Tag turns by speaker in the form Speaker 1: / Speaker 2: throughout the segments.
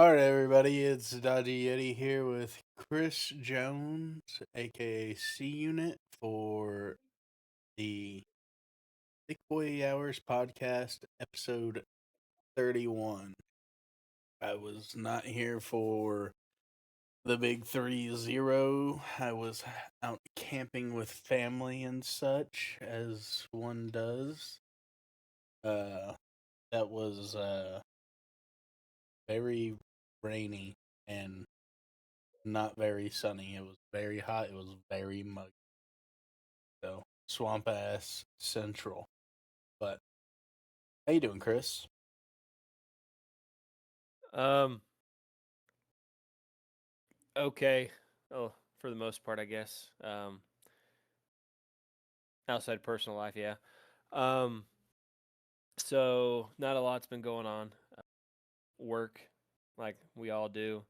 Speaker 1: All right, everybody, it's Dodgy Yeti here with Chris Jones, aka C Unit, for the Thick Boy Hours podcast, episode 31. I was not here for the big 3-0. I was out camping with family and such, as one does. Uh, that was very rainy and not very sunny. It was very hot. It was very muggy. So swamp ass central. But how you doing, Chris?
Speaker 2: Um, okay. Oh, for the most part, I guess. Outside personal life, yeah. Um, so not a lot's been going on. Work, like we all do.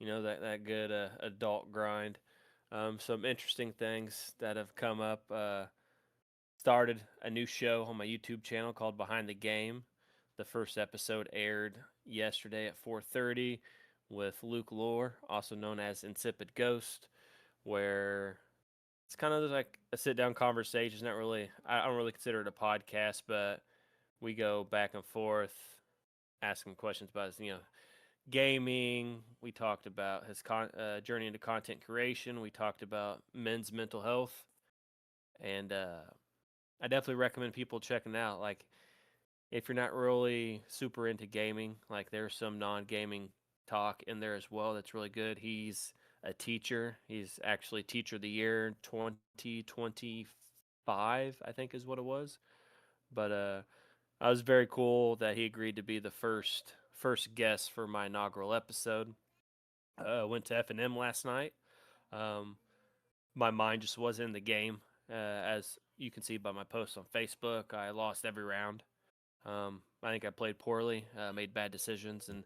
Speaker 2: That good adult grind. Some interesting things that have come up. Started a new show on my YouTube channel called Behind the Game. The first episode aired yesterday at 4:30 with Luke Lore, also known as Insipid Ghost, where it's kind of like a sit down conversation. It's not really, I don't really consider it a podcast, but we go back and forth asking questions about gaming. We talked about his journey into content creation. We talked about men's mental health, and I definitely recommend people checking it out. Like, if you're not really super into gaming, like there's some non-gaming talk in there as well that's really good. He's a teacher. He's actually teacher of the year 2025, I think is what it was. But I was very cool that he agreed to be the first guest for my inaugural episode. Went to F&M last night. Um, my mind just wasn't in the game. As you can see by my post on Facebook, I lost every round. I think I played poorly, made bad decisions, and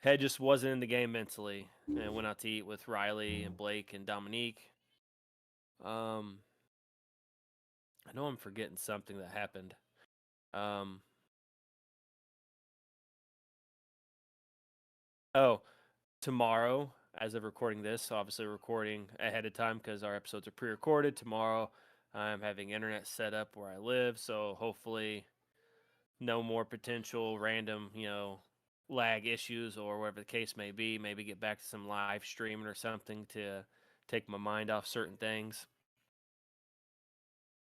Speaker 2: head just wasn't in the game mentally. And I went out to eat with Riley and Blake and Dominique. Um, I know I'm forgetting something that happened. Um, oh, tomorrow, as of recording this, obviously recording ahead of time because our episodes are pre-recorded. Tomorrow, I'm having internet set up where I live, so hopefully no more potential random, lag issues or whatever the case may be. Maybe get back to some live streaming or something to take my mind off certain things.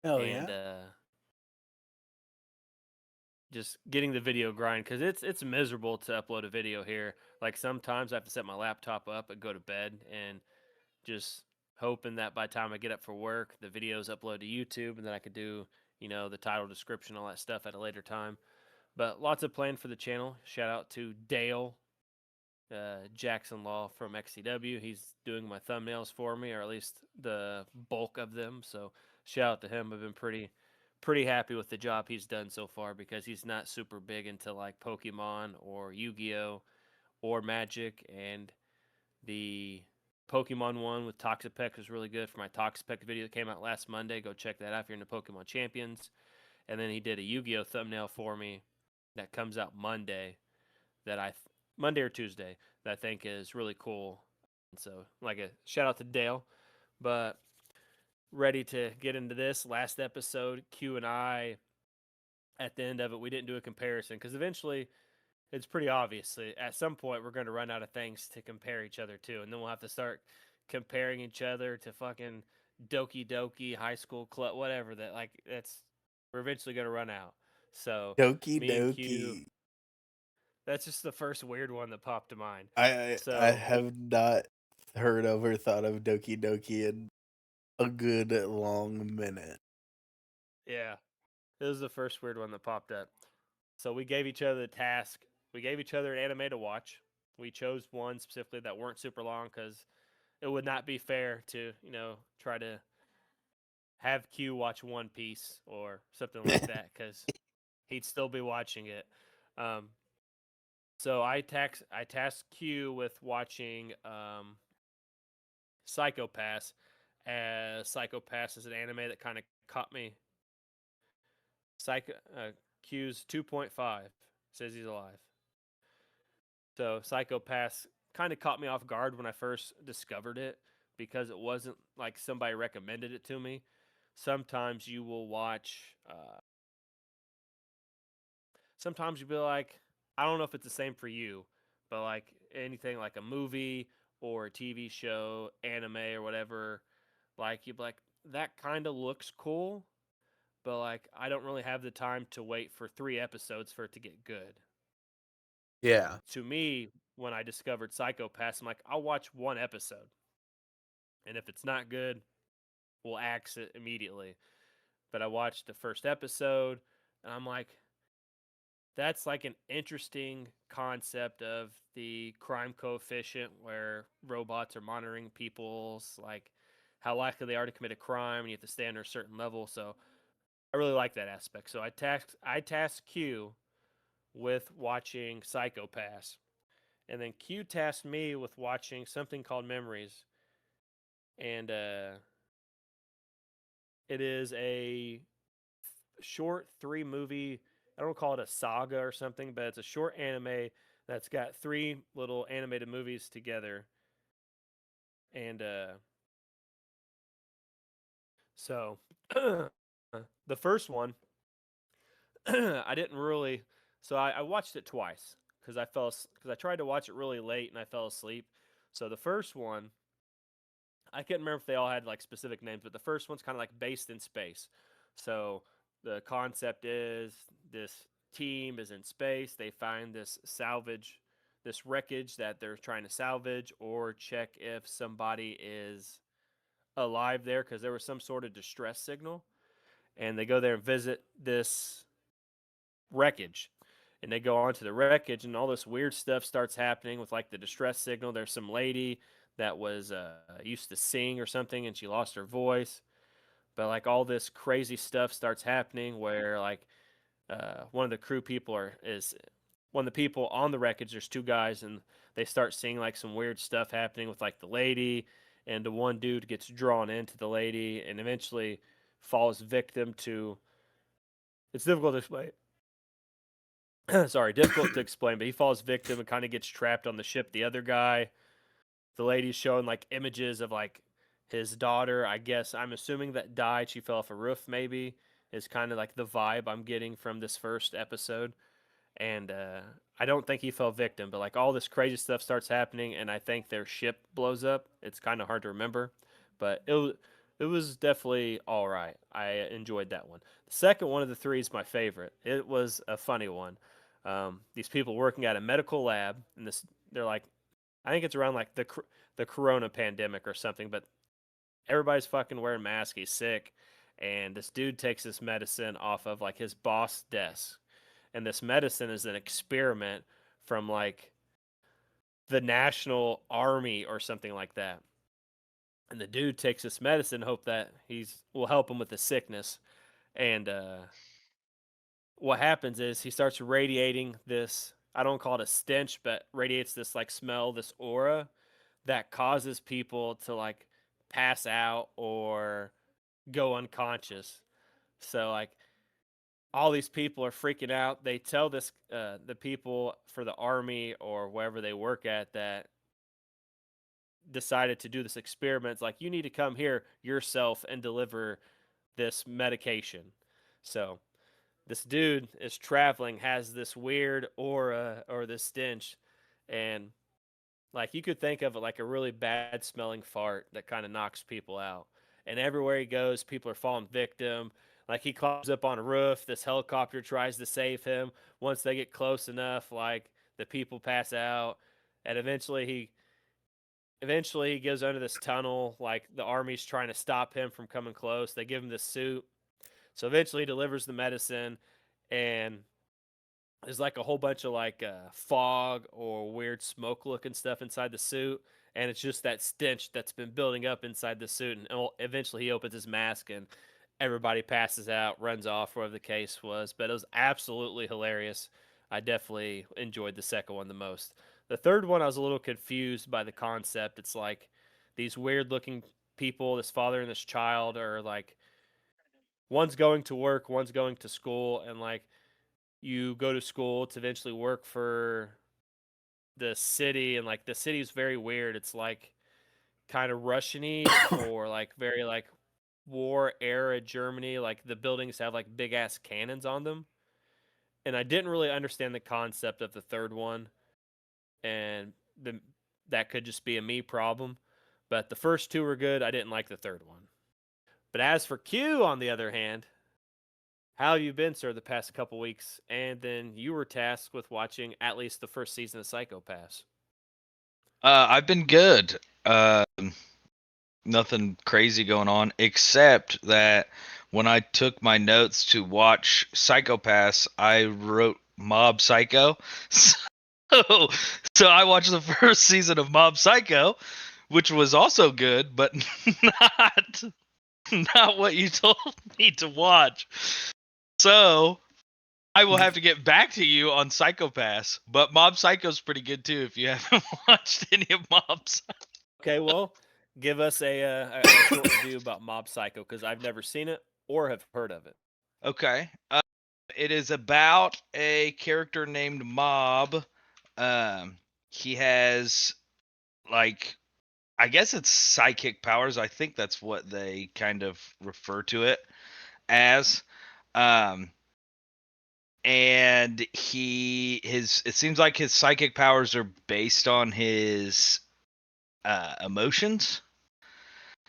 Speaker 1: Hell
Speaker 2: And
Speaker 1: yeah.
Speaker 2: just getting the video grind because it's miserable to upload a video here. Like sometimes I have to set my laptop up and go to bed and just hoping that by the time I get up for work, the videos upload to YouTube and then I could do, the title, description, all that stuff at a later time. But lots of plan for the channel. Shout out to Dale Jackson Law from XCW. He's doing my thumbnails for me, or at least the bulk of them. So shout out to him. I've been pretty happy with the job he's done so far because he's not super big into like Pokemon or Yu-Gi-Oh or Magic, and the Pokemon one with Toxapex was really good for my Toxapex video that came out last Monday. Go check that out if you're into Pokemon Champions. And then he did a Yu-Gi-Oh thumbnail for me that comes out Monday that Monday or Tuesday that I think is really cool. And so, like a shout out to Dale, but ready to get into this last episode. Q and I, at the end of it, we didn't do a comparison because eventually it's pretty obvious. At some point, we're going to run out of things to compare each other to, and then we'll have to start comparing each other to fucking Doki Doki, High School Club, whatever. That's we're eventually going to run out. So
Speaker 1: Doki
Speaker 2: me and Q,
Speaker 1: doki.
Speaker 2: that's just the first weird one that popped to mind.
Speaker 1: I
Speaker 2: So
Speaker 1: have not heard of or thought of Doki Doki in a good long minute.
Speaker 2: yeah, this is the first weird one that popped up. So we gave each other the task. We gave each other an anime to watch. We chose one specifically that weren't super long because it would not be fair to try to have Q watch One Piece or something like that because he'd still be watching it. Um, so I tasked Q with watching Psychopass. As Psychopass is an anime that kind of caught me. Psycho Q's 2.5 says he's alive. So Psychopaths kind of caught me off guard when I first discovered it because it wasn't like somebody recommended it to me. Sometimes you will watch. Sometimes you'll be like, I don't know if it's the same for you, but like anything like a movie or a TV show, anime or whatever, like you'd be like, that kind of looks cool, but like I don't really have the time to wait for 3 episodes for it to get good.
Speaker 1: Yeah.
Speaker 2: To me, when I discovered Psychopaths, I'm like, I'll watch 1 episode, and if it's not good, we'll axe it immediately. But I watched the first episode, and I'm like, that's like an interesting concept of the crime coefficient where robots are monitoring people's like how likely they are to commit a crime and you have to stay under a certain level. So I really like that aspect. So I tasked Q with watching Psychopaths. And then Q tasked me with watching something called Memories. And it is a short 3 movie. I don't call it a saga or something, but it's a short anime that's got 3 little animated movies together. And so the first one, I didn't really. So I watched it twice because I tried to watch it really late and I fell asleep. So the first one, I can't remember if they all had like specific names, but the first one's kind of like based in space. So the concept is this team is in space. They find this wreckage that they're trying to salvage or check if somebody is alive there because there was some sort of distress signal. And they go there and visit this wreckage. And they go onto the wreckage, and all this weird stuff starts happening with like the distress signal. There's some lady that was used to sing or something, and she lost her voice. But like all this crazy stuff starts happening, where like one of the crew people is one of the people on the wreckage. There's 2 guys, and they start seeing like some weird stuff happening with like the lady, and the one dude gets drawn into the lady, and eventually falls victim to. It's difficult to explain. Sorry, difficult to explain, but he falls victim and kind of gets trapped on the ship. The other guy, the lady's showing like images of like his daughter. I guess I'm assuming that died. She fell off a roof. Maybe is kind of like the vibe I'm getting from this first episode. And I don't think he fell victim, but like all this crazy stuff starts happening, and I think their ship blows up. It's kind of hard to remember, but it was definitely all right. I enjoyed that one. The second one of the 3 is my favorite. It was a funny one. These people working at a medical lab, and they're like, I think it's around like the Corona pandemic or something, but everybody's fucking wearing masks. He's sick, and this dude takes this medicine off of like his boss desk, and this medicine is an experiment from like the national army or something like that. And the dude takes this medicine, hope that he's will help him with the sickness. And what happens is he starts radiating this. I don't call it a stench, but radiates this like smell, this aura that causes people to like pass out or go unconscious. So like all these people are freaking out. They tell the people for the army or wherever they work at that decided to do this experiment. It's like you need to come here yourself and deliver this medication. So this dude is traveling, has this weird aura or this stench, and like you could think of it like a really bad smelling fart that kind of knocks people out. And everywhere he goes, people are falling victim. Like he climbs up on a roof, this helicopter tries to save him. Once they get close enough, like the people pass out, and eventually he goes under this tunnel. Like the army's trying to stop him from coming close. They give him this suit, so eventually he delivers the medicine, and there's like a whole bunch of like fog or weird smoke looking stuff inside the suit, and it's just that stench that's been building up inside the suit. And eventually he opens his mask, and everybody passes out, runs off, whatever the case was. But it was absolutely hilarious. I definitely enjoyed the second one the most. The third one, I was a little confused by the concept. It's like these weird looking people, this father and this child, are like one's going to work, one's going to school, and like you go to school to eventually work for the city, and like the city's very weird. It's like kind of Russian-y or like very like war era Germany. Like the buildings have like big ass cannons on them. And I didn't really understand the concept of the third one, and that could just be a me problem. But the first two were good. I didn't like the third one. But as for Q, on the other hand, how have you been, sir, the past couple weeks? And then you were tasked with watching at least the first season of Psycho Pass.
Speaker 3: I've been good. Nothing crazy going on, except that when I took my notes to watch Psychopaths, I wrote Mob Psycho. So, so I watched the first season of Mob Psycho, which was also good, but not not what you told me to watch. So I will have to get back to you on Psychopaths, but Mob Psycho's pretty good too if you haven't watched any of Mobs.
Speaker 2: Okay, well, give us a short review about Mob Psycho because I've never seen it or have heard of it.
Speaker 3: Okay. It is about a character named Mob. Um, he has like I guess it's psychic powers. I think that's what they kind of refer to it as. Um, and it seems like his psychic powers are based on his emotions.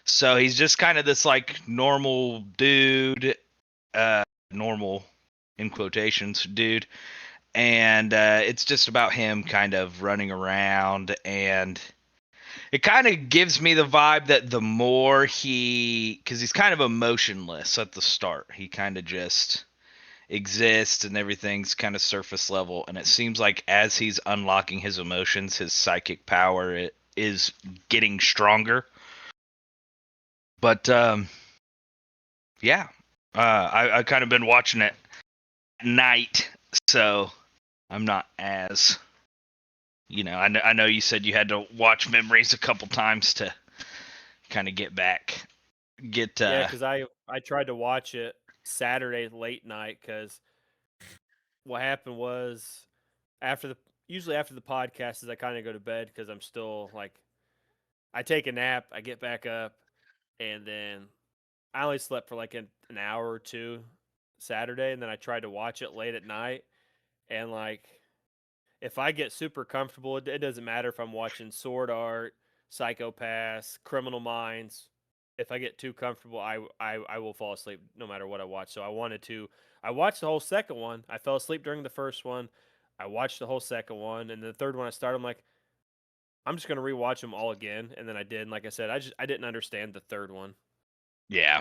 Speaker 3: So he's just kind of this like normal dude, normal in quotations dude, and it's just about him kind of running around, and it kind of gives me the vibe that the more because he's kind of emotionless at the start, he kind of just exists and everything's kind of surface level, and it seems like as he's unlocking his emotions, his psychic power is getting stronger. But yeah, I kind of been watching it at night, so I'm not as I know you said you had to watch Memories a couple times to kind of get
Speaker 2: Yeah, because I tried to watch it Saturday late night because what happened was after the usually after the podcast is I kind of go to bed because I'm still like I take a nap, I get back up, and then I only slept for like an hour or two Saturday, and then I tried to watch it late at night, and like if I get super comfortable, it doesn't matter if I'm watching Sword Art, Psychopaths, Criminal Minds. If I get too comfortable, I will fall asleep no matter what I watch. So I watched the whole second one. I fell asleep during the first one. I watched the whole second one, and the third one I started. I'm like, I'm just gonna rewatch them all again, and then I did. And like I said, I didn't understand the third one,
Speaker 3: yeah.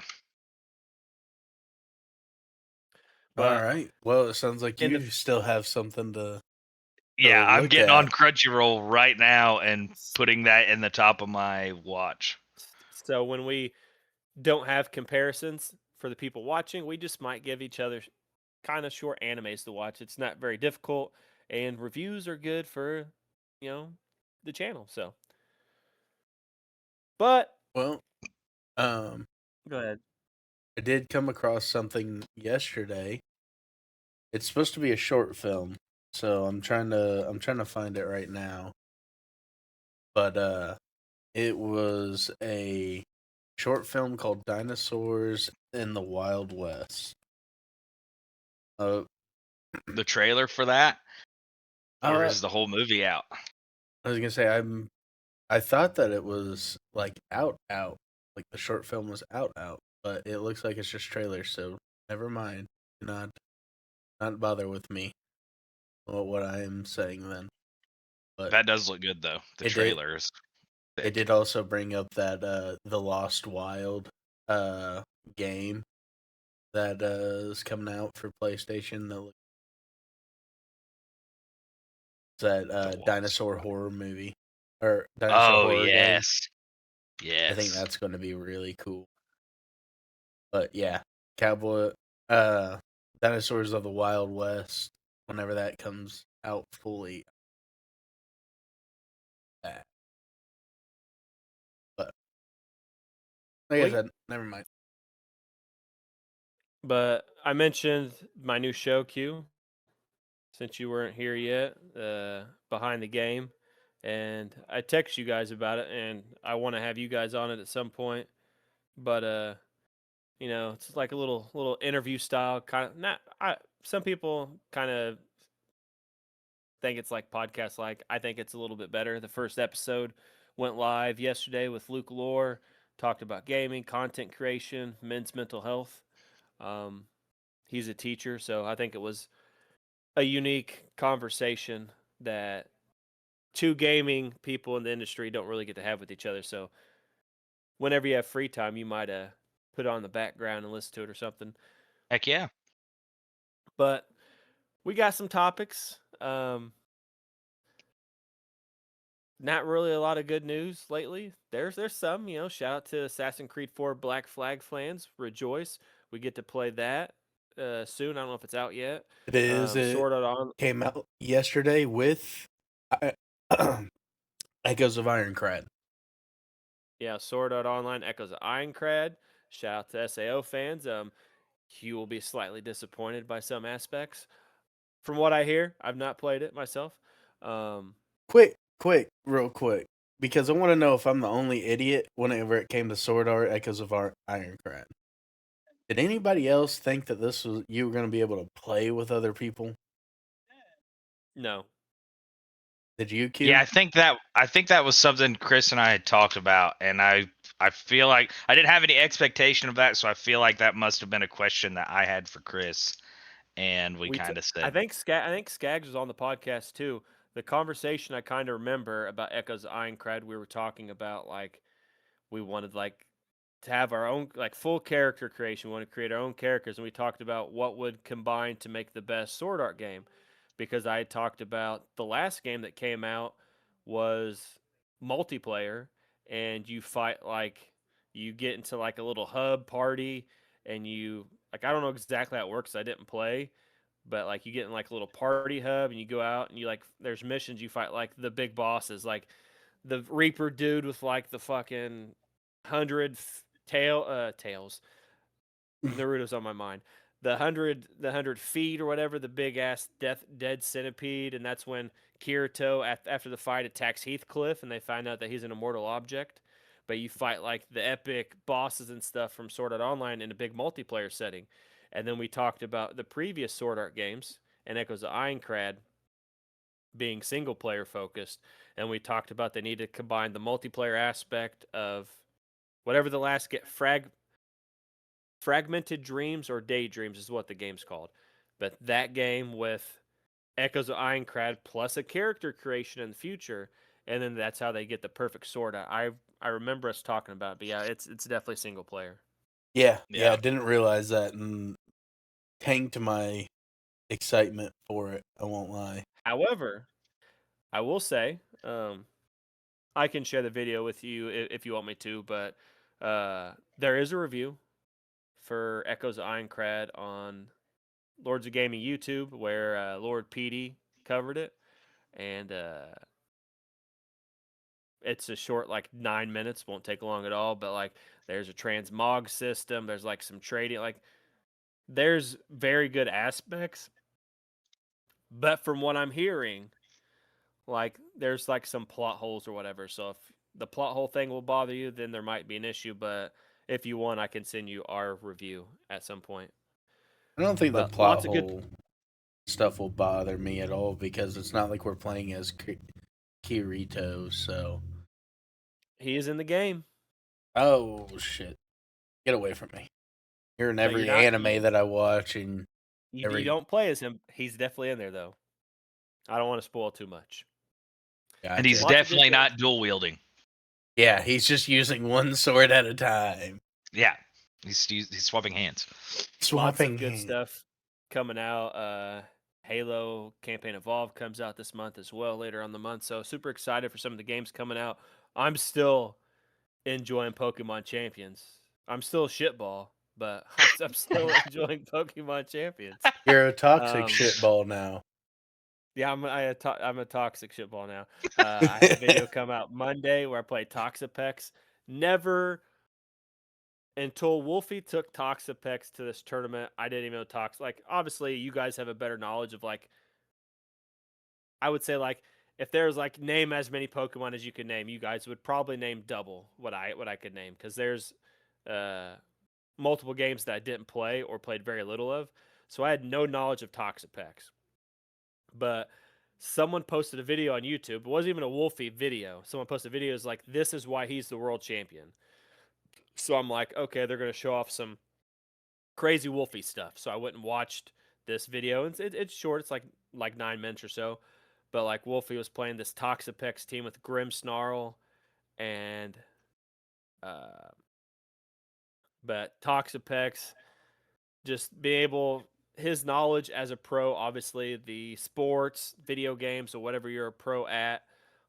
Speaker 1: All
Speaker 2: but
Speaker 1: right. Well, it sounds like
Speaker 2: in the
Speaker 1: you still have something to
Speaker 3: Yeah, I'm
Speaker 1: look
Speaker 3: getting on
Speaker 1: at.
Speaker 3: Crunchyroll right now and putting that in the top of my watch.
Speaker 2: so when we don't have comparisons for the people watching, we just might give each other kind of short animes to watch. It's not very difficult, and reviews are good for, you know, the channel. So, but
Speaker 1: Well, um,
Speaker 2: go ahead.
Speaker 1: I did come across something yesterday. It's supposed to be a short film, so I'm trying to find it right now. But it was a short film called Dinosaurs in the Wild West. Uh,
Speaker 3: The trailer for that, or
Speaker 1: uh
Speaker 3: is the whole movie out?
Speaker 1: I was gonna say I thought that it was like out, like the short film was out, but it looks like it's just trailers. So never mind. Do not bother with me. What I am saying then. But
Speaker 3: That does look good though. The
Speaker 1: it did
Speaker 3: trailer is
Speaker 1: it
Speaker 3: thick.
Speaker 1: did also bring up that the Lost Wild uh game that is coming out for PlayStation. That
Speaker 3: The Lost
Speaker 1: dinosaur
Speaker 3: Wild.
Speaker 1: horror movie or dinosaur
Speaker 3: Oh
Speaker 1: horror game.
Speaker 3: yes,
Speaker 1: I think
Speaker 3: yes.
Speaker 1: that's going to be really cool. But yeah, Cowboy uh Dinosaurs of the Wild West whenever that comes out fully. That. But like I
Speaker 2: Well,
Speaker 1: said, never mind.
Speaker 2: but I mentioned my new show, Q. since you weren't here yet, behind the game, and I text you guys about it, and I want to have you guys on it at some point. But it's like a little interview style kind of. Not some people kind of think it's like podcast like. I think it's a little bit better. The first episode went live yesterday with Luke Lore, talked about gaming, content creation, men's mental health. Um, he's a teacher, so I think it was a unique conversation that two gaming people in the industry don't really get to have with each other. So whenever you have free time, you might put it on the background and listen to it or something.
Speaker 3: Heck yeah.
Speaker 2: But we got some topics. Not really a lot of good news lately. There's some, shout out to Assassin's Creed 4 Black Flag fans. Rejoice. We get to play that soon. I don't know if it's out yet.
Speaker 1: It is. It
Speaker 2: Sword Art on
Speaker 1: came out yesterday with Echoes of Ironcrad.
Speaker 2: Yeah, Sword Art Online Echoes of Ironcrad. Shout out to SAO fans. You will be slightly disappointed by some aspects. From what I hear, I've not played it myself.
Speaker 1: Real quick, because I want to know if I'm the only idiot whenever it came to Sword Art Echoes of Ironcrad. Did anybody else think that this was you were going to be able to play with other people?
Speaker 2: No.
Speaker 1: Did you, Q?
Speaker 3: Yeah, I think that was something Chris and I had talked about, and I feel like I didn't have any expectation of that, so I feel like that must have been a question that I had for Chris, and we kind of
Speaker 2: I
Speaker 3: said,
Speaker 2: think Skaggs was on the podcast too. The conversation I kind of remember about Echoes of Ironcrad, we were talking about like we wanted like to have our own like full character creation. We want to create our own characters, and we talked about what would combine to make the best Sword Art game. Because I had talked about the last game that came out was multiplayer, and you fight like you get into like a little hub party, and you like I don't know exactly how it works. I didn't play, but like you get in like a little party hub, and you go out and you like there's missions you fight like the big bosses like the Reaper dude with like the fucking 100 tails. Naruto's on my mind. The 100 feet or whatever, the big ass dead centipede, and that's when Kirito after the fight attacks Heathcliff, and they find out that he's an immortal object. But you fight like the epic bosses and stuff from Sword Art Online in a big multiplayer setting. And then we talked about the previous Sword Art games and Echoes of Ironcrad being single player focused, and we talked about they need to combine the multiplayer aspect of whatever the last get fragmented dreams or daydreams is what the game's called, but that game with Echoes of Ironcrad plus a character creation in the future, and then that's how they get the perfect sword. I remember us talking about it, but yeah, it's definitely single player.
Speaker 1: Yeah,
Speaker 3: yeah,
Speaker 1: I didn't realize that, and tanked my excitement for it. I won't lie.
Speaker 2: However, I will say, I can share the video with you if you want me to, but there is a review for Echoes of Ironcrad on Lords of Gaming YouTube where Lord PD covered it, and it's a short, like 9 minutes, won't take long at all. But like, there's a transmog system, there's like some trading, like there's very good aspects. But from what I'm hearing, like there's like some plot holes or whatever. So if the plot hole thing will bother you, then there might be an issue. But if you want, I can send you our review at some point.
Speaker 1: I don't think the
Speaker 2: But
Speaker 1: plot
Speaker 2: lots of good.
Speaker 1: hole stuff will bother me at all because it's not like we're playing as Kirito. So,
Speaker 2: He is in the game.
Speaker 1: oh shit, get away from me! You're in
Speaker 2: No, you're
Speaker 1: every
Speaker 2: not.
Speaker 1: anime that I watch, and
Speaker 2: You
Speaker 1: every
Speaker 2: don't play as him. He's definitely in there though. I don't want to spoil too much.
Speaker 3: and he's
Speaker 1: gotcha.
Speaker 2: Lots of good
Speaker 3: definitely
Speaker 2: things.
Speaker 3: not dual wielding.
Speaker 1: Yeah, he's just using one sword at a time.
Speaker 3: Yeah, he's swapping hands.
Speaker 2: Lots
Speaker 1: Swapping
Speaker 2: of good
Speaker 1: hands.
Speaker 2: stuff coming out. Halo Campaign Evolved comes out this month as well, later on the month. So super excited for some of the games coming out. I'm still enjoying Pokemon Champions. I'm still a shitball, but I'm still enjoying Pokemon Champions.
Speaker 1: You're a toxic
Speaker 2: Um,
Speaker 1: shitball now.
Speaker 2: Yeah, I'm a toxic shitball now. I had a video come out Monday where I played Toxapex. Never until Wolfie took Toxapex to this tournament, I didn't even know Tox. Like, obviously, you guys have a better knowledge of like I would say like if there's like name as many Pokemon as you could name, you guys would probably name double what I could name because there's uh, multiple games that I didn't play or played very little of, so I had no knowledge of Toxapex. But someone posted a video on YouTube. It wasn't even a Wolfie video. Someone posted videos like, "This is why he's the world champion." So I'm like, okay, they're gonna show off some crazy Wolfie stuff. So I went and watched this video. It's short. It's like 9 minutes or so. But like Wolfie was playing this Toxapex team with Grimmsnarl and uh, but Toxapex just being able his knowledge as a pro, obviously the sports, video games, or whatever you're a pro at,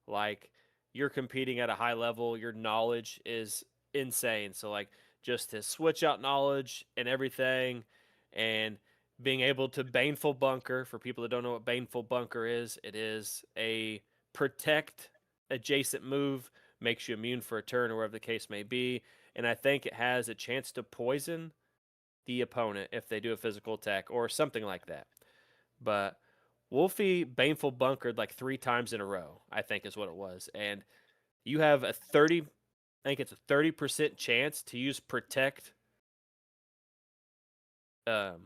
Speaker 2: like you're competing at a high level, your knowledge is insane. So like just his switch out knowledge and everything, and being able to baneful bunker. For people that don't know what baneful bunker is, it is a protect adjacent move, makes you immune for a turn or whatever the case may be. And I think it has a chance to poison the opponent if they do a physical attack or something like that. But Wolfie baneful bunkered like 3 times in a row, I think is what it was. And you have a 30, I think it's a 30% chance to use protect um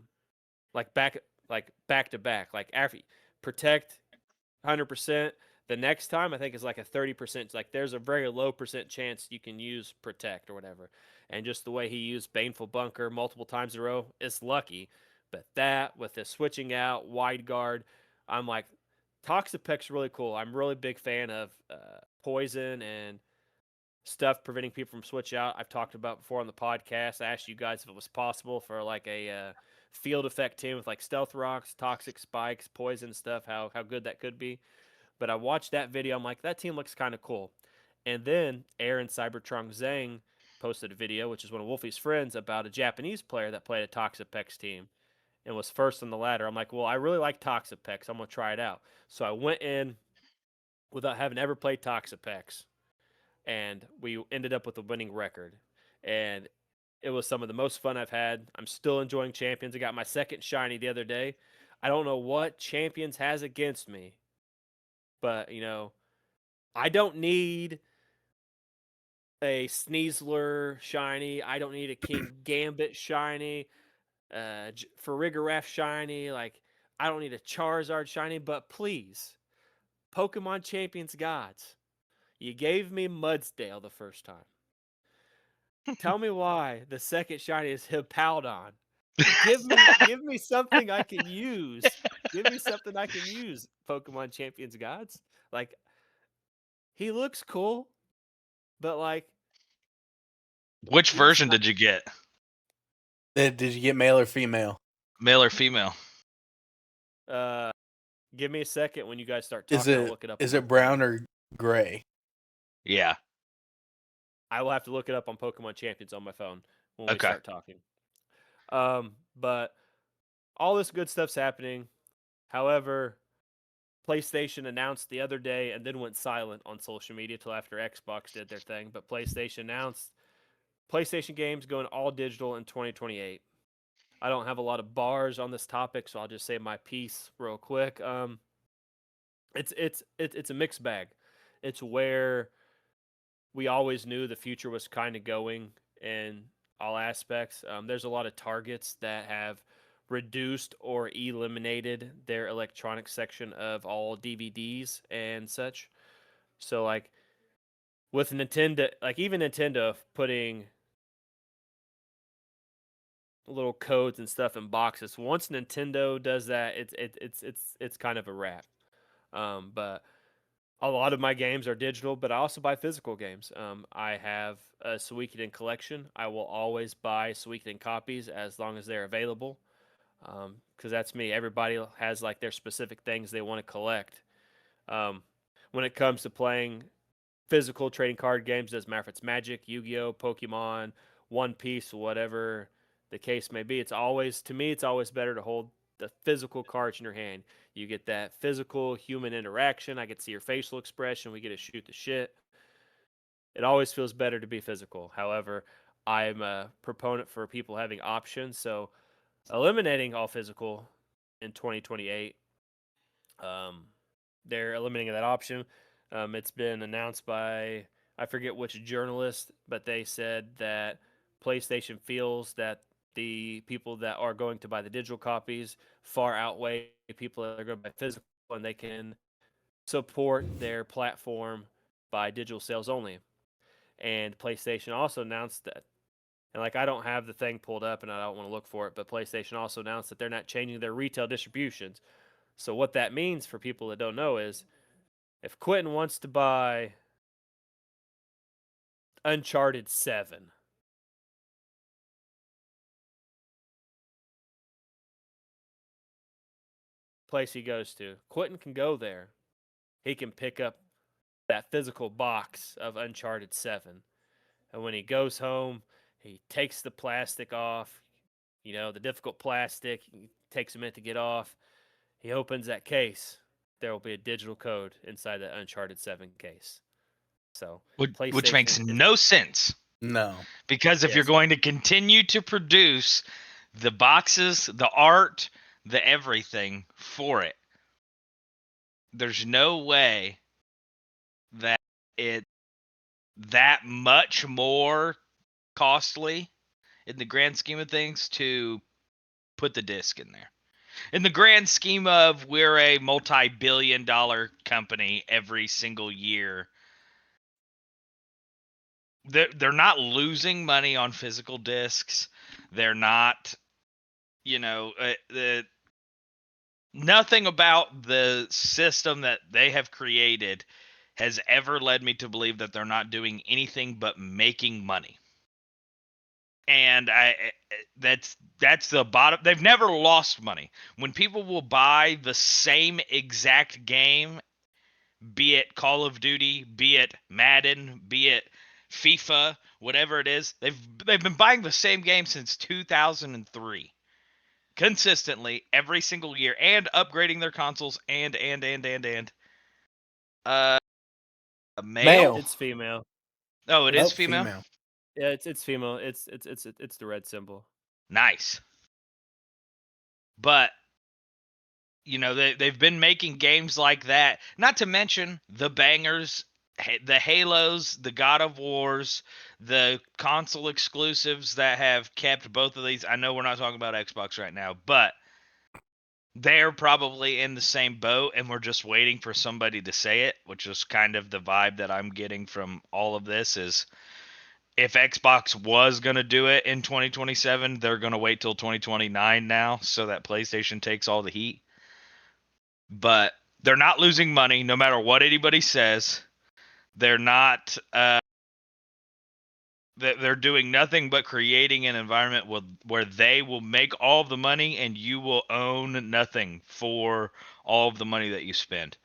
Speaker 2: like back to back. Like after protect 100%. The next time, I think is like a 30%. Like there's a very low percent chance you can use protect or whatever. And just the way he used baneful bunker multiple times in a row, it's lucky. But that with the switching out wide guard, I'm like, Toxapec's really cool. I'm really big fan of poison and stuff preventing people from switch out. I've talked about before on the podcast. I asked you guys if it was possible for like a field effect team with like stealth rocks, toxic spikes, poison stuff. How good that could be. But I watched that video. I'm like, that team looks kind of cool. And then Aaron Cybertrunk Zhang posted a video, which is one of Wolfie's friends, about a Japanese player that played a Toxapex team and was first on the ladder. I'm like, well, I really like Toxapex. I'm going to try it out. So I went in without having ever played Toxapex, and we ended up with a winning record. And it was some of the most fun I've had. I'm still enjoying Champions. I got my second shiny the other day. I don't know what Champions has against me, but I don't need a Sneasler shiny. I don't need a King Gambit shiny. Farigiraf shiny. Like I don't need a Charizard shiny. But please, Pokemon Champions gods, you gave me Mudsdale the first time. Tell me why the second shiny is Hippowdon. Give me something I can use. Give me something I can use. Pokemon Champions gods. Like he looks cool, but like
Speaker 3: Which
Speaker 2: he's
Speaker 3: version
Speaker 2: not.
Speaker 3: did you get?
Speaker 1: Did you get male or female?
Speaker 3: Male or female?
Speaker 2: Uh, Give me a second when you guys start
Speaker 1: Is
Speaker 2: talking. I'll
Speaker 1: it
Speaker 2: look it up.
Speaker 1: is
Speaker 2: On
Speaker 1: it brown or gray?
Speaker 3: Yeah.
Speaker 2: I will have to look it up on Pokemon Champions on my phone when we
Speaker 3: Okay.
Speaker 2: start talking. But all this good stuff's happening. However, PlayStation announced the other day and then went silent on social media till after Xbox did their thing. But PlayStation announced PlayStation games going all digital in 2028. I don't have a lot of bars on this topic, so I'll just say my piece real quick. It's a mixed bag. It's where we always knew the future was kind of going in all aspects. There's a lot of targets that have reduced or eliminated their electronic section of all DVDs and such. So like with Nintendo, like even Nintendo putting little codes and stuff in boxes. Once Nintendo does that, it's kind of a wrap. But a lot of my games are digital, but I also buy physical games. I have a Suikoden collection. I will always buy Suikoden copies as long as they're available, because that's me. Everybody has like their specific things they want to collect. Um, when it comes to playing physical trading card games, doesn't matter if it's Magic, Yu-Gi-Oh, Pokemon, One Piece, whatever the case may be. It's always, to me, it's always better to hold the physical cards in your hand. You get that physical human interaction. I get to see your facial expression. We get to shoot the shit. It always feels better to be physical. However, I'm a proponent for people having options. So eliminating all physical in 2028. they're eliminating that option. It's been announced by, I forget which journalist, but they said that PlayStation feels that the people that are going to buy the digital copies far outweigh people that are going to buy physical, and they can support their platform by digital sales only. And PlayStation also announced that, and like I don't have the thing pulled up and I don't want to look for it, but PlayStation also announced that they're not changing their retail distributions. So what that means for people that don't know is if Quentin wants to buy Uncharted 7, place he goes to, Quentin can go there. He can pick up that physical box of Uncharted 7. And when he goes home, he takes the plastic off, the difficult plastic, it takes a minute to get off. He opens that case. There will be a digital code inside that Uncharted 7 case. So,
Speaker 3: Which makes
Speaker 2: PlayStation is,
Speaker 3: no sense.
Speaker 1: No.
Speaker 3: Because if you're
Speaker 2: Yes.
Speaker 3: going to continue to produce the boxes, the art, the everything for it, there's no way that it that much more costly in the grand scheme of things to put the disc in there. In the grand scheme of we're a multi-billion-dollar company every single year, they're not losing money on physical discs. They're not, nothing about the system that they have created has ever led me to believe that they're not doing anything but making money. And that's the bottom. They've never lost money. When people will buy the same exact game, be it Call of Duty, be it Madden, be it FIFA, whatever it is, they've been buying the same game since 2003. Consistently every single year, and upgrading their consoles and uh male.
Speaker 2: It's female.
Speaker 3: Oh, it
Speaker 2: It's
Speaker 3: is female.
Speaker 2: Yeah, it's female. It's the red symbol.
Speaker 3: Nice. But they've been making games like that, not to mention the bangers, the Halos, the God of Wars, the console exclusives that have kept both of these. I know we're not talking about Xbox right now, but they're probably in the same boat, and we're just waiting for somebody to say it, which is kind of the vibe that I'm getting from all of this. Is if Xbox was going to do it in 2027, they're going to wait till 2029 now so that PlayStation takes all the heat. But they're not losing money no matter what anybody says. They're not they're doing nothing but creating an environment where they will make all of the money and you will own nothing for all of the money that you spend.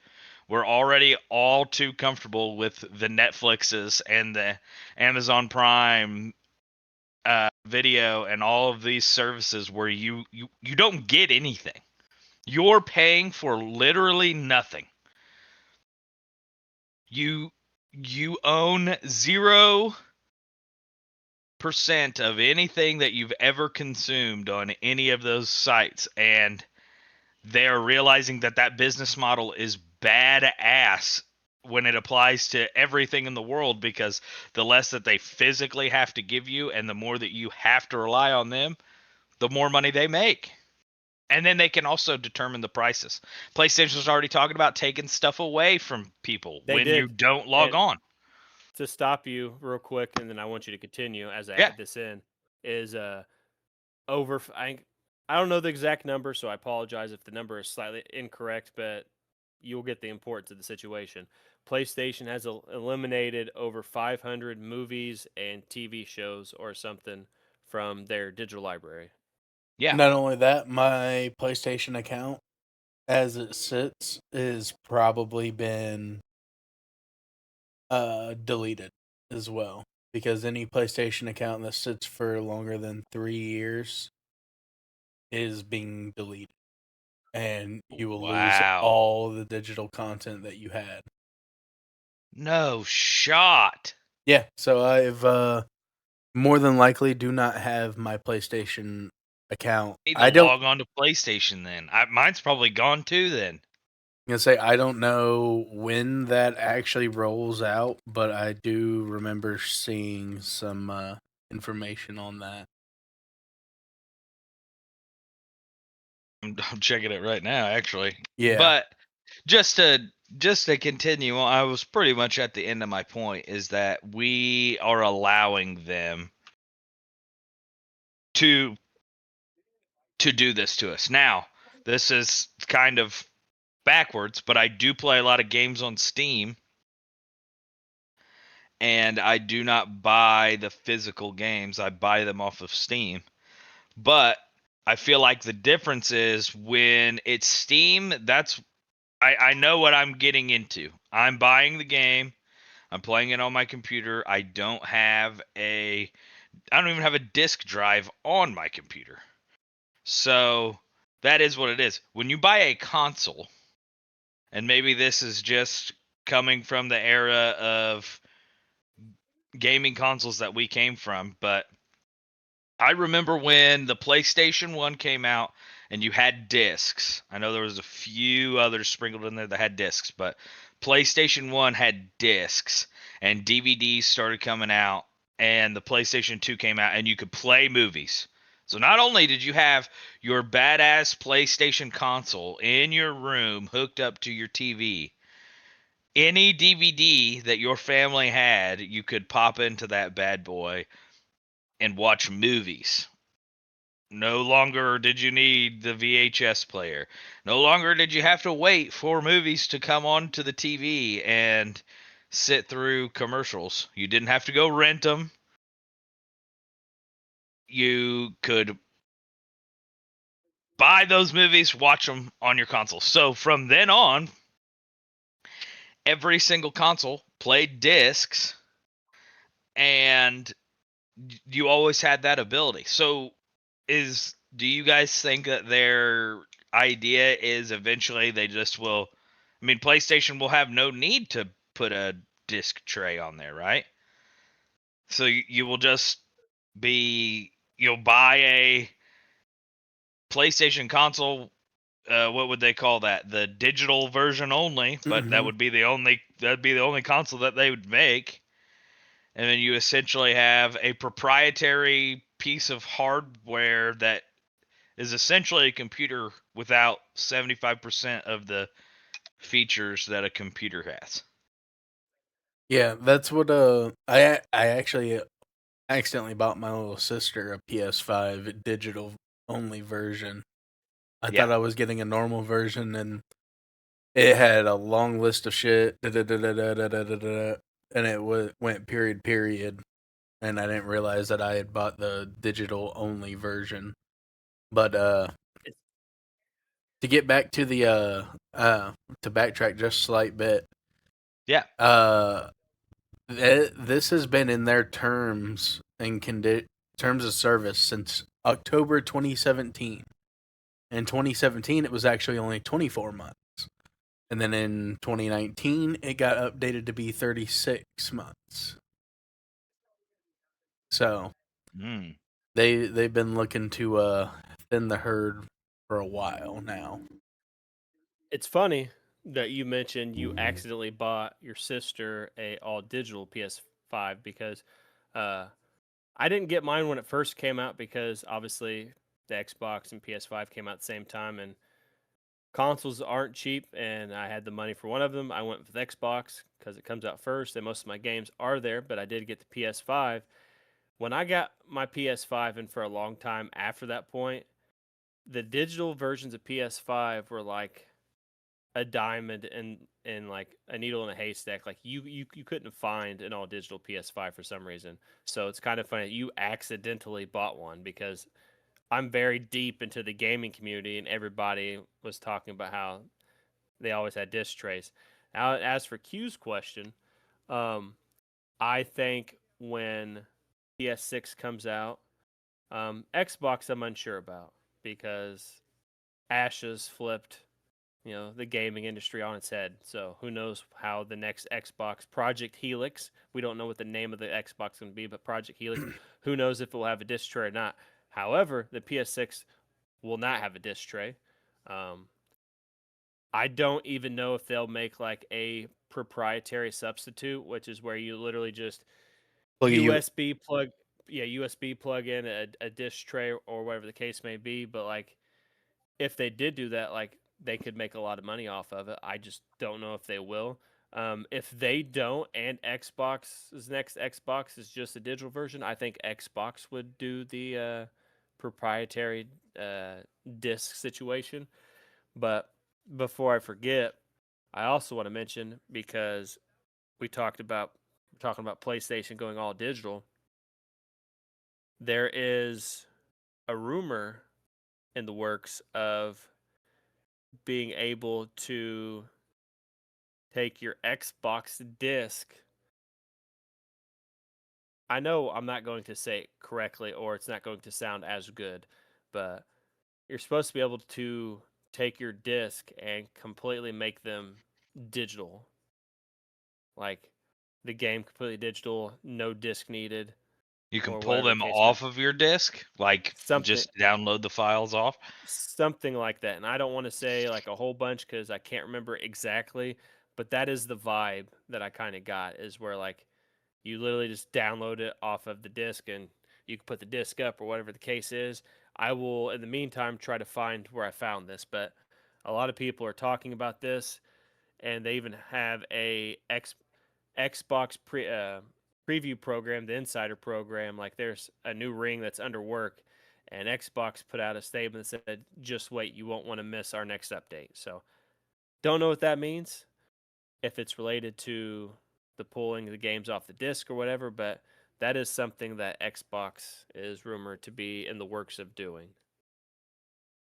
Speaker 3: We're already all too comfortable with the Netflixes and the Amazon Prime video and all of these services where you don't get anything. You're paying for literally nothing. You own 0% of anything that you've ever consumed on any of those sites, and they're realizing that business model is badass when it applies to everything in the world, because the less that they physically have to give you and the more that you have to rely on them, the more money they make. And then they can also determine the prices. PlayStation's already talking about taking stuff away from people
Speaker 2: They
Speaker 3: when
Speaker 2: did.
Speaker 3: you don't log
Speaker 2: And
Speaker 3: on.
Speaker 2: to stop you real quick, and then I want you to continue as I
Speaker 3: Yeah.
Speaker 2: add this in, is over. I don't know the exact number, so I apologize if the number is slightly incorrect, but you'll get the importance of the situation. PlayStation has eliminated over 500 movies and TV shows or something from their digital library.
Speaker 3: Yeah.
Speaker 1: Not only that, my PlayStation account, as it sits, is probably been deleted as well. Because any PlayStation account that sits for longer than 3 years is being deleted. And you will lose
Speaker 3: Wow.
Speaker 1: all the digital content that you had.
Speaker 3: No shot.
Speaker 1: Yeah, so I've more than likely do not have my PlayStation account.
Speaker 3: I need to log on to PlayStation then. Mine's probably gone too then.
Speaker 1: gonna say I don't know when that actually rolls out, but I do remember seeing some information on that.
Speaker 3: I'm checking it right now, actually.
Speaker 1: Yeah.
Speaker 3: But just to continue, I was pretty much at the end of my point. Is that we are allowing them to do this to us. Now, this is kind of backwards, but I do play a lot of games on Steam, and I do not buy the physical games. I buy them off of Steam. But I feel like the difference is when it's Steam, I know what I'm getting into. I'm buying the game. I'm playing it on my computer. I don't even have a disk drive on my computer. So that is what it is. When you buy a console, and maybe this is just coming from the era of gaming consoles that we came from, but I remember when the PlayStation 1 came out and you had discs. I know there was a few others sprinkled in there that had discs, but PlayStation 1 had discs and DVDs started coming out and the PlayStation 2 came out and you could play movies. So not only did you have your badass PlayStation console in your room hooked up to your TV, any DVD that your family had, you could pop into that bad boy and watch movies. No longer did you need the VHS player. No longer did you have to wait for movies to come onto the TV and sit through commercials. You didn't have to go rent them. You could buy those movies, watch them on your console. So from then on, every single console played discs, and you always had that ability. So do you guys think that their idea is eventually they just will, I mean, PlayStation will have no need to put a disc tray on there, right? So you will just you'll buy a PlayStation console, what would they call that? The digital version only, but
Speaker 1: Mm-hmm.
Speaker 3: that'd be the only console that they would make. And then you essentially have a proprietary piece of hardware that is essentially a computer without 75% of the features that a computer has.
Speaker 1: Yeah, that's what I actually accidentally bought my little sister a PS5 digital only version. I
Speaker 3: Yeah.
Speaker 1: thought I was getting a normal version, and it had a long list of shit, and it went period, and I didn't realize that I had bought the digital only version. But to get back to the to backtrack just a slight bit,
Speaker 3: Yeah.
Speaker 1: this has been in their terms and terms of service since October 2017. In 2017, it was actually only 24 months. And then in 2019, it got updated to be 36 months. So
Speaker 3: Mm.
Speaker 1: they've been looking to thin the herd for a while now.
Speaker 2: It's funny that you mentioned you accidentally bought your sister a all digital PS5 because uh, I didn't get mine when it first came out because obviously the Xbox and PS5 came out at the same time and consoles aren't cheap and I had the money for one of them. I went with Xbox because it comes out first and most of my games are there, but I did get the PS5. When I got my PS5 and for a long time after that point, the digital versions of PS5 were like a diamond and like a needle in a haystack. Like you couldn't find an all digital PS5 for some reason. So it's kind of funny that you accidentally bought one because I'm very deep into the gaming community and everybody was talking about how they always had disc trays. Now, as for Q's question, um, I think when PS6 comes out, Xbox I'm unsure about because Ashes flipped the gaming industry on its head. So who knows how the next Xbox Project Helix, we don't know what the name of the Xbox is going to be, but Project Helix, who knows if it will have a disc tray or not. However, the PS6 will not have a disc tray. Um, I don't even know if they'll make like a proprietary substitute, which is where you literally just
Speaker 1: Plug a
Speaker 2: USB plug, yeah, USB plug in a disk tray or whatever the case may be. But like, if they did do that, like they could make a lot of money off of it. I just don't know if they will. If they don't, and Xbox's next Xbox is just a digital version, I think Xbox would do the proprietary disc situation. But before I forget, I also want to mention, because we talking about PlayStation going all digital. There is a rumor in the works of being able to take your Xbox disc. I know I'm not going to say it correctly, or it's not going to sound as good, but you're supposed to be able to take your disc and completely make them digital. Like the game completely digital, no disc needed,
Speaker 3: You can
Speaker 2: or
Speaker 3: pull
Speaker 2: whatever the
Speaker 3: them
Speaker 2: case may be.
Speaker 3: off of your disk, like
Speaker 2: Something
Speaker 3: just download the files off.
Speaker 2: something like that. And I don't want to say like a whole bunch because I can't remember exactly, but that is the vibe that I kind of got, is where like you literally just download it off of the disc and you can put the disc up or whatever the case is. I will, in the meantime, try to find where I found this, but a lot of people are talking about this, and they even have Xbox preview program, the Insider program. Like there's a new ring that's under work, and Xbox put out a statement that said, "Just wait, you won't want to miss our next update." So don't know what that means, if it's related to the pulling the games off the disc or whatever, but that is something that Xbox is rumored to be in the works of doing.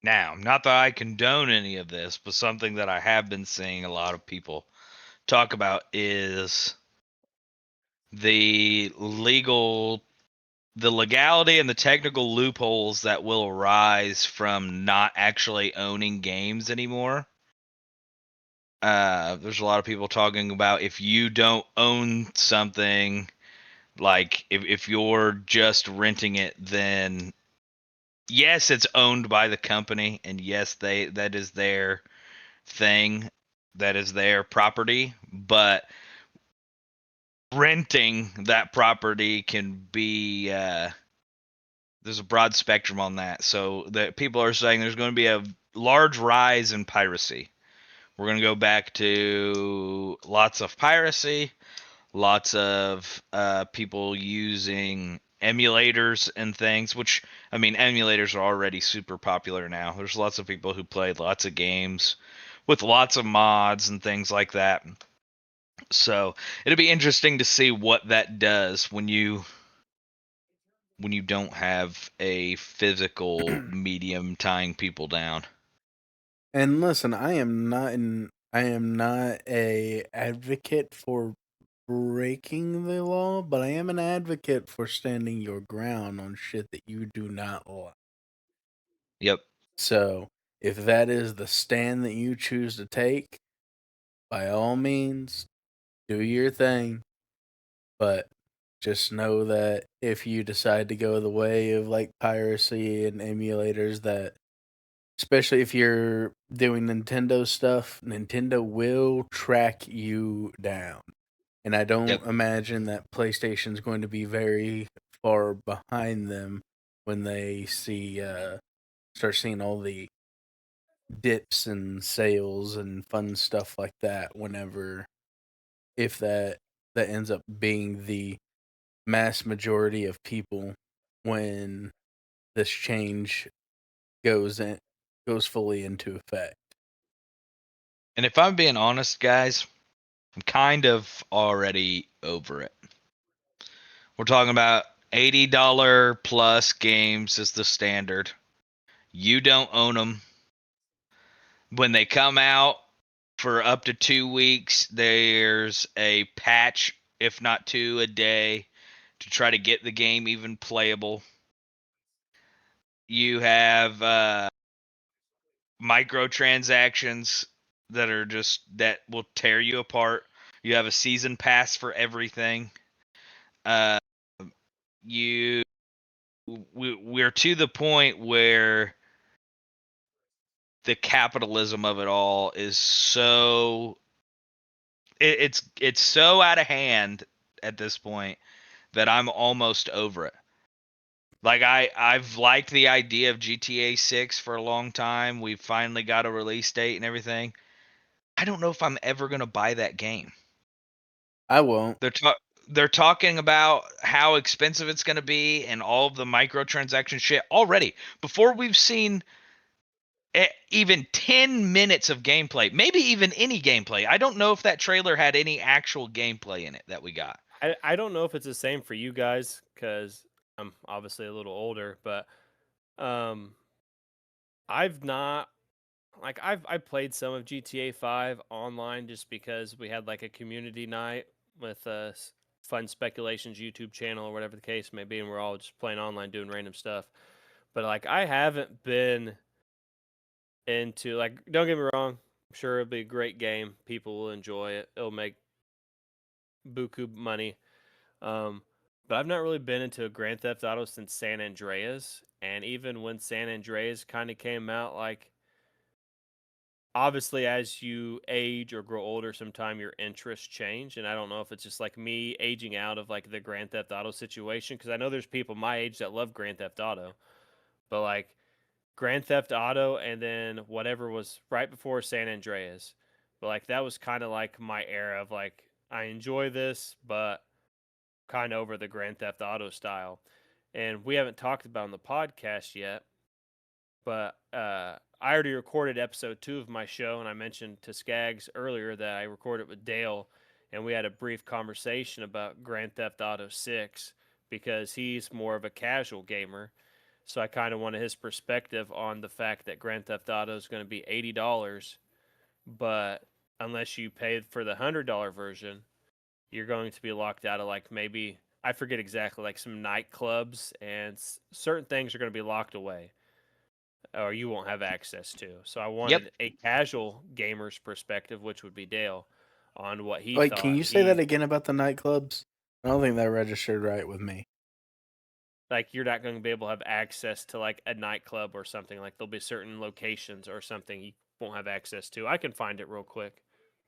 Speaker 3: Now, not that I condone any of this, but something that I have been seeing a lot of people talk about is the legality and the technical loopholes that will arise from not actually owning games anymore. There's a lot of people talking about, if you don't own something, like if you're just renting it, then yes, it's owned by the company, and yes, that is their thing, that is their property, but renting that property can be there's a broad spectrum on that. So that people are saying there's going to be a large rise in piracy. We're going to go back to lots of piracy, lots of people using emulators and things, which, I mean, emulators are already super popular now. There's lots of people who play lots of games with lots of mods and things like that. So it'll be interesting to see what that does when you don't have a physical medium tying people down.
Speaker 1: And listen, I am not a advocate for breaking the law, but I am an advocate for standing your ground on shit that you do not like.
Speaker 3: Yep.
Speaker 1: So, if that is the stand that you choose to take, by all means, do your thing. But just know that if you decide to go the way of like piracy and emulators, that especially if you're doing Nintendo stuff, Nintendo will track you down. And I
Speaker 3: Yep.
Speaker 1: don't imagine that PlayStation's going to be very far behind them when they start seeing all the dips and sales and fun stuff like that. Whenever, if that ends up being the mass majority of people when this change goes in goes fully into effect.
Speaker 3: And if I'm being honest, guys, I'm kind of already over it. We're talking about $80 plus games is the standard. You don't own them. When they come out for up to 2 weeks, there's a patch, if not two, a day to try to get the game even playable. You have microtransactions that will tear you apart. You have a season pass for everything. Uh, you we're to the point where the capitalism of it all is so it's so out of hand at this point that I'm almost over it. Like I've liked the idea of GTA 6 for a long time. We've finally got a release date and everything. I don't know if I'm ever going to buy that game.
Speaker 1: I won't.
Speaker 3: They're talking about how expensive it's going to be and all of the microtransaction shit already before we've seen even 10 minutes of gameplay, maybe even any gameplay. I don't know if that trailer had any actual gameplay in it that we got.
Speaker 2: I don't know if it's the same for you guys because I'm obviously a little older, but um, I've not I've played some of GTA 5 online just because we had like a community night with Fun Speculations YouTube channel or whatever the case may be, and we're all just playing online doing random stuff. But like I haven't been into like don't get me wrong, I'm sure it'll be a great game. People will enjoy it. It'll make buku money. Um, but I've not really been into a Grand Theft Auto since San Andreas, and even when San Andreas kind of came out, like obviously as you age or grow older, sometime your interests change, and I don't know if it's just like me aging out of like the Grand Theft Auto situation because I know there's people my age that love Grand Theft Auto, but like Grand Theft Auto and then whatever was right before San Andreas, but like that was kind of like my era of like I enjoy this, but kind of over the Grand Theft Auto style. And we haven't talked about on the podcast yet, but I already recorded episode 2 of my show, and I mentioned to Skaggs earlier that I recorded with Dale, and we had a brief conversation about Grand Theft Auto 6 because he's more of a casual gamer. So I kind of wanted his perspective on the fact that Grand Theft Auto is going to be $80, but unless you pay for the $100 version, you're going to be locked out of like maybe I forget exactly like some nightclubs and certain things are going to be locked away or you won't have access to. So I
Speaker 3: Yep.
Speaker 2: wanted a casual gamer's perspective, which would be Dale, on what he
Speaker 1: Like, can
Speaker 2: thought.
Speaker 1: you say that again about the nightclubs? I don't think that registered right with me.
Speaker 2: Like you're not going to be able to have access to like a nightclub or something. Like there'll be certain locations or something you won't have access to. I can find it real quick.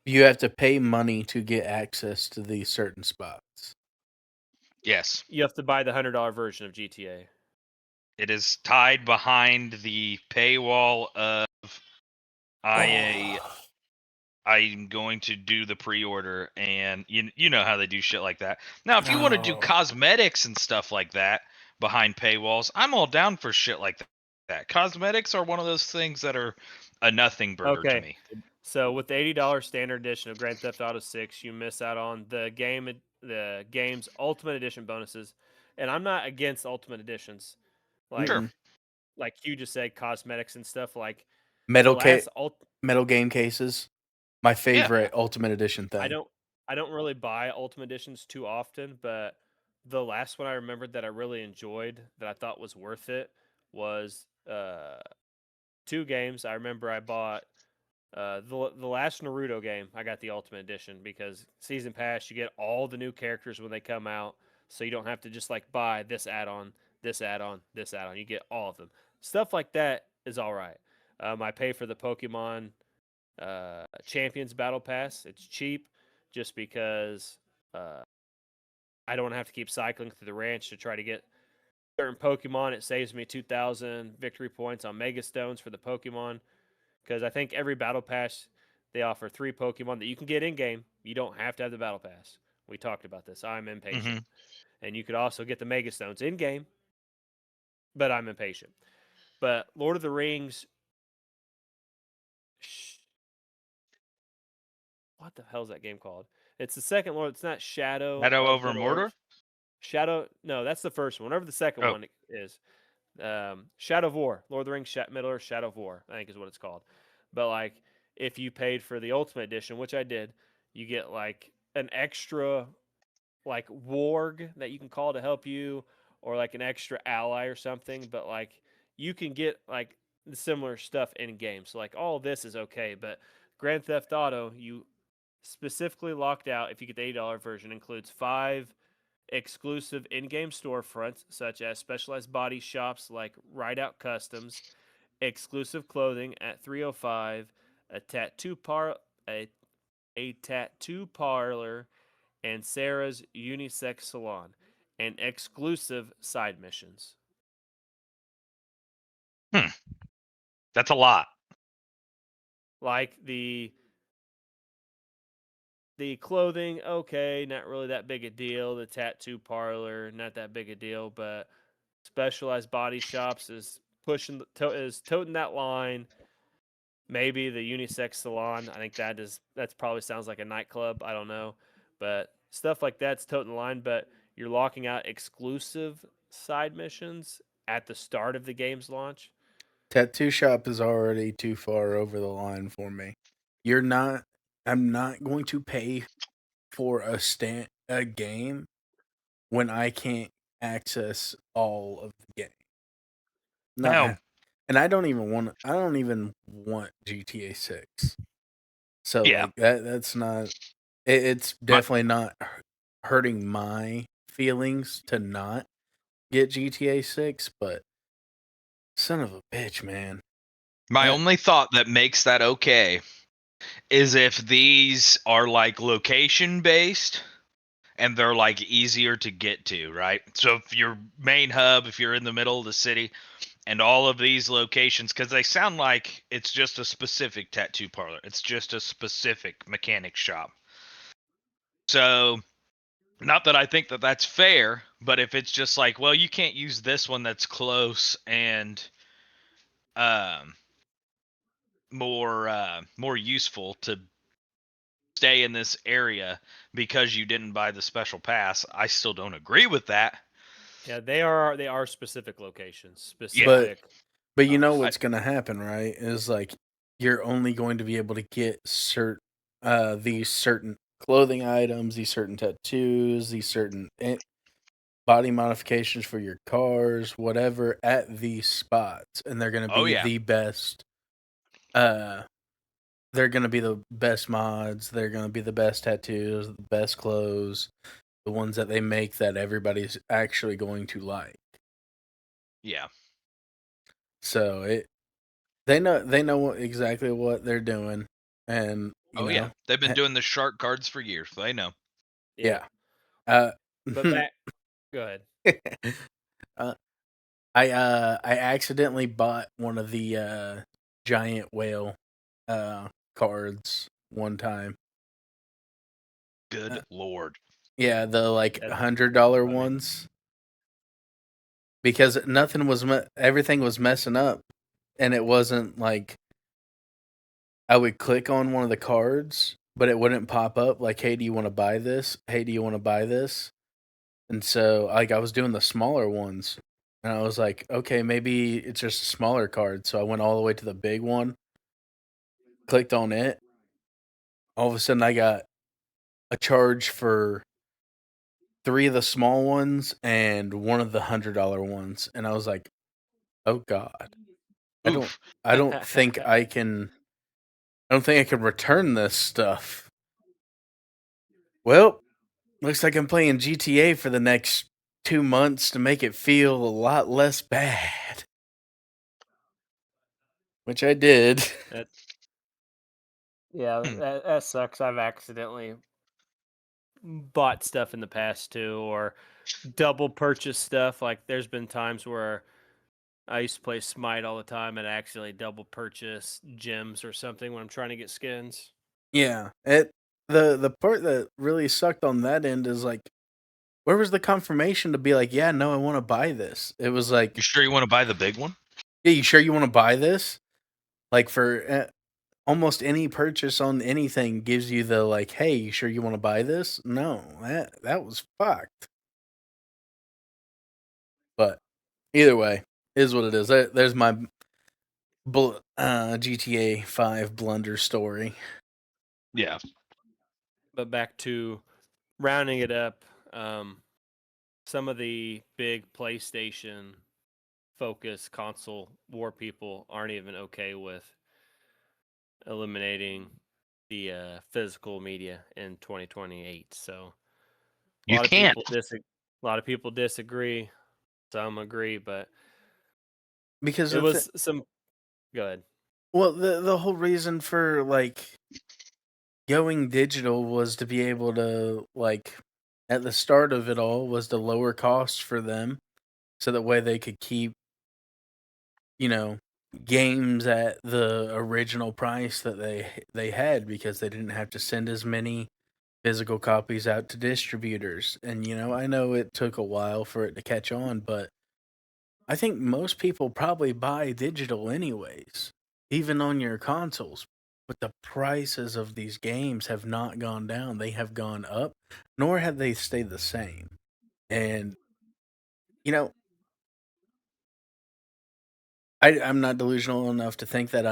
Speaker 1: You have to pay money to get access to these certain spots.
Speaker 3: Yes.
Speaker 2: You have to buy the $100 version of GTA.
Speaker 3: It is tied behind the paywall of I
Speaker 1: Oh.
Speaker 3: I'm going to do the pre-order, and you know how they do shit like that. Now, if you want to do
Speaker 1: No.
Speaker 3: cosmetics and stuff like that behind paywalls, I'm all down for shit like that. Cosmetics are one of those things that are a nothing burger to
Speaker 2: Okay.
Speaker 3: me.
Speaker 2: So with the $80 standard edition of Grand Theft Auto 6, you miss out on the game's Ultimate Edition bonuses. And I'm not against Ultimate Editions. Like
Speaker 3: Sure.
Speaker 1: Mm-mm.
Speaker 2: like you just said cosmetics and stuff like the
Speaker 1: Metal
Speaker 2: last ult
Speaker 1: metal game cases. My
Speaker 3: Yeah.
Speaker 1: favorite Ultimate Edition
Speaker 2: I
Speaker 1: thing.
Speaker 2: don't I don't really buy Ultimate Editions too often, but the last one I remembered that I really enjoyed that I thought was worth it was two games. I remember I bought the last Naruto game. I got the Ultimate Edition because Season Pass you get all the new characters when they come out, so you don't have to just like buy this add-on, this add-on, this add-on. You get all of them. Stuff like that is all right. I pay for the Pokemon Champions Battle Pass. It's cheap, just because uh, I don't have to keep cycling through the ranch to try to get certain Pokemon. It saves me 2,000 victory points on Mega Stones for the Pokemon because I think every battle pass they offer 3 Pokemon that you can get in game. You don't have to have the battle pass. We talked about this. I'm impatient,
Speaker 3: Hmm.
Speaker 2: and you could also get the Mega Stones in game, but I'm impatient. But Lord of the Rings, what the hell is that game called? It's the second Lord. It's not Shadow
Speaker 3: Shadow
Speaker 2: of
Speaker 3: over
Speaker 2: Middle Earth.
Speaker 3: Mordor.
Speaker 2: Shadow. No, that's the first one. Whatever the second
Speaker 3: Oh.
Speaker 2: one is. Shadow of War. Lord of the Rings, Middle Earth, Shadow of War. I think is what it's called. But like, if you paid for the Ultimate Edition, which I did, you get like an extra like warg that you can call to help you, or like an extra ally or something. But like, you can get like the similar stuff in game. So like, all of this is okay. But Grand Theft Auto, you specifically locked out if you get the $80 version includes 5 exclusive in-game storefronts such as specialized body shops like Rideout Customs exclusive clothing at 305, a tattoo a tattoo parlor, and Sarah's unisex salon, and exclusive side missions.
Speaker 3: That's a lot.
Speaker 2: Like the clothing, okay, not really that big a deal. The tattoo parlor, not that big a deal, but specialized body shops is is toting that line. Maybe the unisex salon. I think that's probably sounds like a nightclub. I don't know, but stuff like that's toting the line. But you're locking out exclusive side missions at the start of the game's launch.
Speaker 1: Tattoo shop is already too far over the line for me. You're not. I'm not going to pay for a game when I can't access all of the game. Not
Speaker 3: Now,
Speaker 1: ha- and I don't even want. I don't even want GTA 6. So
Speaker 3: yeah,
Speaker 1: like that's not. It's
Speaker 3: my
Speaker 1: definitely not hurting my feelings to not get GTA 6, but son of a bitch, man.
Speaker 3: my
Speaker 1: That
Speaker 3: only thought that makes that okay is if these are like location based and they're like easier to get to, right? So if your main hub, if you're in the middle of the city, and all of these locations, because they sound like it's just a specific tattoo parlor, it's just a specific mechanic shop. So not that I think that that's fair, but if it's just like, well, you can't use this one that's close and um more useful to stay in this area because you didn't buy the special pass, I still don't agree with that.
Speaker 2: Yeah, they are specific locations,
Speaker 3: Yeah.
Speaker 1: but
Speaker 2: specific
Speaker 1: but you know
Speaker 2: shops.
Speaker 1: what's gonna happen, right? Is like you're only going to be able to get these certain clothing items, these certain tattoos, these certain body modifications for your cars, whatever, at these spots, and they're gonna
Speaker 3: Oh
Speaker 1: be
Speaker 3: yeah.
Speaker 1: the best. Uh, they're gonna be the best mods. They're gonna be the best tattoos, the best clothes, the ones that they make that everybody's actually going to like.
Speaker 3: Yeah.
Speaker 1: So they know exactly what they're doing, and
Speaker 3: Oh yeah. They've been doing the shark cards for years. So they know.
Speaker 2: Yeah,
Speaker 1: yeah. Uh,
Speaker 2: but back. Go ahead.
Speaker 1: uh, I accidentally bought one of the giant whale cards one time.
Speaker 3: Good
Speaker 1: Uh,
Speaker 3: lord.
Speaker 1: yeah, the like
Speaker 2: That's
Speaker 1: $100
Speaker 2: funny.
Speaker 1: ones because everything was messing up, and it wasn't like I would click on one of the cards, but it wouldn't pop up like, "Hey, do you want to buy this? Hey, do you want to buy this?" And so, like, I was doing the smaller ones, and I was like, "Okay, maybe it's just a smaller card." So I went all the way to the big one, clicked on it. All of a sudden, I got a charge for 3 of the small ones and one of the $100 ones, and I was like, "Oh god. I don't
Speaker 3: Oof.
Speaker 1: I don't think I don't think I can return this stuff." Well, looks like I'm playing GTA for the next 2 months to make it feel a lot less bad, which I did.
Speaker 2: That yeah,
Speaker 3: Hmm.
Speaker 2: that sucks. I've accidentally bought stuff in the past too, or double purchase stuff. Like there's been times where I used to play Smite all the time and I accidentally double purchase gems or something when I'm trying to get skins.
Speaker 1: Yeah, the part that really sucked on that end is, like, where was the confirmation to be like, "Yeah, no, I wanna buy this?" It was like,
Speaker 3: You sure you want to buy the big one?
Speaker 1: "Yeah, you sure you wanna buy this?" Like, for, almost any purchase on anything gives you the, like, "Hey, you sure you wanna buy this?" No, that was fucked. But either way, is what it is. There's my GTA 5 blunder story.
Speaker 3: Yeah.
Speaker 2: But back to rounding it up, some of the big PlayStation focus console war people aren't even okay with eliminating the physical media in 2028. So a
Speaker 3: You
Speaker 2: lot of
Speaker 3: can't.
Speaker 2: people disagree. A lot of people disagree. Some agree, but
Speaker 1: Because
Speaker 2: it
Speaker 1: the
Speaker 2: was some. Go ahead.
Speaker 1: Well, the whole reason for like going digital was to be able to like at the start of it all was to lower costs for them, so that way they could keep, you know, games at the original price that they had, because they didn't have to send as many physical copies out to distributors. And I know it took a while for it to catch on, but I think most people probably buy digital anyways, even on your consoles. But the prices of these games have not gone down. They have gone up, nor have they stayed the same. And, you know, I'm not delusional enough to think that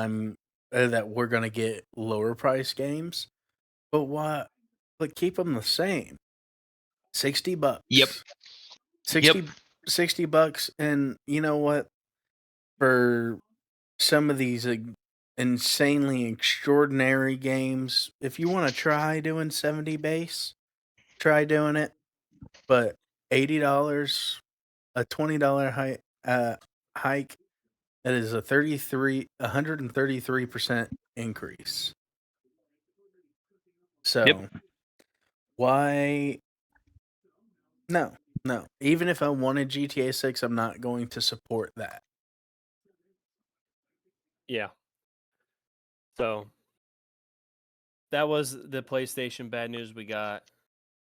Speaker 1: that we're going to get lower price games, but why? But keep them the same. 60
Speaker 3: Yep.
Speaker 1: bucks.
Speaker 3: Yep.
Speaker 1: 60 $60, and you know what? For some of these insanely extraordinary games, if you want to try doing 70 base, try doing it. But $80, a $20 hike, that is a 133% increase.
Speaker 3: Yep.
Speaker 1: So why? No, no. Even if I wanted GTA 6, I'm not going to support that.
Speaker 2: Yeah. So that was the PlayStation bad news we got.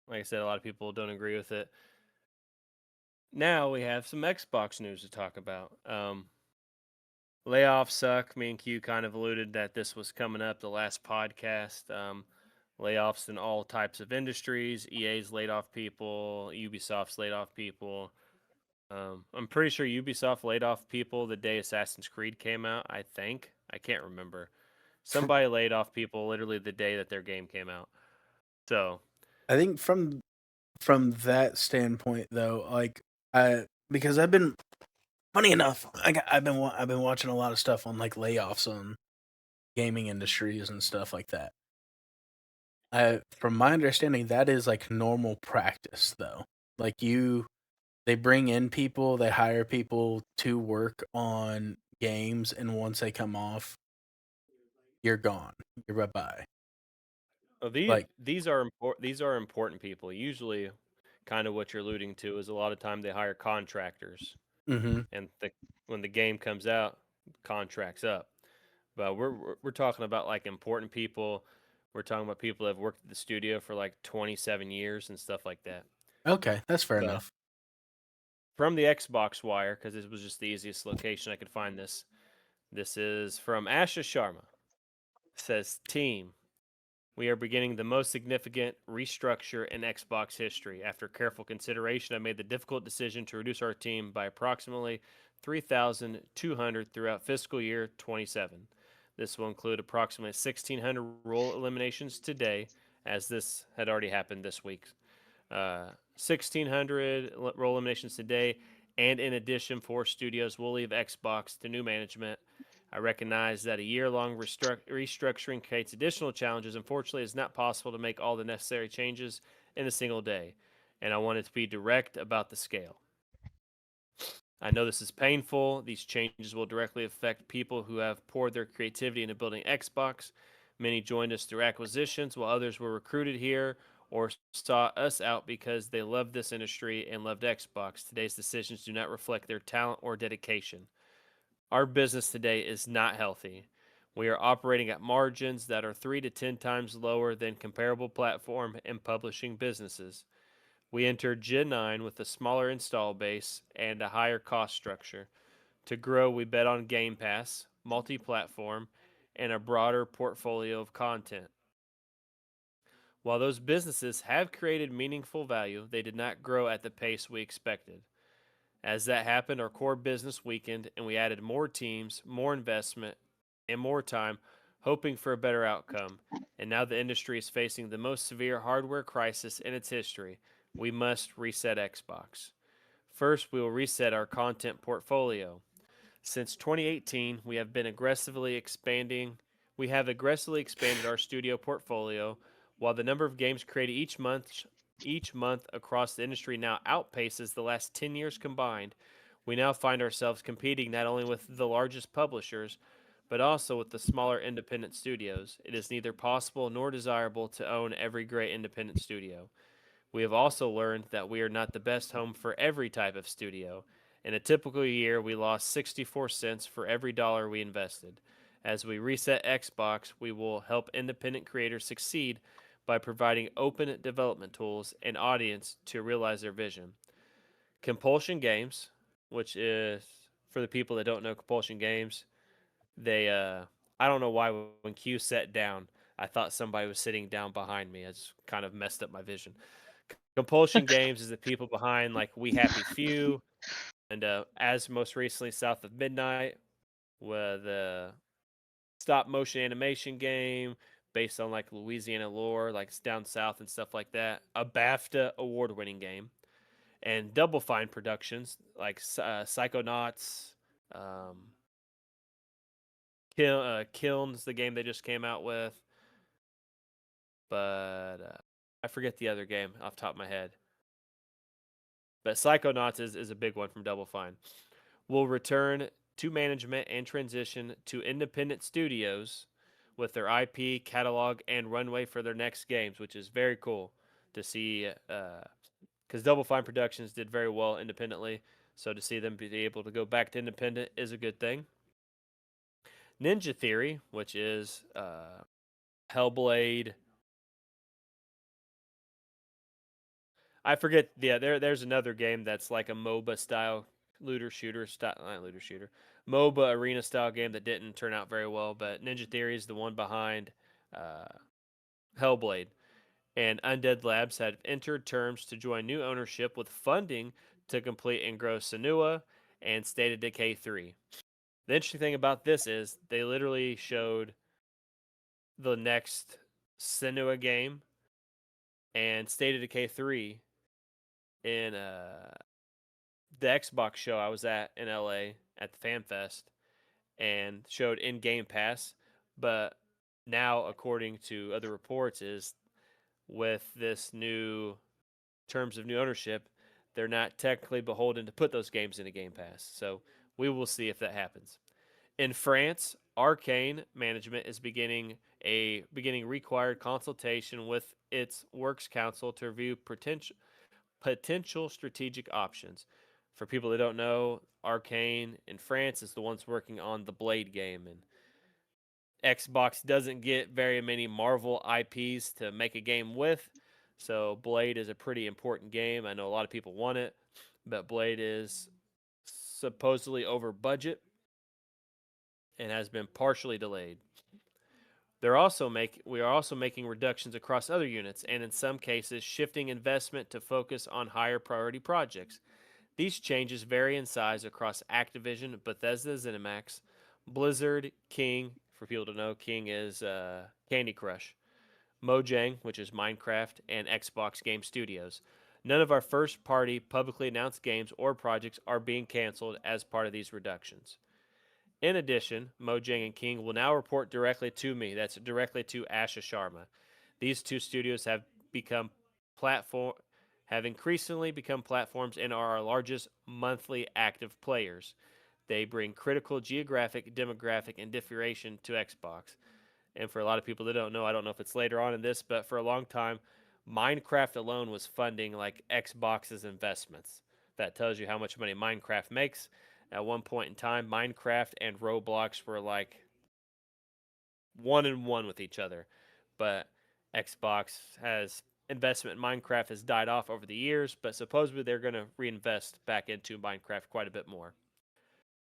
Speaker 2: Like I said, a lot of people don't agree with it. Now we have some Xbox news to talk about. Layoffs suck. Me and Q kind of alluded that this was coming up the last podcast. Layoffs in all types of industries. EA's laid off people. Ubisoft's laid off people. I'm pretty sure Ubisoft laid off people the day Assassin's Creed came out. I think. I can't remember. Somebody laid off people literally the day that their game came out. So,
Speaker 1: I think from that standpoint though, like I because I've been funny enough, I've been watching a lot of stuff on like layoffs on gaming industries and stuff like that. From my understanding, that is like normal practice though. Like they bring in people, they hire people to work on games, and once they come off, you're gone. You're bye bye. Like,
Speaker 2: these are important people. Usually, kind of what you're alluding to is a lot of time they hire contractors,
Speaker 1: mm-hmm.
Speaker 2: and when the game comes out, contracts up. But we're talking about like important people. We're talking about people that have worked at the studio for like 27 years and stuff like that.
Speaker 1: Okay, that's fair
Speaker 2: So
Speaker 1: enough.
Speaker 2: from the Xbox Wire, because this was just the easiest location I could find this. This is from Asha Sharma. It says, "Team, we are beginning the most significant restructure in Xbox history. After careful consideration, I made the difficult decision to reduce our team by approximately 3,200 throughout fiscal year 27. This will include approximately 1,600 role eliminations today, as this had already happened this week. 1,600 role eliminations today, and in addition, 4 studios will leave Xbox to new management. I recognize that a year-long restructuring creates additional challenges. Unfortunately, it's not possible to make all the necessary changes in a single day, and I wanted to be direct about the scale. I know this is painful. These changes will directly affect people who have poured their creativity into building Xbox. Many joined us through acquisitions, while others were recruited here or sought us out because they loved this industry and loved Xbox. Today's decisions do not reflect their talent or dedication. Our business today is not healthy. We are operating at margins that are 3 to 10 times lower than comparable platform and publishing businesses. We entered Gen 9 with a smaller install base and a higher cost structure. To grow, we bet on Game Pass, multi platform, and a broader portfolio of content. While those businesses have created meaningful value, they did not grow at the pace we expected. As that happened, our core business weakened and we added more teams, more investment, and more time, hoping for a better outcome. And now the industry is facing the most severe hardware crisis in its history. We must reset Xbox. First, we will reset our content portfolio. Since 2018, we have aggressively expanded our studio portfolio, while the number of games created each month across the industry now outpaces the last 10 years combined. We now find ourselves competing not only with the largest publishers, but also with the smaller independent studios. It is neither possible nor desirable to own every great independent studio. We have also learned that we are not the best home for every type of studio. In a typical year, we lost 64 cents for every dollar we invested. As we reset Xbox, we will help independent creators succeed by providing open development tools and audience to realize their vision. Compulsion Games, which is for the people that don't know Compulsion Games, they I don't know why when Q sat down, I thought somebody was sitting down behind me. It's kind of messed up my vision. Compulsion Games is the people behind like We Happy Few and as most recently South of Midnight with a stop motion animation game based on like Louisiana lore, like it's down south and stuff like that. A BAFTA award winning game. And Double Fine Productions like Psychonauts, um, Kiln's the game they just came out with, but I forget the other game off the top of my head. But Psychonauts is a big one from Double Fine. Will return to management and transition to independent studios with their IP, catalog, and runway for their next games, which is very cool to see. Because Double Fine Productions did very well independently, so to see them be able to go back to independent is a good thing. Ninja Theory, which is Hellblade. I forget. Yeah, there's another game that's like a MOBA style looter shooter style, not looter shooter, MOBA arena style game that didn't turn out very well. But Ninja Theory is the one behind uh, Hellblade, and Undead Labs had entered terms to join new ownership with funding to complete and grow Senua and State of Decay 3. The interesting thing about this is they literally showed the next Senua game and State of Decay 3 in the Xbox show I was at in LA at the Fan Fest and showed in Game Pass. But now, according to other reports, is with this new terms of new ownership, they're not technically beholden to put those games into Game Pass. So we will see if that happens. In France, Arcane management is beginning required consultation with its works council to review potential strategic options. For people that don't know, Arcane in France is the ones working on the Blade game, and Xbox doesn't get very many Marvel IPs to make a game with. So Blade is a pretty important game. I know a lot of people want it, but Blade is supposedly over budget and has been partially delayed. We are also making reductions across other units and in some cases shifting investment to focus on higher priority projects. These changes vary in size across Activision, Bethesda, ZeniMax, Blizzard, King. For people to know, King is Candy Crush, Mojang, which is Minecraft, and Xbox Game Studios. None of our first party publicly announced games or projects are being canceled as part of these reductions. In addition, Mojang and King will now report directly to me. That's directly to Asha Sharma. These two studios become platform have increasingly become platforms and are our largest monthly active players. They bring critical geographic, demographic, and differentiation to Xbox. And for a lot of people that don't know, I don't know if it's later on in this, but for a long time, Minecraft alone was funding like Xbox's investments. That tells you how much money Minecraft makes. At one point in time, Minecraft and Roblox were like one and one with each other. But Xbox has investment in Minecraft has died off over the years, but supposedly they're going to reinvest back into Minecraft quite a bit more.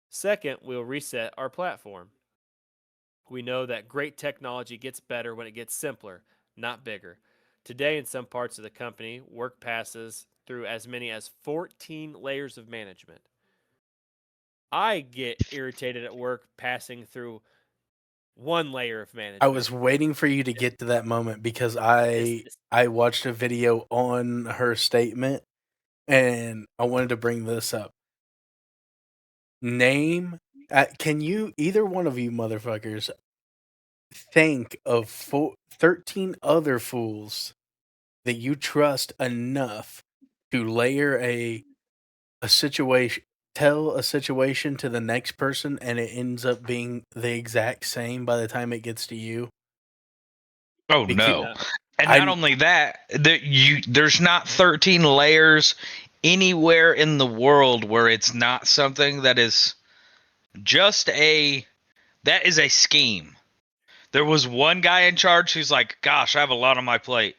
Speaker 2: Second, we'll reset our platform. We know that great technology gets better when it gets simpler, not bigger. Today, in some parts of the company, work passes through as many as 14 layers of management. I get irritated at work passing through one layer of management.
Speaker 1: I was waiting for you to get to that moment because I watched a video on her statement and I wanted to bring this up. Name, can you, either one of you motherfuckers, think of 13 other fools that you trust enough to layer a situation tell a situation to the next person and it ends up being the exact same by the time it gets to you.
Speaker 3: Oh
Speaker 1: Because
Speaker 3: no.
Speaker 2: Yeah.
Speaker 3: And not
Speaker 1: I
Speaker 3: only that, there's not 13 layers anywhere in the world where it's not something that is just that is a scheme. There was one guy in charge who's like, "Gosh, I have a lot on my plate.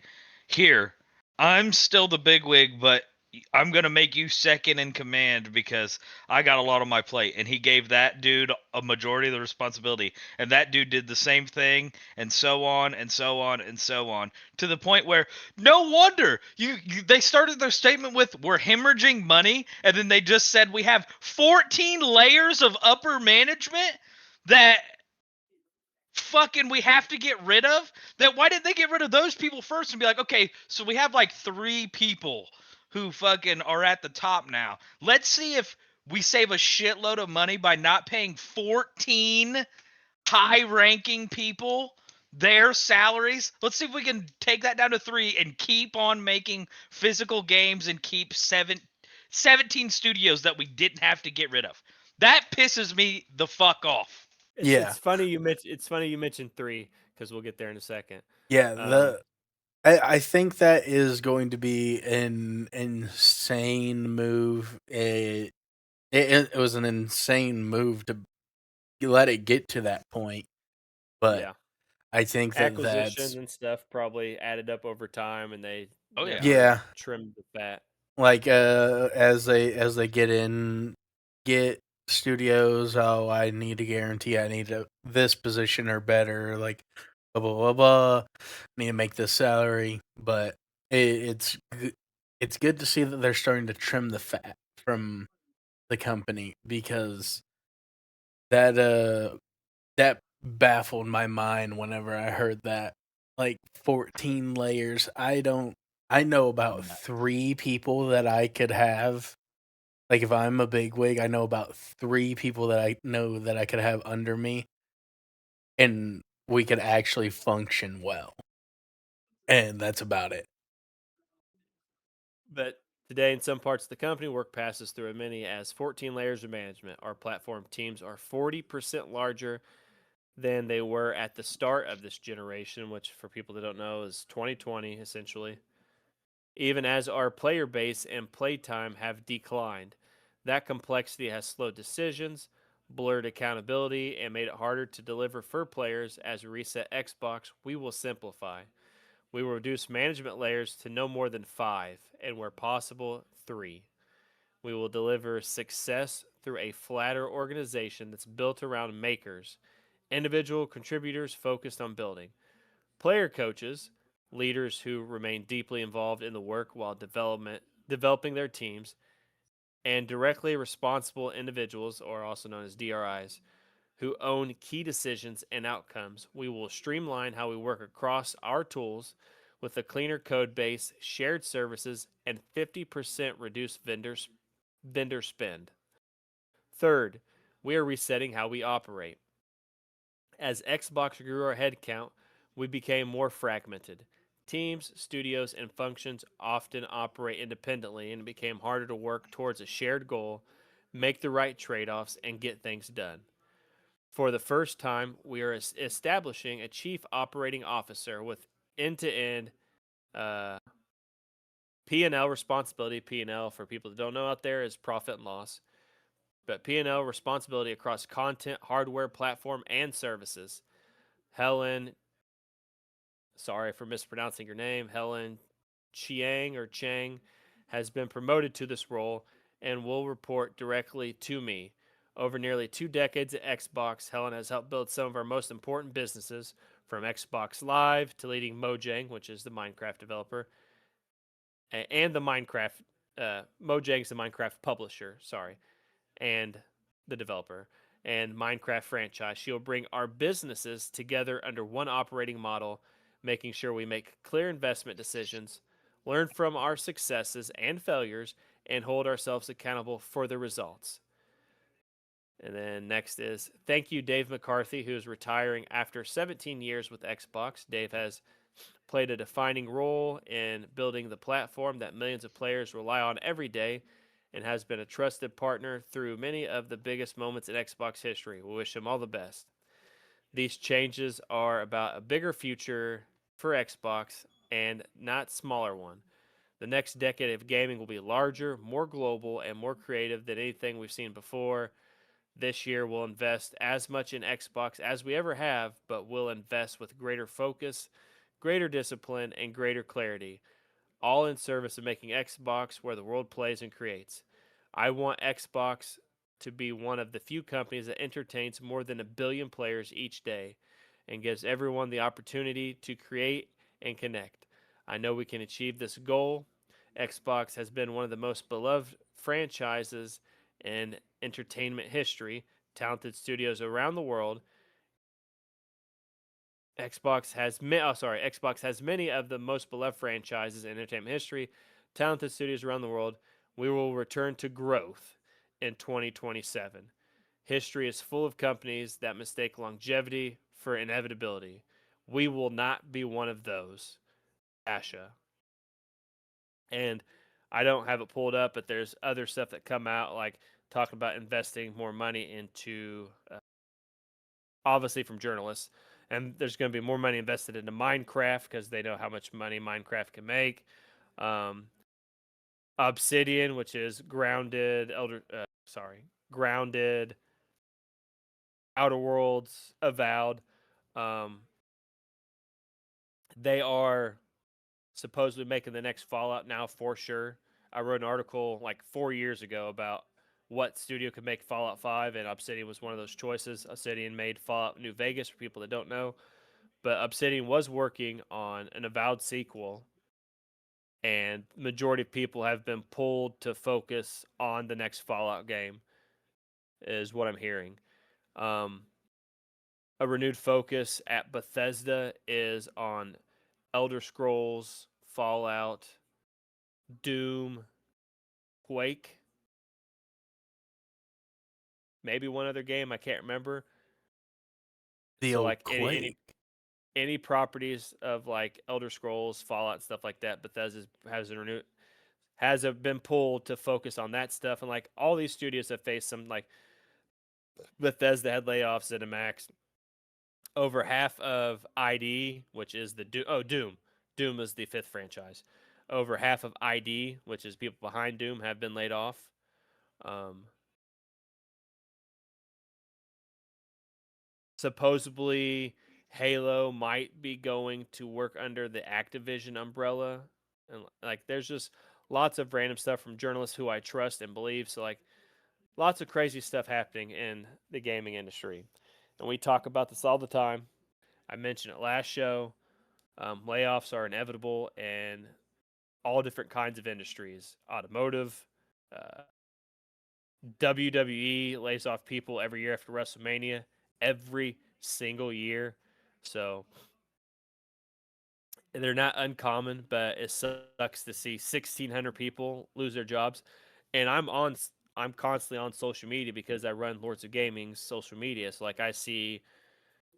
Speaker 3: Here, I'm still the bigwig, but I'm gonna make you second in command because I got a lot on my plate." And he gave that dude a majority of the responsibility, and that dude did the same thing, and so on and so on and so on, to the point where no wonder they started their statement with "We're hemorrhaging money," and then they just said we have 14 layers of upper management that fucking we have to get rid of. That why didn't they get rid of those people first and be like, okay, so we have like 3 people who fucking are at the top now. Let's see if we save a shitload of money by not paying 14 high-ranking people their salaries. Let's see if we can take that down to 3 and keep on making physical games and keep 17 studios that we didn't have to get rid of. That pisses me the fuck off.
Speaker 1: yeah,
Speaker 2: It's funny you mentioned 3 because we'll get there in a second.
Speaker 1: yeah,
Speaker 2: Um,
Speaker 1: I think that is going to be an insane move. It was an insane move to let it get to that point, but
Speaker 2: yeah,
Speaker 1: I think that
Speaker 2: acquisitions
Speaker 1: that's
Speaker 2: and stuff probably added up over time, and they
Speaker 3: Oh yeah.
Speaker 2: sort of
Speaker 1: yeah,
Speaker 2: trimmed the fat.
Speaker 1: like as they get studios. Oh, I need a guarantee. I need this position or better. Like blah blah blah blah. Need to make this salary, but it's good to see that they're starting to trim the fat from the company, because that that baffled my mind whenever I heard that. Like 14 layers. I know about 3 people that I could have. Like if I'm a big wig, I know about 3 people that I know that I could have under me and we could actually function well. And that's about it.
Speaker 2: But today, in some parts of the company, work passes through as many as 14 layers of management. Our platform teams are 40% larger than they were at the start of this generation, which, for people that don't know, is 2020 essentially. Even as our player base and playtime have declined, that complexity has slowed decisions, blurred accountability, and made it harder to deliver for players. As we reset Xbox, we will simplify. We will reduce management layers to no more than 5, and where possible, 3. We will deliver success through a flatter organization that's built around makers, individual contributors focused on building, player coaches, leaders who remain deeply involved in the work while developing their teams, and directly responsible individuals, or also known as DRIs, who own key decisions and outcomes. We will streamline how we work across our tools with a cleaner code base, shared services, and 50% reduced vendor spend. Third, we are resetting how we operate. As Xbox grew our headcount, we became more fragmented. Teams, studios, and functions often operate independently, and it became harder to work towards a shared goal, make the right trade offs, and get things done. For the first time, we are establishing a chief operating officer with end-to-end uh, P&L responsibility. P&L, for people that don't know out there, is profit and loss. But P&L responsibility across content, hardware, platform, and services. Helen, sorry for mispronouncing your name, Helen Chiang or Chang, has been promoted to this role and will report directly to me. Over nearly 2 decades at Xbox, Helen has helped build some of our most important businesses, from Xbox Live to leading Mojang, which is the Minecraft developer, and the Minecraft, Mojang's the Minecraft publisher, sorry, and the developer, and Minecraft franchise. She'll bring our businesses together under one operating model, making sure we make clear investment decisions, learn from our successes and failures, and hold ourselves accountable for the results. And then next is thank you, Dave McCarthy, who is retiring after 17 years with Xbox. Dave has played a defining role in building the platform that millions of players rely on every day, and has been a trusted partner through many of the biggest moments in Xbox history. We wish him all the best. These changes are about a bigger future for Xbox and not smaller one. The next decade of gaming will be larger, more global, and more creative than anything we've seen before. This year we'll invest as much in Xbox as we ever have, but we'll invest with greater focus, greater discipline, and greater clarity, all in service of making Xbox where the world plays and creates. I want Xbox to be one of the few companies that entertains more than 1 billion players each day and gives everyone the opportunity to create and connect. I know we can achieve this goal. Xbox has been one of the most beloved franchises in entertainment history, talented studios around the world. Xbox has many of the most beloved franchises in entertainment history, talented studios around the world. We will return to growth in 2027. History is full of companies that mistake longevity for inevitability. We will not be one of those. Asha. And I don't have it pulled up, but there's other stuff that come out like talking about investing more money into obviously from journalists. And there's going to be more money invested into Minecraft because they know how much money Minecraft can make. Um, Obsidian, which is grounded, Outer Worlds, Avowed. Um, they are supposedly making the next Fallout now for sure. I wrote an article like 4 years ago about what studio could make Fallout 5, and Obsidian was one of those choices. Obsidian made Fallout New Vegas for people that don't know. But Obsidian was working on an Avowed sequel, and majority of people have been pulled to focus on the next Fallout game, is what I'm hearing. Um, a renewed focus at Bethesda is on Elder Scrolls, Fallout, Doom, Quake, maybe one other game I can't remember.
Speaker 1: The
Speaker 2: So
Speaker 1: old
Speaker 2: like
Speaker 1: Quake.
Speaker 2: any properties of like Elder Scrolls, Fallout, stuff like that, Bethesda has been pulled to focus on that stuff, and like all these studios have faced some like Bethesda had layoffs, ZeniMax. Over half of ID, which is Doom. Doom is the fifth franchise. Over half of ID, which is people behind Doom, have been laid off. Um, Supposedly, Halo might be going to work under the Activision umbrella, and like there's just lots of random stuff from journalists who I trust and believe. So like lots of crazy stuff happening in the gaming industry. And we talk about this all the time. I mentioned it last show. Layoffs are inevitable in all different kinds of industries automotive, uh, WWE lays off people every year after WrestleMania, every single year. So they're not uncommon, but it sucks to see 1,600 people lose their jobs. And I'm constantly on social media because I run Lords of Gaming's social media. So like I see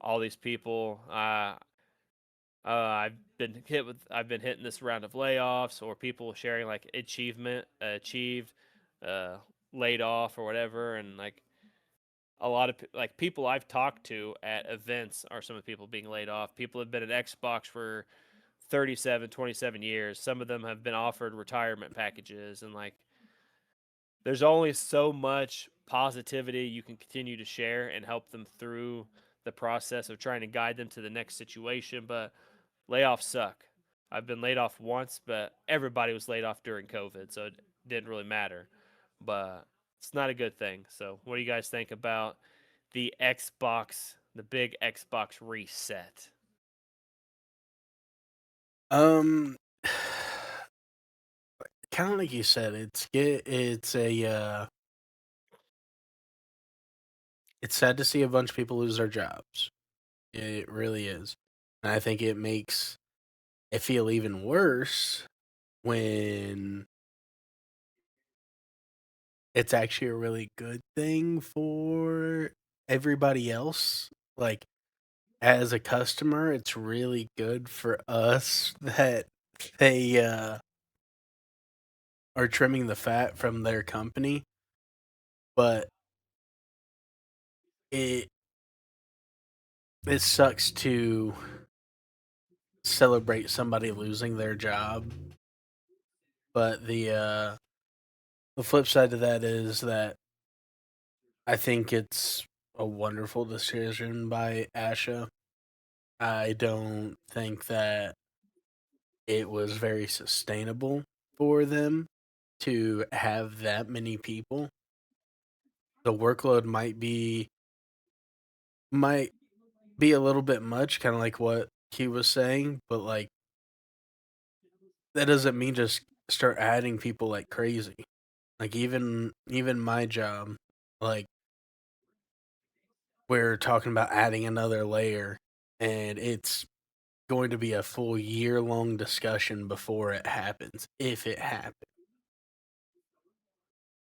Speaker 2: all these people. I've been hitting this round of layoffs or people sharing like achieved, uh, laid off or whatever, and like a lot of like people I've talked to at events are some of the people being laid off. People have been at Xbox for 37, 27 years. Some of them have been offered retirement packages, and like there's only so much positivity you can continue to share and help them through the process of trying to guide them to the next situation. But layoffs suck. I've been laid off once, but everybody was laid off during COVID, so it didn't really matter. But it's not a good thing. So, what do you guys think about the big Xbox reset?
Speaker 1: Um, kind of like you said, it's sad to see a bunch of people lose their jobs. It really is, and I think it makes it feel even worse when it's actually a really good thing for everybody else. Like as a customer, it's really good for us that they are trimming the fat from their company, but it sucks to celebrate somebody losing their job. But the flip side to that is that I think it's a wonderful decision by Asha. I don't think that it was very sustainable for them to have that many people. The workload might be a little bit much, kind of like what he was saying, but like that doesn't mean just start adding people like crazy. Like even my job, like we're talking about adding another layer, and it's going to be a full year long discussion before it happens, if it happens.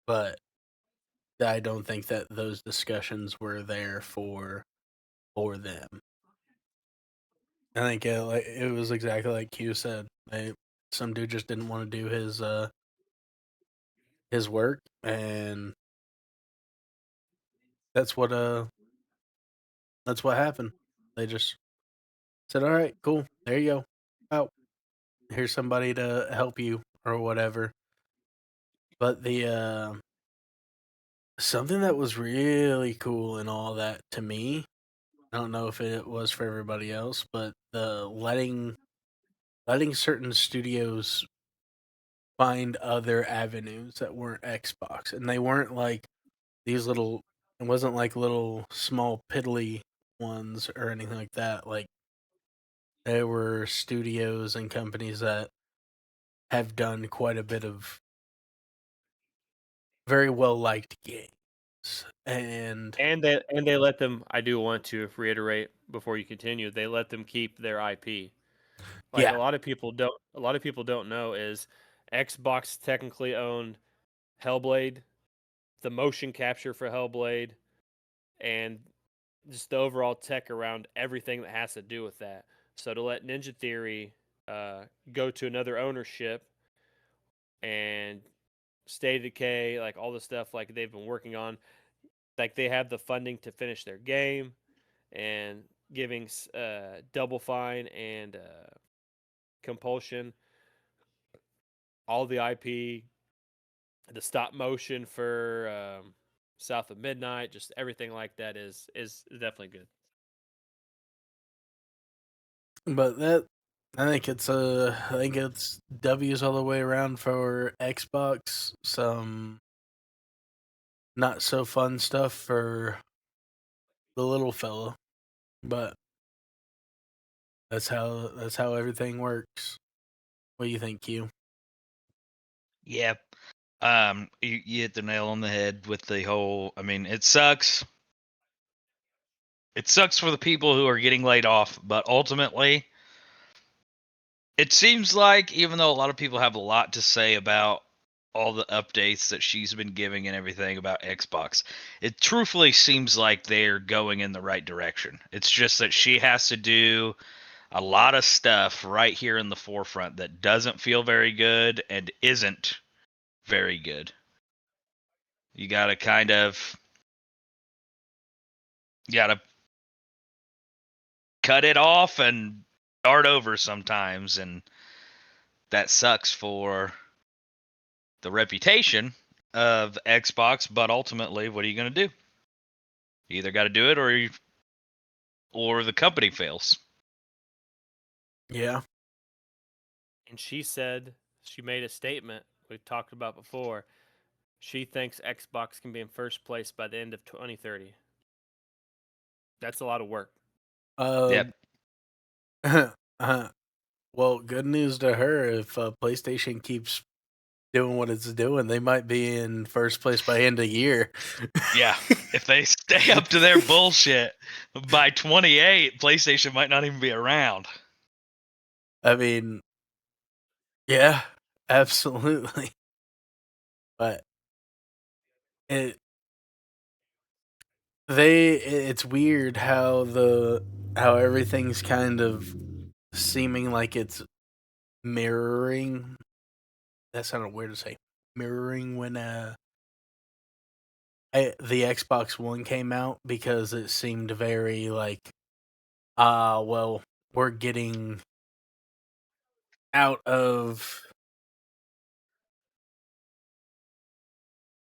Speaker 1: But I don't think that those discussions were there for them. I think it was exactly like Q said. Some dude just didn't want to do his work, and that's what happened. They just said, "All right, cool, there you go. Out. Here's somebody to help you or whatever." But the something that was really cool and all that to me, I don't know if it was for everybody else, but the letting certain studios find other avenues that weren't Xbox, and they weren't like these little. It wasn't like little small piddly ones or anything like that. Like there were studios and companies that have done quite a bit of very well liked games, and
Speaker 2: And they let them. I do want to reiterate before you continue. They let them keep their IP. Like
Speaker 1: yeah,
Speaker 2: a lot of people don't know is Xbox technically owned Hellblade, the motion capture for Hellblade, and just the overall tech around everything that has to do with that. So to let Ninja Theory go to another ownership and State of Decay, like all the stuff like they've been working on, like they have the funding to finish their game and giving Double Fine and Compulsion all the IP, the stop motion for South of Midnight, just everything like that is definitely good.
Speaker 1: but that I think it's W's all the way around for Xbox. Some not so fun stuff for the little fella, but that's how everything works. What do you think, Q?
Speaker 3: Yeah. You hit the nail on the head with the whole. I mean, it sucks. It sucks for the people who are getting laid off, but ultimately, it seems like even though a lot of people have a lot to say about all the updates that she's been giving and everything about Xbox, it truthfully seems like they're going in the right direction. It's just that she has to do a lot of stuff right here in the forefront that doesn't feel very good and isn't very good. You got to kind of you got to cut it off and start over sometimes, and that sucks for the reputation of Xbox. But ultimately, what are you going to do? You either got to do it, or the company fails.
Speaker 1: Yeah.
Speaker 2: And she made a statement we've talked about before. She thinks Xbox can be in first place by the end of 2030. That's a lot of work.
Speaker 1: Uh,
Speaker 3: Yep.
Speaker 1: well, good news to her. If PlayStation keeps doing what it's doing, they might be in first place by end of year.
Speaker 3: Yeah. If they stay up to their bullshit, by 28, PlayStation might not even be around.
Speaker 1: I mean, yeah, absolutely. But it it's weird how everything's kind of seeming like it's mirroring. That sounded weird to say. mirroring when the Xbox One came out, because it seemed very like, well, we're getting out of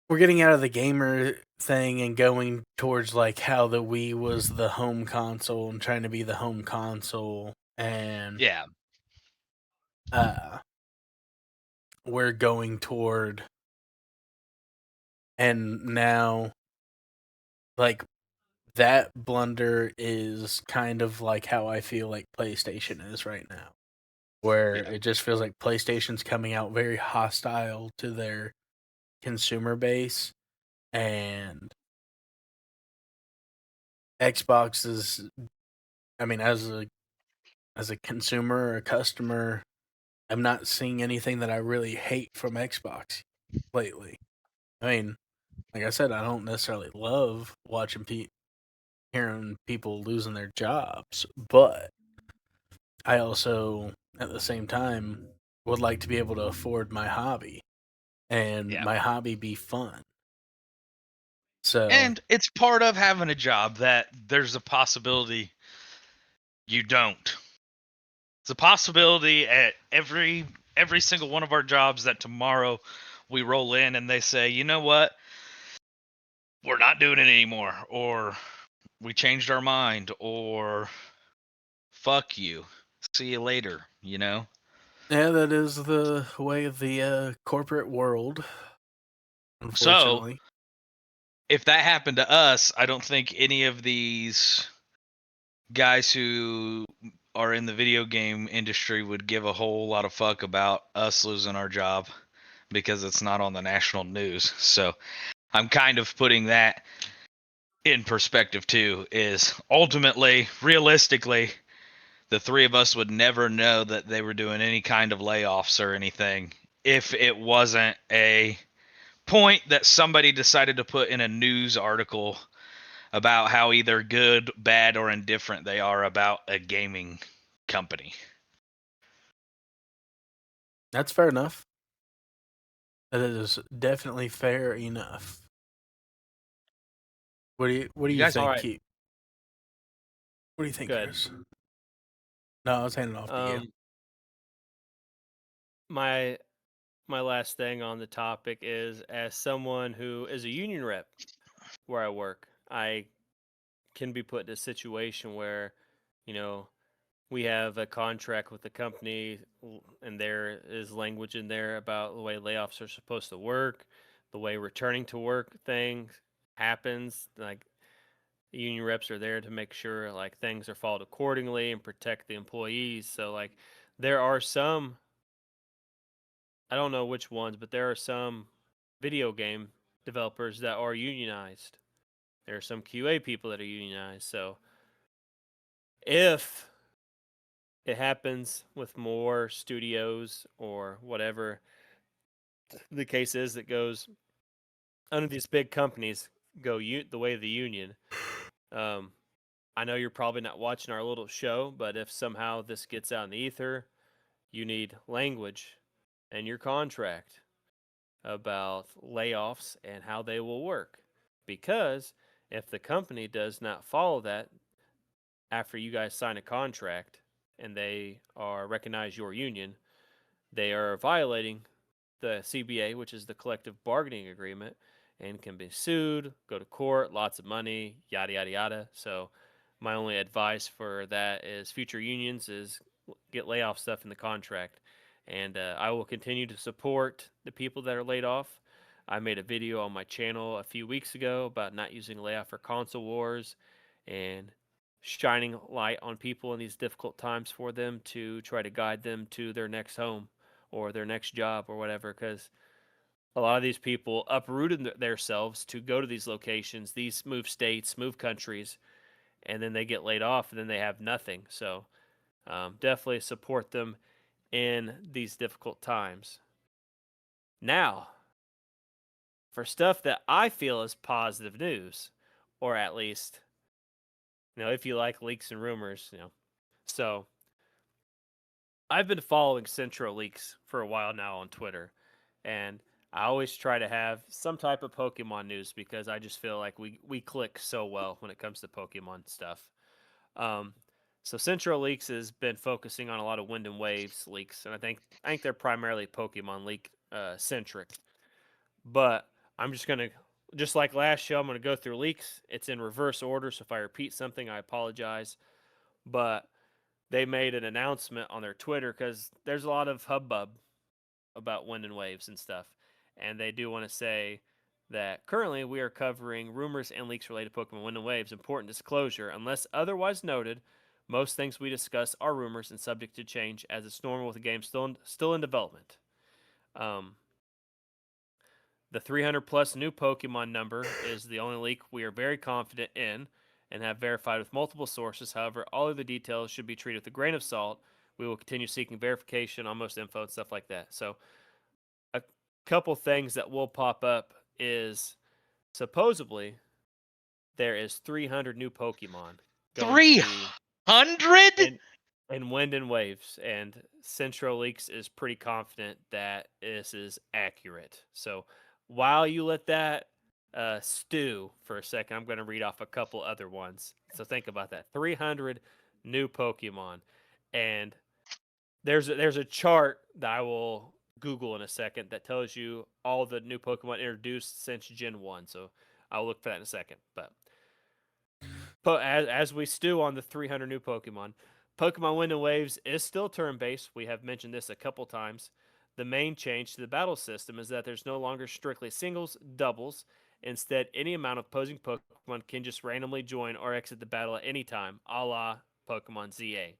Speaker 1: the gamer thing and going towards like how the Wii was the home console and trying to be the home console, and
Speaker 3: Yeah.
Speaker 1: we're going toward, and now like that blunder is kind of like how I feel like PlayStation is right now, where
Speaker 3: Yeah.
Speaker 1: it just feels like PlayStation's coming out very hostile to their consumer base, and Xbox is, I mean, as a consumer or a customer, I'm not seeing anything that I really hate from Xbox lately. I mean, like I said, I don't necessarily love watching hearing people losing their jobs, but I also, at the same time, would like to be able to afford my hobby and
Speaker 3: Yeah.
Speaker 1: my hobby be fun. So,
Speaker 3: And it's part of having a job that there's a possibility you don't. It's a possibility at every single one of our jobs that tomorrow we roll in and they say, "You know what? We're not doing it anymore," or "We changed our mind," or "Fuck you. See you later," you know?
Speaker 1: yeah, that is the way of the corporate world,
Speaker 3: So,
Speaker 1: unfortunately.
Speaker 3: if that happened to us, I don't think any of these guys who are in the video game industry would give a whole lot of fuck about us losing our job because it's not on the national news. So I'm kind of putting that in perspective too, is ultimately, realistically, the three of us would never know that they were doing any kind of layoffs or anything if it wasn't a point that somebody decided to put in a news article about how either good, bad, or indifferent they are about a gaming company.
Speaker 1: That's fair enough. That is definitely fair enough. What do
Speaker 3: You
Speaker 1: you
Speaker 3: guys,
Speaker 2: All
Speaker 1: think,
Speaker 2: right,
Speaker 1: Keith? What do you think,
Speaker 2: good.
Speaker 1: Chris? No, I was handing off to you.
Speaker 2: Um, my my last thing on the topic is, as someone who is a union rep where I work, I can be put in a situation where, you know, we have a contract with the company, and there is language in there about the way layoffs are supposed to work, the way returning to work thing happens. Like, the union reps are there to make sure like things are followed accordingly and protect the employees. So like, there are some, I don't know which ones, but there are some video game developers that are unionized. There are some QA people that are unionized. So if it happens with more studios or whatever the case is that goes under these big companies go the way of the union. Um, I know you're probably not watching our little show, but if somehow this gets out in the ether, you need language in your contract about layoffs and how they will work. Because if the company does not follow that after you guys sign a contract and they are recognize your union, they are violating the CBA, which is the collective bargaining agreement, and can be sued, go to court, lots of money, yada yada yada. So my only advice for that is future unions is get layoff stuff in the contract. And I will continue to support the people that are laid off. I made a video on my channel a few weeks ago about not using layoff for console wars and shining light on people in these difficult times for them to try to guide them to their next home or their next job or whatever, because a lot of these people uprooted themselves to go to these locations, these move states, move countries, and then they get laid off and then they have nothing. So definitely support them in these difficult times. Now, for stuff that I feel is positive news, or at least, if you like leaks and rumors, So I've been following Central Leaks for a while now on Twitter, and I always try to have some type of Pokemon news because I just feel like we click so well when it comes to Pokemon stuff. Um, so Central Leaks has been focusing on a lot of Wind and Waves leaks, and I think they're primarily Pokemon leak centric. But I'm just like last show, I'm gonna go through leaks. It's in reverse order, so if I repeat something, I apologize. But they made an announcement on their Twitter because there's a lot of hubbub about Wind and Waves and stuff, and they do want to say that currently we are covering rumors and leaks related to Pokemon Wind and Waves. Important disclosure: unless otherwise noted, most things we discuss are rumors and subject to change, as it's normal with a game still in development. Um, the 300 plus new Pokemon number is the only leak we are very confident in and have verified with multiple sources. However, all of the details should be treated with a grain of salt. We will continue seeking verification on most info and stuff like that. So, a couple things that will pop up is supposedly there is 300 new Pokemon going to be
Speaker 3: 300?
Speaker 2: in Wind and Waves, and Central Leaks is pretty confident that this is accurate. So while you let that stew for a second, I'm going to read off a couple other ones. So think about that: 300 new Pokemon, and there's a chart that I will Google in a second that tells you all the new Pokemon introduced since Gen 1. So I'll look for that in a second. But as we stew on the 300 new Pokemon Wind and Waves is still turn based. We have mentioned this a couple times. The main change to the battle system is that there's no longer strictly singles, doubles. Instead, any amount of opposing Pokemon can just randomly join or exit the battle at any time, a la Pokemon ZA.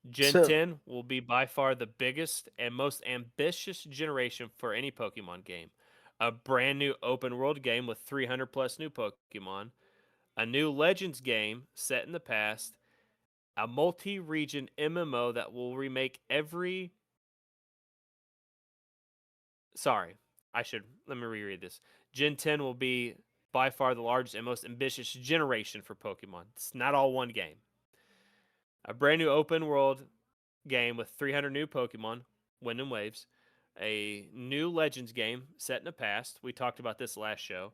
Speaker 2: Gen
Speaker 1: So
Speaker 2: 10 will be by far the biggest and most ambitious generation for any Pokemon game. A brand new open world game with 300 plus new Pokemon, a new Legends game set in the past, a multi region MMO that will remake every. Sorry, let me reread this. Gen 10 will be by far the largest and most ambitious generation for Pokemon. It's not all one game. A brand new open world game with 300 new Pokemon, Wind and Waves, a new Legends game set in the past. We talked about this last show.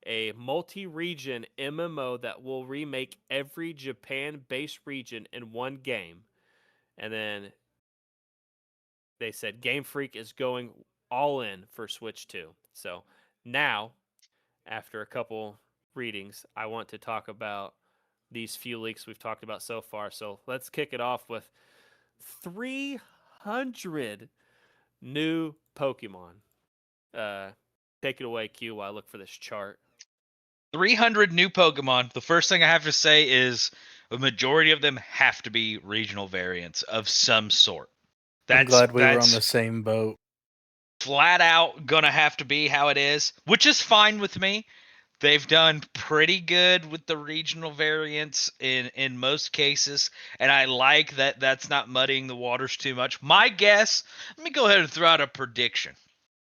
Speaker 2: A multi region MMO that will remake every Japan based region in one game. And then they said Game Freak is going all in for Switch 2. So now, after a couple readings, I want to talk about these few leaks we've talked about so far. So let's kick it off with 300 new Pokemon. Take it away, Q, while I look for this chart.
Speaker 3: 300 new Pokemon. The first thing I have to say is a majority of them have to be regional variants of some sort.
Speaker 1: I'm
Speaker 3: That's
Speaker 1: glad we were on the same boat.
Speaker 3: flat out gonna have to be how it is, which is fine with me. They've done pretty good with the regional variants in most cases, and I like that that's not muddying the waters too much. My guess, let me go ahead and throw out a prediction.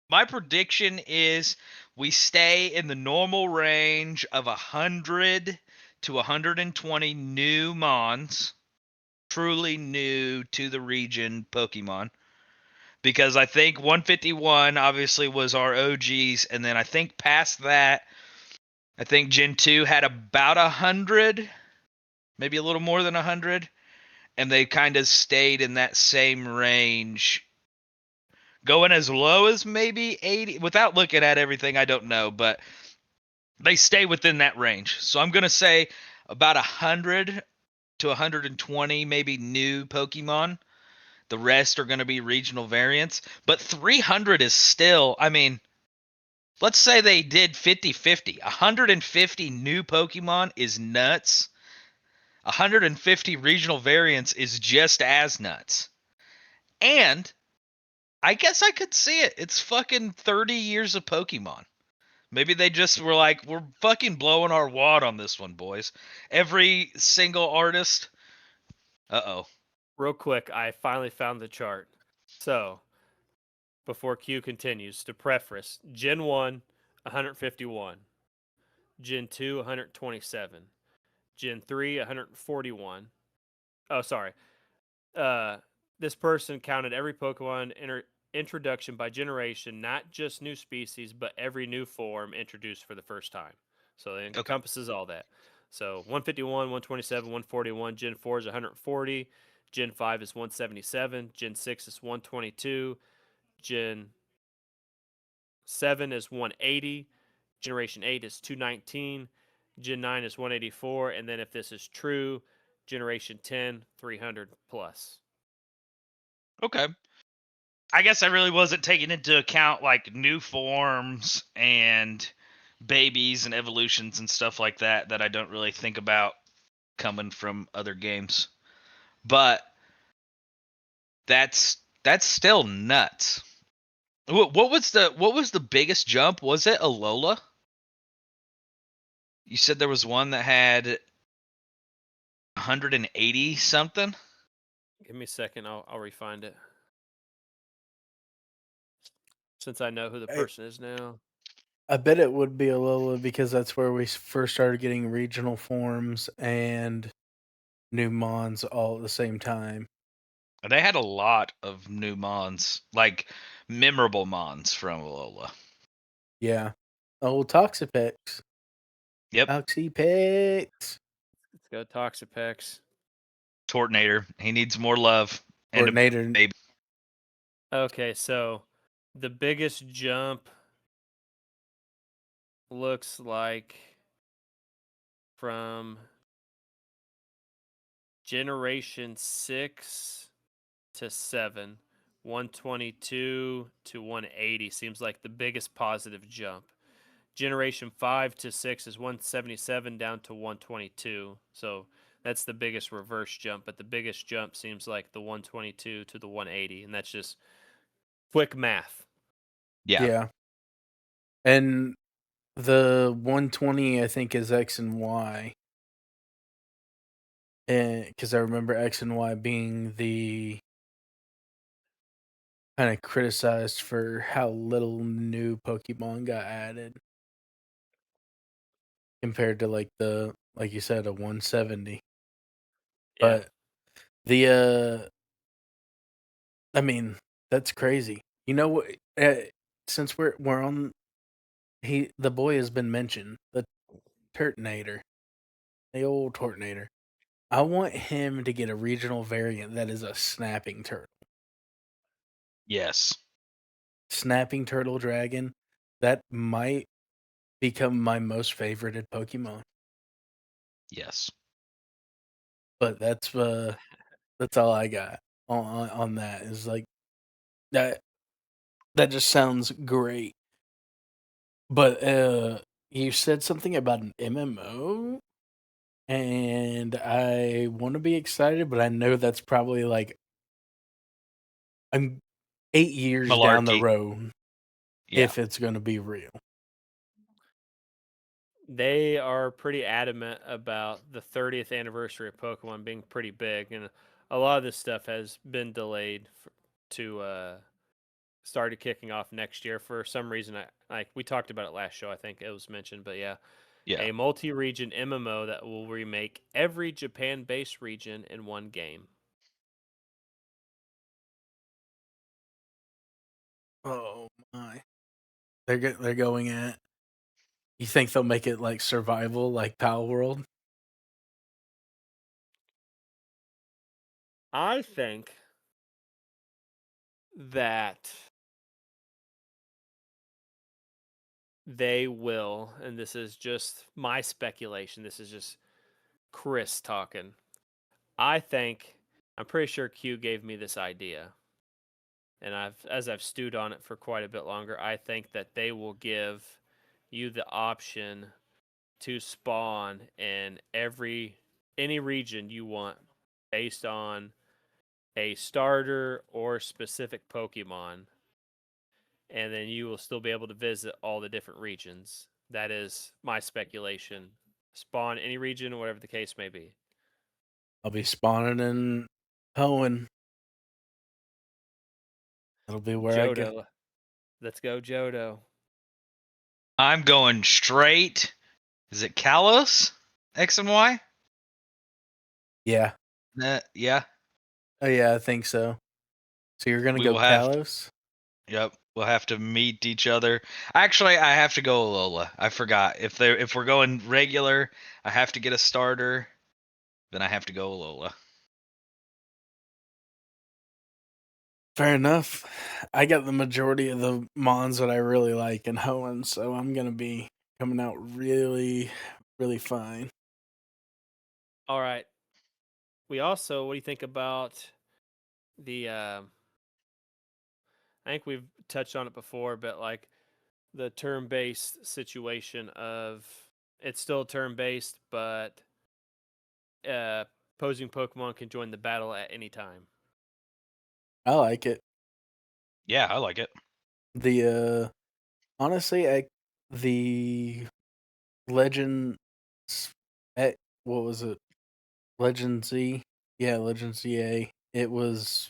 Speaker 3: My prediction is we stay in the normal range of 100 to 120 new Mons, truly new to the region Pokemon. Because I think 151 obviously was our OGs, and then I think past that, I think Gen 2 had about 100, maybe a little more than 100, and they kind of stayed in that same range, going as low as maybe 80. Without looking at everything, I don't know, but they stay within that range. So I'm going to say about 100 to 120 maybe new Pokemon. The rest are going to be regional variants, but 300 is still, I mean, let's say they did 50-50. 150 new Pokemon is nuts. 150 regional variants is just as nuts. And I guess I could see it. It's fucking 30 years of Pokemon. Maybe they just were like, we're fucking blowing our wad on this one, boys. Every single artist. Uh-oh.
Speaker 2: Real quick, I finally found the chart. So, before Q continues, to preface, Gen 1, 151. Gen 2, 127. Gen 3, 141. Oh, sorry. Uh, this person counted every Pokemon introduction by generation, not just new species, but every new form introduced for the first time. So it
Speaker 3: Okay.
Speaker 2: encompasses all that. So 151, 127, 141, Gen 4 is 140, Gen 5 is 177, Gen 6 is 122, Gen 7 is 180, Generation 8 is 219, Gen 9 is 184, and then if this is true, Generation 10, 300 plus.
Speaker 3: Okay. I guess I really wasn't taking into account like new forms and babies and evolutions and stuff like that I don't really think about coming from other games. But that's still nuts. What was the biggest jump? Was it Alola? You said there was one that had 180 something.
Speaker 2: Give me a second, I'll refind it. Since I know who the person is now.
Speaker 1: I bet it would be Alola because that's where we first started getting regional forms and new mons all at the same time.
Speaker 3: They had a lot of new mons, like memorable mons from Alola.
Speaker 1: Yeah. Oh, Toxapex.
Speaker 3: Yep.
Speaker 1: Toxapex.
Speaker 2: Let's go Toxapex.
Speaker 3: Tortinator. He needs more love. And
Speaker 1: Tortinator.
Speaker 3: a baby.
Speaker 2: Okay, so the biggest jump looks like from Generation 6 to 7, 122 to 180 seems like the biggest positive jump. Generation 5 to 6 is 177 down to 122. So that's the biggest reverse jump, but the biggest jump seems like the 122 to the 180, and that's just quick math.
Speaker 1: Yeah. And the 120, I think, is X and Y. Because I remember X and Y being the kind of criticized for how little new Pokemon got added compared to like you said, a 170.
Speaker 2: Yeah.
Speaker 1: But I mean, that's crazy. You know what? Since we're on, the boy has been mentioned, the Turtonator, the old Tortinator. I want him to get a regional variant that is a snapping turtle.
Speaker 3: Yes.
Speaker 1: Snapping turtle dragon. That might become my most favorited Pokemon.
Speaker 3: Yes.
Speaker 1: But that's all I got on that. Is like that. That just sounds great. But you said something about an MMO, and I want to be excited, but I know that's probably like I'm 8 years down the
Speaker 3: Malarkey.
Speaker 1: road
Speaker 3: Yeah.
Speaker 1: if it's going to be real.
Speaker 2: They are pretty adamant about the 30th anniversary of Pokemon being pretty big, and a lot of this stuff has been delayed to started kicking off next year for some reason. Like we talked about it last show, I think it was mentioned, but yeah,
Speaker 3: Yeah.
Speaker 2: a multi-region MMO that will remake every Japan-based region in one game.
Speaker 1: Oh my! They're going at. You think they'll make it like survival, like Pal World?
Speaker 2: I think that they will, and this is just my speculation. This is just Chris talking. I'm pretty sure Q gave me this idea, and as I've stewed on it for quite a bit longer, I think that they will give you the option to spawn in any region you want based on a starter or specific Pokemon, and then you will still be able to visit all the different regions. That is my speculation. Spawn any region, whatever the case may be.
Speaker 1: I'll be spawning in Hoenn. That'll be where I go.
Speaker 2: Johto. Let's go, Johto.
Speaker 3: I'm going straight. Is it Kalos? X and Y?
Speaker 1: Yeah.
Speaker 3: Yeah.
Speaker 1: Oh yeah, I think so. So you're gonna
Speaker 3: We
Speaker 1: go
Speaker 3: will have
Speaker 1: Kalos?
Speaker 3: Yep. We'll have to meet each other. Actually, I have to go Alola. I forgot. If we're going regular, I have to get a starter. Then I have to go Alola.
Speaker 1: Fair enough. I got the majority of the mons that I really like in Hoenn, so I'm gonna be coming out really, really fine.
Speaker 2: All right. We also, what do you think about the? I think we've touched on it before, but like the turn-based situation of it's still turn-based, but opposing Pokemon can join the battle at any time.
Speaker 1: I like it.
Speaker 3: Yeah, I like it.
Speaker 1: The honestly, the Legend, what was it? Legend Z, yeah, Legend ZA. It was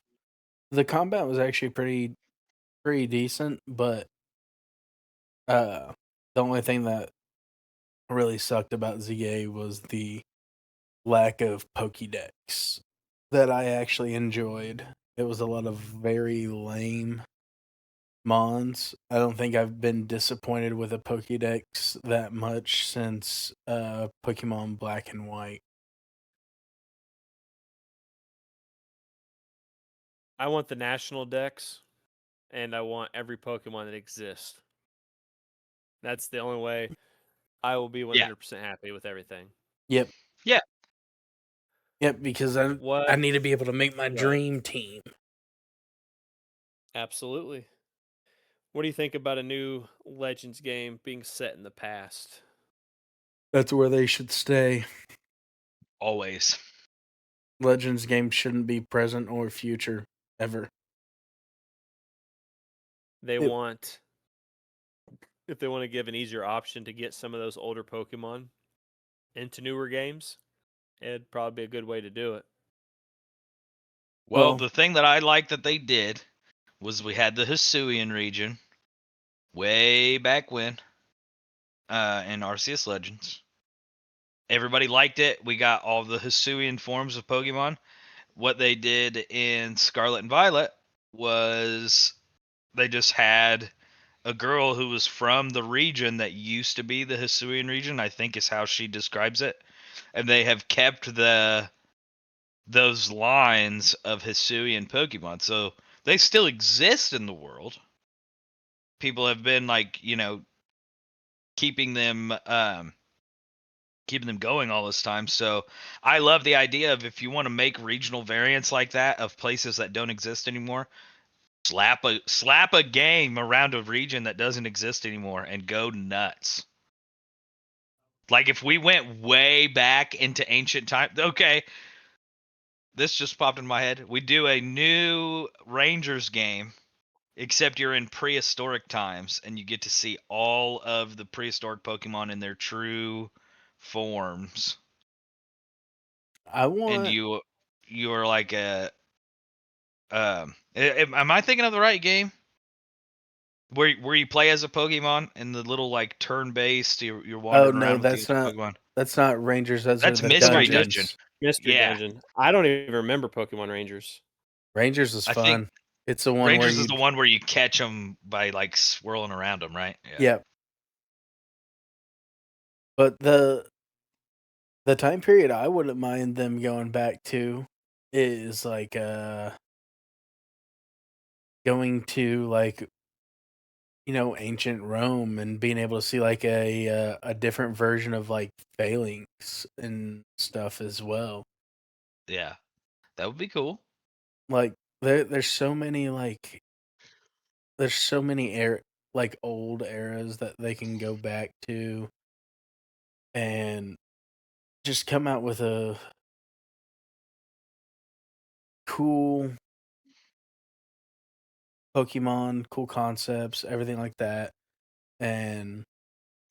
Speaker 1: the combat was actually pretty decent, but the only thing that really sucked about ZA was the lack of Pokédex that I actually enjoyed. It was a lot of very lame Mons. I don't think I've been disappointed with a Pokédex that much since Pokemon Black and White.
Speaker 2: I want the national dex, and I want every Pokemon that exists. That's the only way I will be
Speaker 3: Yeah.
Speaker 2: 100% happy with everything.
Speaker 1: Yep.
Speaker 3: Yeah.
Speaker 1: Yep, because I
Speaker 2: What?
Speaker 1: need to be able to make my
Speaker 2: Right.
Speaker 1: dream team.
Speaker 2: Absolutely. What do you think about a new Legends game being set in the past?
Speaker 1: That's where they should stay.
Speaker 3: Always.
Speaker 1: Legends games shouldn't be present or future ever.
Speaker 2: They
Speaker 1: It,
Speaker 2: want if they want to give an easier option to get some of those older Pokemon into newer games, it'd probably be a good way to do it.
Speaker 3: Well,
Speaker 1: well,
Speaker 3: the thing that I like that they did was we had the Hisuian region way back when in Arceus Legends. Everybody liked it. We got all the Hisuian forms of Pokemon. What they did in Scarlet and Violet was they just had a girl who was from the region that used to be the Hisuian region, I think is how she describes it. And they have kept those lines of Hisuian Pokemon. So they still exist in the world. People have been like, keeping them keeping them going all this time. So I love the idea of if you want to make regional variants like that of places that don't exist anymore, slap a game around a region that doesn't exist anymore and go nuts. Like if we went way back into ancient time, okay, this just popped in my head. We do a new Rangers game, except you're in prehistoric times and you get to see all of the prehistoric Pokemon in their true forms.
Speaker 1: I
Speaker 3: And
Speaker 1: want.
Speaker 3: you're like am I thinking of the right game? Where you play as a Pokemon in the little like turn based, you're
Speaker 1: Oh
Speaker 3: wandering
Speaker 1: no,
Speaker 3: around with these Pokemon.
Speaker 1: that's not Rangers. Those are
Speaker 3: That's
Speaker 1: the
Speaker 3: Mystery Dungeon.
Speaker 1: dungeons.
Speaker 2: Mystery
Speaker 3: Yeah,
Speaker 2: Dungeon. I don't even remember Pokemon Rangers.
Speaker 1: Rangers is
Speaker 3: I think
Speaker 1: fun. It's the one where
Speaker 3: Rangers is the
Speaker 1: you.
Speaker 3: one where you catch them by like swirling around them, right? Yeah.
Speaker 1: Yep. But the time period I wouldn't mind them going back to is like going to like ancient Rome and being able to see like a different version of like phalanx and stuff as well.
Speaker 3: Yeah, that would be cool.
Speaker 1: Like there's so many like old eras that they can go back to and just come out with a cool Pokemon, cool concepts, everything like that, and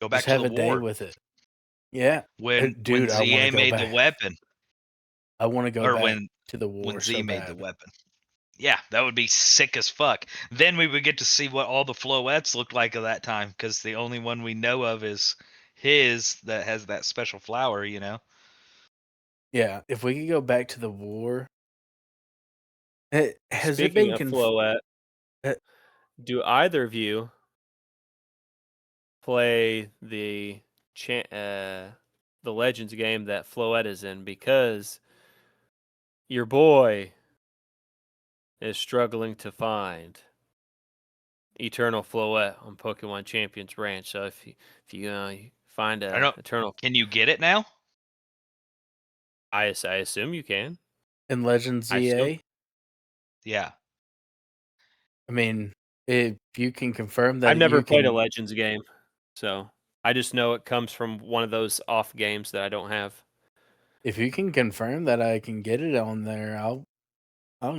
Speaker 3: Go
Speaker 1: just
Speaker 3: back to
Speaker 1: have
Speaker 3: the
Speaker 1: a day
Speaker 3: war
Speaker 1: with it. Yeah,
Speaker 3: when
Speaker 1: dude, I want to
Speaker 3: ZA
Speaker 1: go
Speaker 3: made the
Speaker 1: back.
Speaker 3: weapon,
Speaker 1: I want to go
Speaker 3: or
Speaker 1: back
Speaker 3: when
Speaker 1: to the war
Speaker 3: Z
Speaker 1: so
Speaker 3: made the
Speaker 1: bad.
Speaker 3: weapon. Yeah, that would be sick as fuck. Then we would get to see what all the Floettes looked like at that time, because the only one we know of is his that has that special flower.
Speaker 1: Yeah, if we could go back to the war, has it
Speaker 2: Speaking
Speaker 1: been
Speaker 2: of Floette, Do either of you play the Legends game that Floette is in? Because your boy is struggling to find Eternal Floette on Pokemon Champions Ranch. So if you find
Speaker 3: I
Speaker 2: a
Speaker 3: don't.
Speaker 2: Eternal,
Speaker 3: Can you get it now?
Speaker 2: I assume you can.
Speaker 1: In Legends
Speaker 2: I assume.
Speaker 1: ZA,
Speaker 3: Yeah.
Speaker 1: I mean, if you can confirm
Speaker 2: I've
Speaker 1: that
Speaker 2: never
Speaker 1: you
Speaker 2: played a
Speaker 1: can,
Speaker 2: Legends game, so I just know it comes from one of those off games that I don't have.
Speaker 1: if you can confirm that I can get it on there, I'll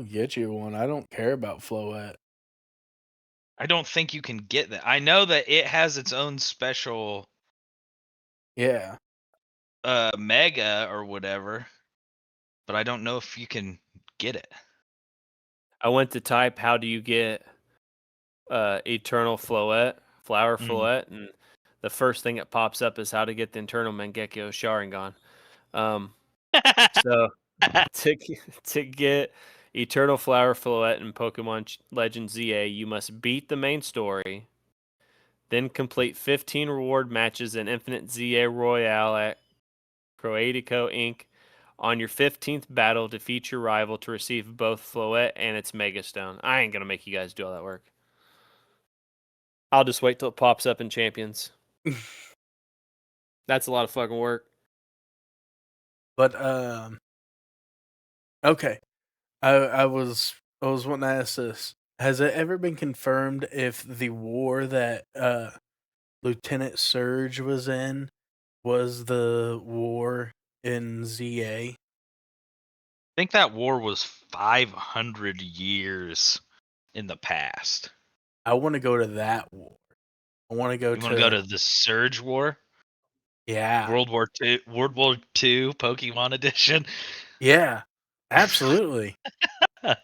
Speaker 1: get you one. I don't care about Floette.
Speaker 3: I don't think you can get that. I know that it has its own special
Speaker 1: Yeah.
Speaker 3: mega or whatever, but I don't know if you can get it.
Speaker 2: I went to type how do you get Eternal Floette, Flower
Speaker 3: Mm.
Speaker 2: Floette, and the first thing that pops up is how to get the Internal Mangekyo Sharingan. So to to get Eternal Flower Floette in Pokemon Legends ZA, you must beat the main story, then complete 15 reward matches in Infinite ZA Royale at Croatico Inc. On your 15th battle, defeat your rival to receive both Floette and its Mega Stone. I ain't gonna make you guys do all that work. I'll just wait till it pops up in Champions. That's a lot of fucking work.
Speaker 1: But okay. I was wanting to ask this. Has it ever been confirmed if the war that Lieutenant Surge was in was the war in ZA?
Speaker 3: I think that war was 500 years in the past.
Speaker 1: I want to go to that war. I want to go
Speaker 3: You want to go
Speaker 1: to
Speaker 3: to the Surge War,
Speaker 1: yeah.
Speaker 3: World War II, Pokemon Edition?
Speaker 1: Yeah. Absolutely. Like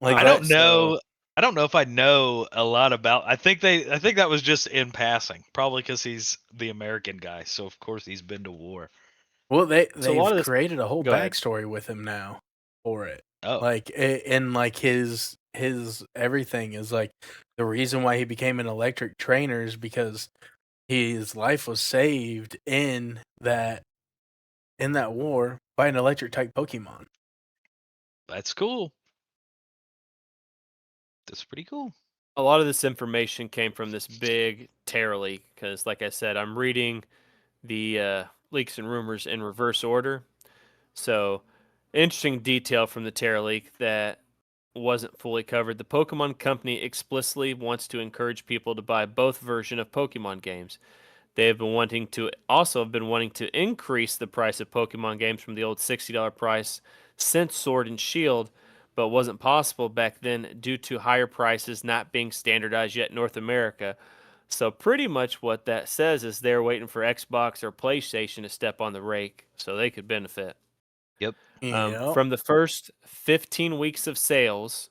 Speaker 3: I
Speaker 2: All right,
Speaker 3: don't
Speaker 2: so
Speaker 3: know. I don't know if I know a lot about. I think that was just in passing, probably because he's the American guy, so of course he's been to war.
Speaker 1: Well,
Speaker 2: a lot
Speaker 1: they've
Speaker 2: of this.
Speaker 1: created a whole
Speaker 2: Go ahead.
Speaker 1: backstory with him now for it.
Speaker 3: Oh,
Speaker 1: Like and like his everything is like the reason why he became an electric trainer is because his life was saved in that war by an electric type Pokemon.
Speaker 3: that's cool. That's pretty cool.
Speaker 2: A lot of this information came from this big Terra leak because, like I said, I'm reading the leaks and rumors in reverse order. So, interesting detail from the Terra leak that wasn't fully covered. The Pokemon Company explicitly wants to encourage people to buy both version of Pokemon games. They have been wanting to increase the price of Pokemon games from the old $60 price since Sword and Shield, but wasn't possible back then due to higher prices not being standardized yet in North America. So pretty much what that says is they're waiting for Xbox or PlayStation to step on the rake so they could benefit.
Speaker 3: Yep.
Speaker 1: Yep.
Speaker 2: From the first 15 weeks of sales,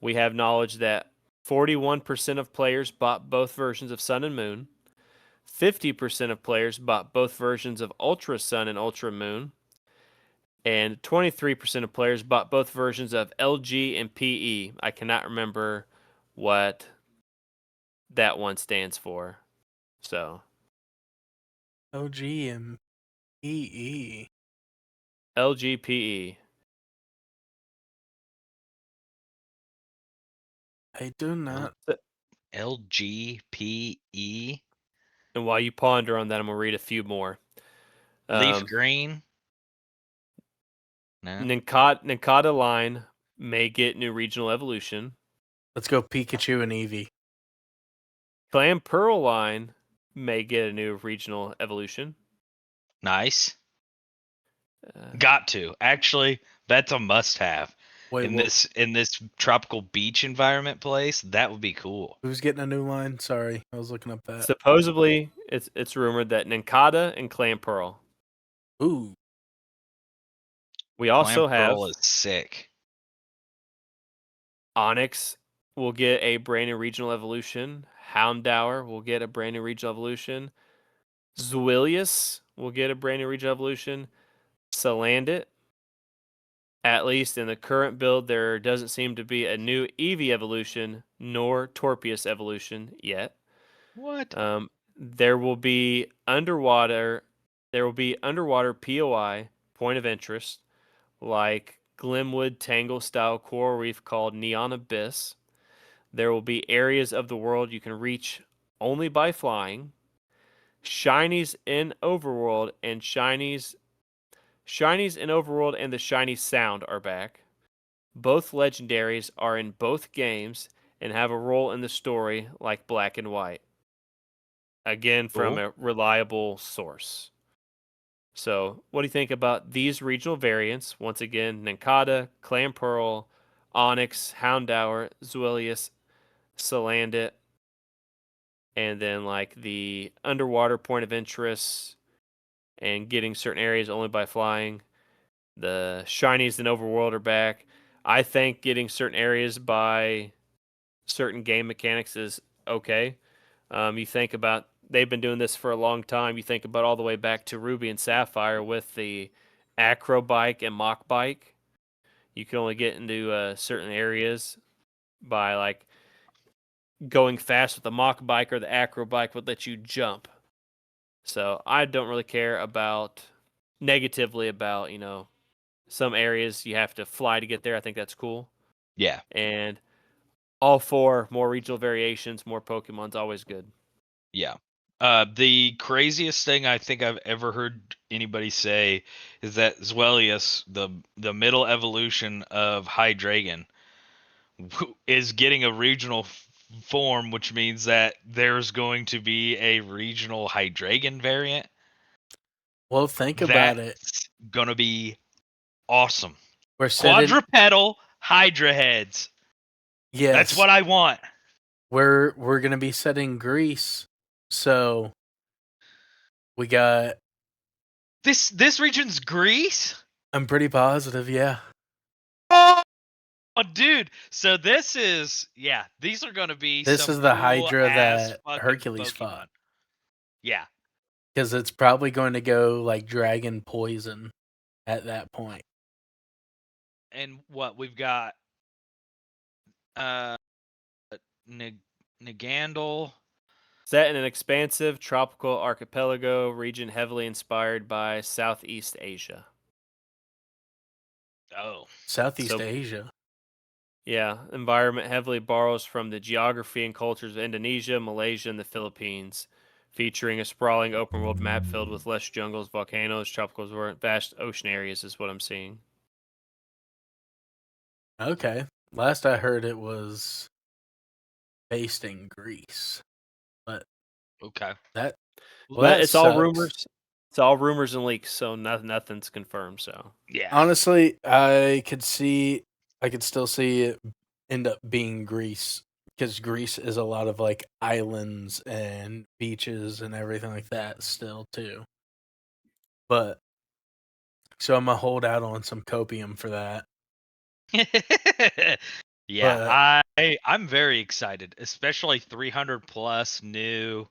Speaker 2: we have knowledge that 41% of players bought both versions of Sun and Moon. 50% of players bought both versions of Ultra Sun and Ultra Moon. And 23% of players bought both versions of LG and PE. I cannot remember what that one stands for. So,
Speaker 1: OG and EE.
Speaker 2: LGPE.
Speaker 1: I do
Speaker 3: L
Speaker 1: not.
Speaker 3: LGPE.
Speaker 2: And while you ponder on that, I'm going to read a few more.
Speaker 3: Leaf green. No.
Speaker 2: Ninkata line may get new regional evolution.
Speaker 1: Let's go Pikachu and Eevee.
Speaker 2: Clam Pearl line may get a new regional evolution.
Speaker 3: Nice.
Speaker 2: Uh,
Speaker 3: Got to. Actually, that's a must-have
Speaker 1: Wait,
Speaker 3: in
Speaker 1: what?
Speaker 3: this tropical beach environment place. That would be cool.
Speaker 1: Who's getting a new line? Sorry, I was looking up that.
Speaker 2: Supposedly, it's rumored that Ninkata and Clam Pearl.
Speaker 1: Ooh,
Speaker 2: We
Speaker 3: Clam
Speaker 2: also have
Speaker 3: Pearl is sick.
Speaker 2: Onyx will get a brand new regional evolution. Houndour will get a brand new regional evolution. Zwillius will get a brand new regional evolution. Salandit At least in the current build, there doesn't seem to be a new Eevee evolution nor Torpius evolution yet.
Speaker 3: What?
Speaker 2: There will be underwater. There will be underwater POI point of interest like Glimwood Tangle style coral reef called Neon Abyss. There will be areas of the world you can reach only by flying. Shinies in Overworld and Shinies in Overworld and the Shiny Sound are back. Both legendaries are in both games and have a role in the story like Black and White. Again, from
Speaker 3: Cool.
Speaker 2: a reliable source. So, what do you think about these regional variants? Once again, Nincada, Clampearl, Onyx, Houndour, Zuilius, Salandit, and then like the underwater point of interest and getting certain areas only by flying. The shinies and overworld are back. I think getting certain areas by certain game mechanics is okay. You think about they've been doing this for a long time. You think about all the way back to Ruby and Sapphire with the acro bike and mock bike. You can only get into certain areas by like going fast with the mock bike, or the acro bike would let you jump. So I don't really care about negatively about some areas you have to fly to get there. I think that's cool.
Speaker 3: Yeah.
Speaker 2: And all four more regional variations, more Pokemon's always good.
Speaker 3: Yeah. The craziest thing I think I've ever heard anybody say is that Zweilius, the middle evolution of Hydreigon, is getting a regional form, which means that there's going to be a regional Hydreigon variant.
Speaker 1: Well, think about it.
Speaker 3: That's gonna be awesome.
Speaker 1: We're sitting.
Speaker 3: Quadrupedal Hydra heads.
Speaker 1: Yes,
Speaker 3: That's what I want.
Speaker 1: we're gonna be setting Greece, so we got.
Speaker 3: This region's Greece.
Speaker 1: I'm pretty positive, yeah.
Speaker 3: Oh, dude. So this is these are gonna be
Speaker 1: This
Speaker 3: some
Speaker 1: is the
Speaker 3: cool
Speaker 1: Hydra
Speaker 3: ass
Speaker 1: that
Speaker 3: fucking
Speaker 1: Hercules
Speaker 3: Pokemon.
Speaker 1: fought.
Speaker 3: Yeah.
Speaker 1: Because it's probably going to go like Dragon Poison at that point.
Speaker 3: And what we've got Nagandal.
Speaker 2: Set in an expansive tropical archipelago region heavily inspired by Southeast Asia.
Speaker 3: Oh.
Speaker 1: Southeast
Speaker 2: So-
Speaker 1: Asia.
Speaker 2: Yeah, environment heavily borrows from the geography and cultures of Indonesia, Malaysia, and the Philippines, featuring a sprawling open world map filled with lush jungles, volcanoes, tropical vast ocean areas is what I'm seeing.
Speaker 1: Okay. Last I heard it was based in Greece. But
Speaker 3: Okay.
Speaker 1: that
Speaker 2: But it's all
Speaker 1: sucks.
Speaker 2: rumors. It's all rumors and leaks, so nothing's confirmed. So
Speaker 3: Yeah.
Speaker 1: Honestly, I could still see it end up being Greece, because Greece is a lot of like islands and beaches and everything like that still too. But so I'm gonna hold out on some copium for that.
Speaker 3: Yeah, I'm very excited, especially 300 plus new.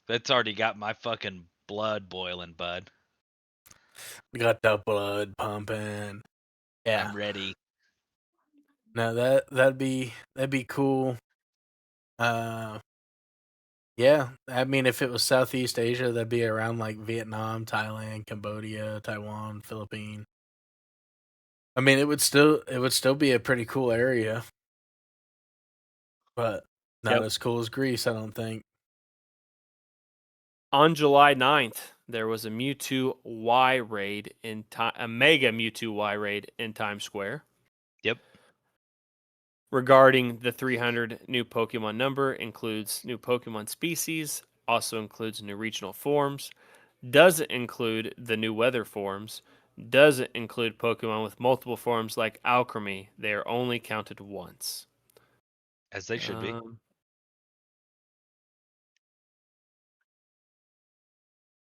Speaker 3: That's already got my fucking blood boiling, bud.
Speaker 1: We got the blood pumping. Yeah.
Speaker 3: I'm ready.
Speaker 1: No, that'd be cool. Yeah. I mean, if it was Southeast Asia, that'd be around like Vietnam, Thailand, Cambodia, Taiwan, Philippines. I mean, it would still be a pretty cool area, but not as cool as Greece, I don't think.
Speaker 2: on July 9th, there was a Mewtwo Y raid a Mega Mewtwo Y raid in Times Square.
Speaker 3: Yep.
Speaker 2: Regarding the 300 new Pokemon number, includes new Pokemon species, also includes new regional forms, doesn't include the new weather forms, doesn't include Pokemon with multiple forms like Alchemy. They are only counted once.
Speaker 3: As they should be.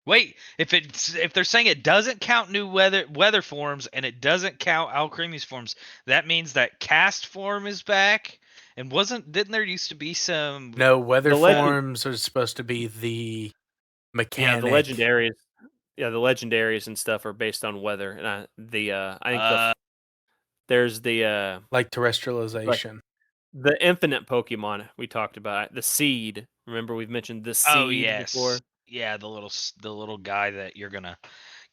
Speaker 3: Wait, if they're saying it doesn't count new weather forms and it doesn't count Alcremie's forms, that means that cast form is back. And didn't there used to be some?
Speaker 1: No, weather forms are supposed to be the mechanic.
Speaker 2: Yeah, the legendaries. Yeah, the legendaries and stuff are based on weather, and I think There's the
Speaker 1: Like terrestrialization.
Speaker 2: the infinite Pokemon we talked about. The Seed. Remember we've mentioned the
Speaker 3: Oh
Speaker 2: Seed before?
Speaker 3: yes, yeah, the little guy that you're gonna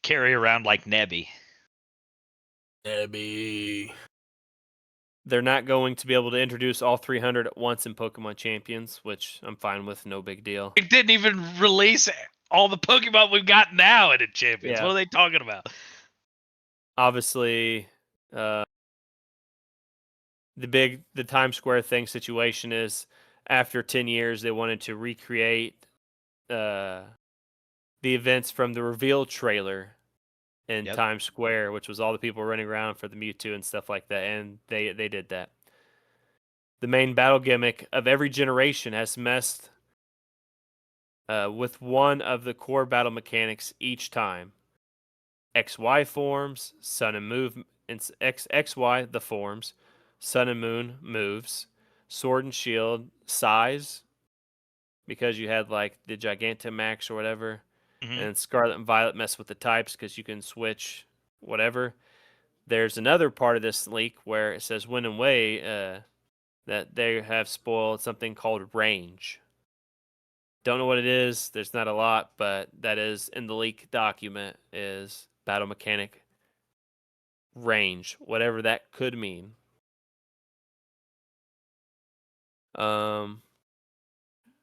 Speaker 3: carry around like Nebby.
Speaker 1: Nebby.
Speaker 2: They're not going to be able to introduce all 300 at once in Pokemon Champions, which I'm fine with. No big deal.
Speaker 3: It didn't even release all the Pokemon we've got now in the Champions.
Speaker 2: Yeah.
Speaker 3: What are they talking about?
Speaker 2: Obviously, the Times Square thing situation is after 10 years they wanted to recreate the events from the reveal trailer in
Speaker 3: Yep.
Speaker 2: Times Square, which was all the people running around for the Mewtwo and stuff like that, and they did that. The main battle gimmick of every generation has messed with one of the core battle mechanics each time. XY forms, Sun and Move, XY the forms, Sun and Moon moves, Sword and Shield size, because you had like the Gigantamax or whatever,
Speaker 3: Mm-hmm.
Speaker 2: and Scarlet and Violet mess with the types because you can switch whatever. There's another part of this leak where it says Win and Way that they have spoiled something called range. Don't know what it is. There's not a lot, but that is in the leak document is battle mechanic range, whatever that could mean.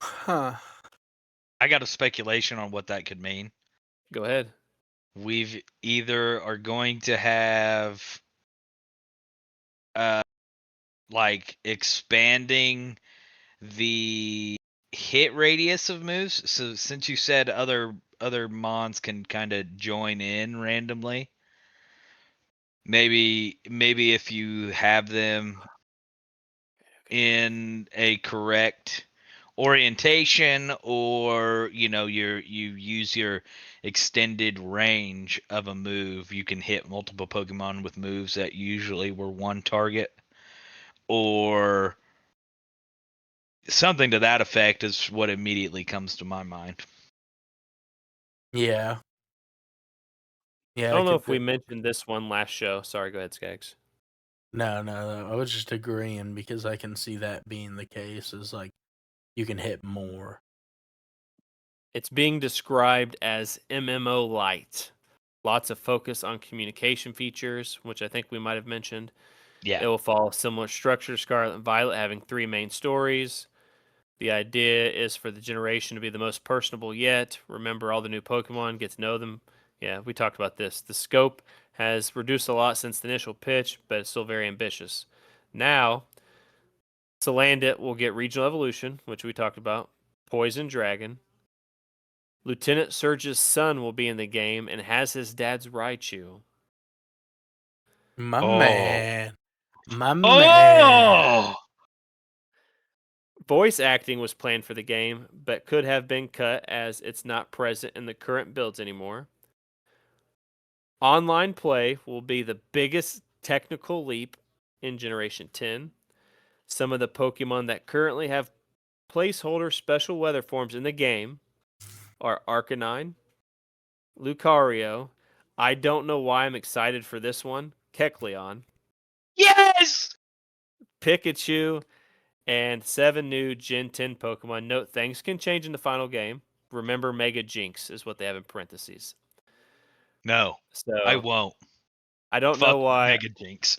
Speaker 1: Huh.
Speaker 3: I got a speculation on what that could mean.
Speaker 2: Go ahead.
Speaker 3: We've either are going to have like expanding the hit radius of moves. So since you said other mons can kind of join in randomly, maybe if you have them in a correct orientation, or you use your extended range of a move, you can hit multiple Pokemon with moves that usually were one target, or something to that effect is what immediately comes to my mind.
Speaker 1: Yeah. Yeah,
Speaker 2: I don't know if we
Speaker 1: could.
Speaker 2: mentioned this one last show. Sorry, go ahead, Skaggs.
Speaker 1: No. I was just agreeing because I can see that being the case. Is like you can hit more.
Speaker 2: It's being described as MMO light. Lots of focus on communication features, which I think we might have mentioned.
Speaker 3: Yeah.
Speaker 2: It will follow similar structure to Scarlet and Violet, having 3 main stories. The idea is for the generation to be the most personable yet. Remember all the new Pokemon, get to know them. Yeah, we talked about this. The scope has reduced a lot since the initial pitch, but it's still very ambitious. Now, Salandit will get regional evolution, which we talked about. Poison Dragon. Lieutenant Surge's son will be in the game and has his dad's Raichu.
Speaker 1: My
Speaker 3: Oh.
Speaker 1: man. My man.
Speaker 3: Oh.
Speaker 2: Voice acting was planned for the game, but could have been cut as it's not present in the current builds anymore. Online play will be the biggest technical leap in Generation 10. Some of the Pokemon that currently have placeholder special weather forms in the game are Arcanine, Lucario. I don't know why I'm excited for this one. Kecleon,
Speaker 3: Yes.
Speaker 2: Pikachu, and 7 new Gen 10 Pokemon. Note things can change in the final game. Remember, Mega Jinx is what they have in parentheses.
Speaker 3: No, I
Speaker 2: So
Speaker 3: won't.
Speaker 2: I don't know
Speaker 3: Fuck
Speaker 2: why.
Speaker 3: Mega Jinx.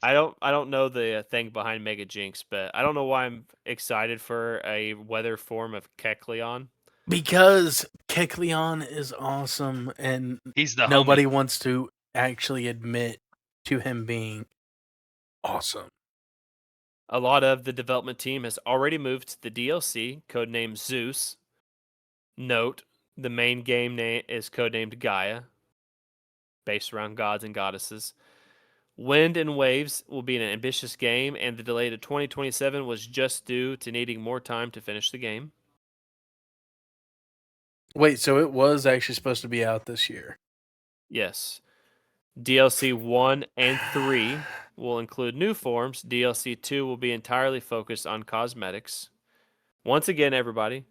Speaker 2: I don't know the thing behind Mega Jinx, but I don't know why I'm excited for a weather form of Kecleon.
Speaker 1: Because Kecleon is awesome and
Speaker 3: He's the
Speaker 1: nobody
Speaker 3: homie.
Speaker 1: wants to actually admit to him being awesome.
Speaker 2: A lot of the development team has already moved to the DLC, codenamed Zeus. Note, the main game name is codenamed Gaia, based around gods and goddesses. Wind and Waves will be an ambitious game, and the delay to 2027 was just due to needing more time to finish the game.
Speaker 1: Wait, so it was actually supposed to be out this year?
Speaker 2: Yes. DLC 1 and 3 will include new forms. DLC 2 will be entirely focused on cosmetics. Once again, everybody,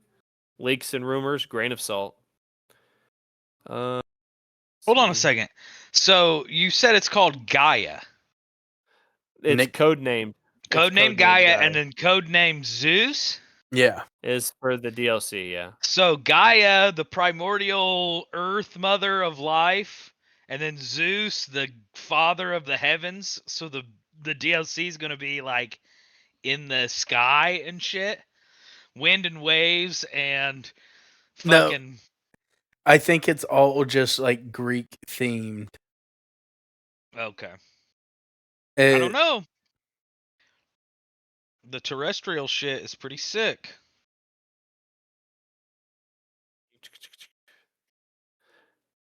Speaker 2: leaks and rumors, grain of salt.
Speaker 3: Hold on a second. So you said it's called Gaia.
Speaker 2: It's
Speaker 1: Nick.
Speaker 2: codenamed. It's
Speaker 3: Codename Gaia, and then codename Zeus.
Speaker 1: Yeah.
Speaker 2: is for the DLC. Yeah.
Speaker 3: So Gaia, the primordial earth mother of life, and then Zeus, the father of the heavens. So the DLC is gonna be like in the sky and shit, wind and waves and
Speaker 1: No,
Speaker 3: fucking.
Speaker 1: I think it's all just like Greek themed.
Speaker 3: Okay, I don't
Speaker 1: Uh,
Speaker 3: know. The terrestrial shit is pretty sick.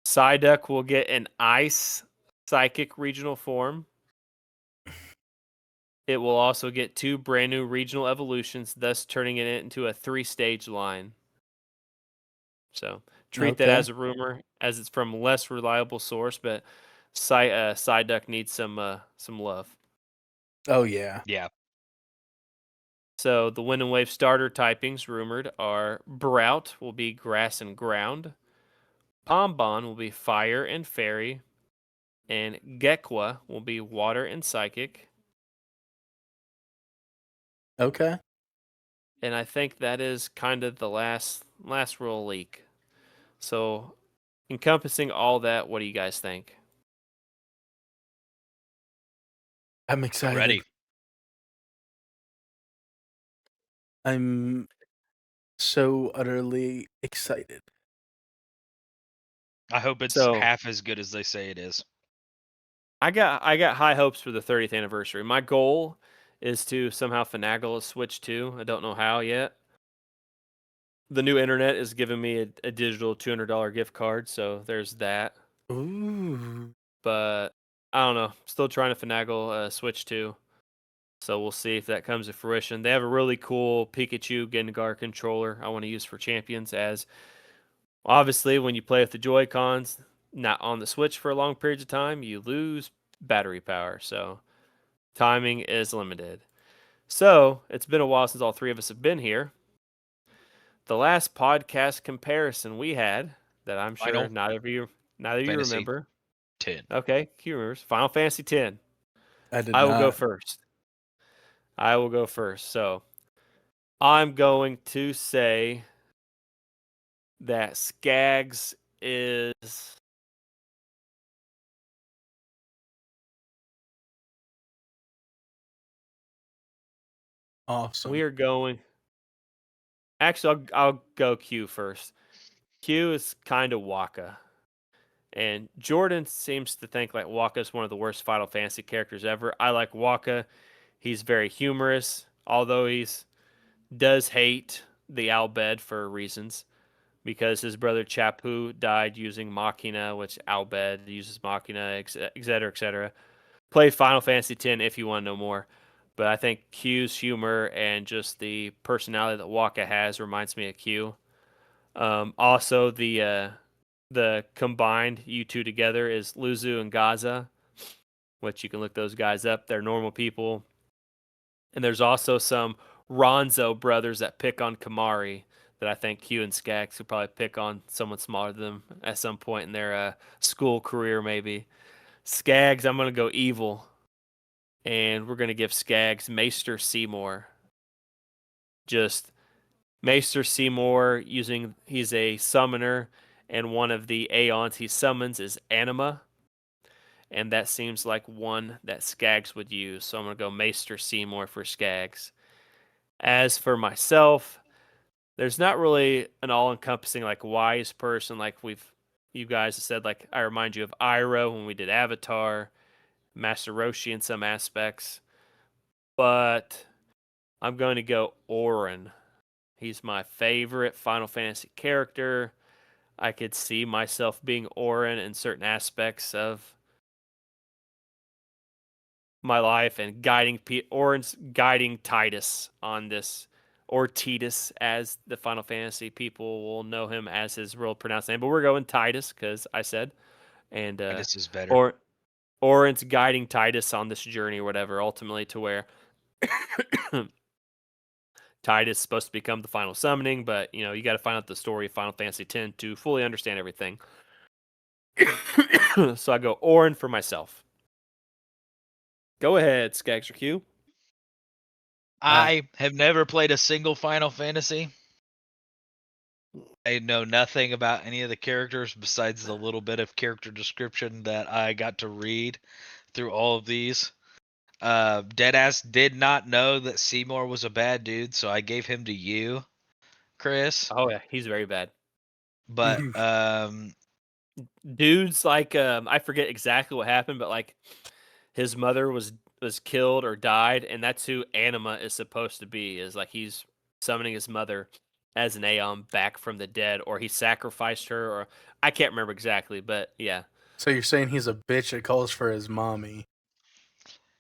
Speaker 2: Psyduck will get an ice psychic regional form. It will also get 2 brand new regional evolutions, thus turning it into a 3-stage line. So treat that
Speaker 1: Okay.
Speaker 2: as a rumor, as it's from less reliable source, but Psyduck needs some love.
Speaker 1: Oh yeah.
Speaker 3: Yeah.
Speaker 2: So the Wind and Wave starter typings rumored are Brout will be grass and ground, Pombon will be fire and fairy, and Gekwa will be water and psychic.
Speaker 1: Okay.
Speaker 2: And I think that is kind of the last real leak. So encompassing all that, what do you guys think?
Speaker 1: I'm
Speaker 3: I'm
Speaker 1: excited.
Speaker 3: ready.
Speaker 1: I'm so utterly excited.
Speaker 3: I hope it's
Speaker 2: So
Speaker 3: half as good as they say it is.
Speaker 2: I got high hopes for the 30th anniversary. My goal is to somehow finagle a Switch 2. I don't know how yet. The new internet is giving me a digital $200 gift card, so there's that.
Speaker 1: Ooh.
Speaker 2: But I don't know. Still trying to finagle a Switch 2. So we'll see if that comes to fruition. They have a really cool Pikachu Gengar controller I want to use for champions, as obviously when you play with the Joy-Cons, not on the Switch for long periods of time, you lose battery power. So timing is limited. So it's been a while since all 3 of us have been here. The last podcast comparison we had, that I'm sure
Speaker 3: Final
Speaker 2: neither of you
Speaker 3: Fantasy
Speaker 2: remember.
Speaker 3: 10.
Speaker 2: Okay, Q remembers. Final Fantasy X.
Speaker 1: I did
Speaker 2: I will go
Speaker 1: not.
Speaker 2: first. So I'm going to say that Skaggs is
Speaker 1: Awesome.
Speaker 2: we are going. Actually, I'll go Q first. Q is kind of Waka. And Jordan seems to think like Waka is one of the worst Final Fantasy characters ever. I like Waka. He's very humorous, although he's does hate the Albed for reasons, because his brother Chapu died using Machina, which Albed uses Machina, etc., etc. Play Final Fantasy X if you want to know more. But I think Q's humor and just the personality that Waka has reminds me of Q. Also, the combined you two together is Luzu and Gaza, which you can look those guys up. They're normal people. And there's also some Ronzo brothers that pick on Kamari that I think Q and Skaggs could probably pick on someone smaller than them at some point in their school career, maybe. Skaggs, I'm going to go evil. And we're going to give Skaggs Maester Seymour. Just Maester Seymour he's a summoner, and one of the Aeons he summons is Anima. And that seems like one that Skaggs would use. So I'm going to go Maester Seymour for Skaggs. As for myself, there's not really an all-encompassing like wise person like you guys have said. Like I remind you of Iroh when we did Avatar, Master Roshi in some aspects, but I'm going to go Auron. He's my favorite Final Fantasy character. I could see myself being Auron in certain aspects of my life and Auron's guiding Titus on this, or Titus as the Final Fantasy people will know him as his real pronounced name. But we're going Titus because I said, and
Speaker 3: This is better.
Speaker 2: or Auron's guiding Titus on this journey or whatever, ultimately to where Titus is supposed to become the final summoning. But you know you got to find out the story of Final Fantasy X to fully understand everything. So I go Auron for myself. Go ahead, Skags or Q.
Speaker 3: I have never played a single Final Fantasy. I know nothing about any of the characters besides the little bit of character description that I got to read through all of these. Deadass did not know that Seymour was a bad dude, so I gave him to you, Chris.
Speaker 2: Oh yeah, he's very bad.
Speaker 3: But
Speaker 2: Dude's like I forget exactly what happened, but like his mother was killed or died, and that's who Anima is supposed to be. Is like he's summoning his mother as an Aeon back from the dead, or he sacrificed her, or I can't remember exactly, but yeah.
Speaker 1: So you're saying he's a bitch that calls for his mommy?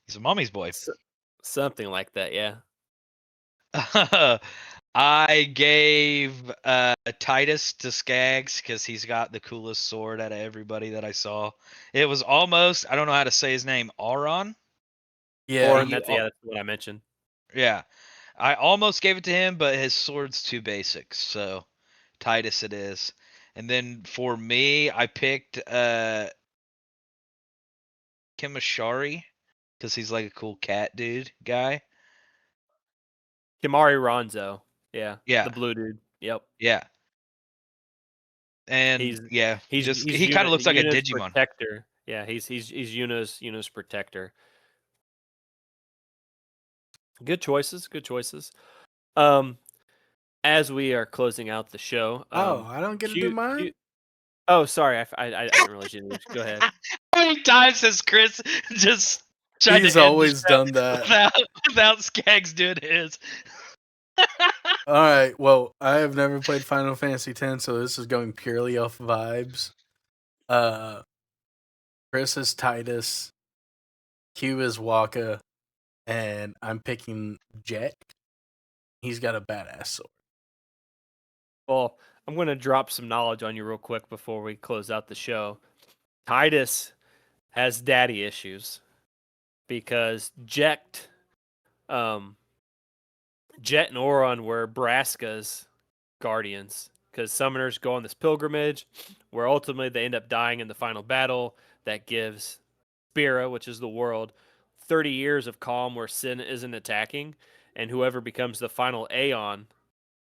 Speaker 3: he's a mommy's boy.
Speaker 2: Something like that, yeah.
Speaker 3: I gave Titus to Skaggs because he's got the coolest sword out of everybody that I saw. It was almost, I don't know how to say his name, Auron?
Speaker 1: Yeah.
Speaker 2: Or that's that's what I mentioned.
Speaker 3: Yeah. I almost gave it to him, but his sword's too basic, so Titus it is. And then for me, I picked Kimishari because he's like a cool cat dude guy.
Speaker 2: Kimari Ronzo. Yeah.
Speaker 3: Yeah.
Speaker 2: The blue dude. Yep.
Speaker 3: Yeah. And
Speaker 2: He's
Speaker 3: just he kind of looks like a
Speaker 2: Yuna's
Speaker 3: Digimon.
Speaker 2: protector. Yeah, he's Yuna's protector. Good choices, good choices. As we are closing out the show,
Speaker 1: I don't get to do mine.
Speaker 2: Oh, sorry, I didn't realize you did. Go ahead.
Speaker 3: How many times has Chris just tried
Speaker 1: He's
Speaker 3: to end the
Speaker 1: always
Speaker 3: show
Speaker 1: done that.
Speaker 3: without Skaggs doing his?
Speaker 1: All right. Well, I have never played Final Fantasy X, so this is going purely off vibes. Chris is Titus, Q is Waka, and I'm picking Jet. He's got a badass sword.
Speaker 2: Well, I'm going to drop some knowledge on you real quick before we close out the show. Titus has daddy issues because Jet and Oron were Braska's guardians because summoners go on this pilgrimage where ultimately they end up dying in the final battle that gives Spira, which is the world, 30 years of calm where sin isn't attacking, and whoever becomes the final Aeon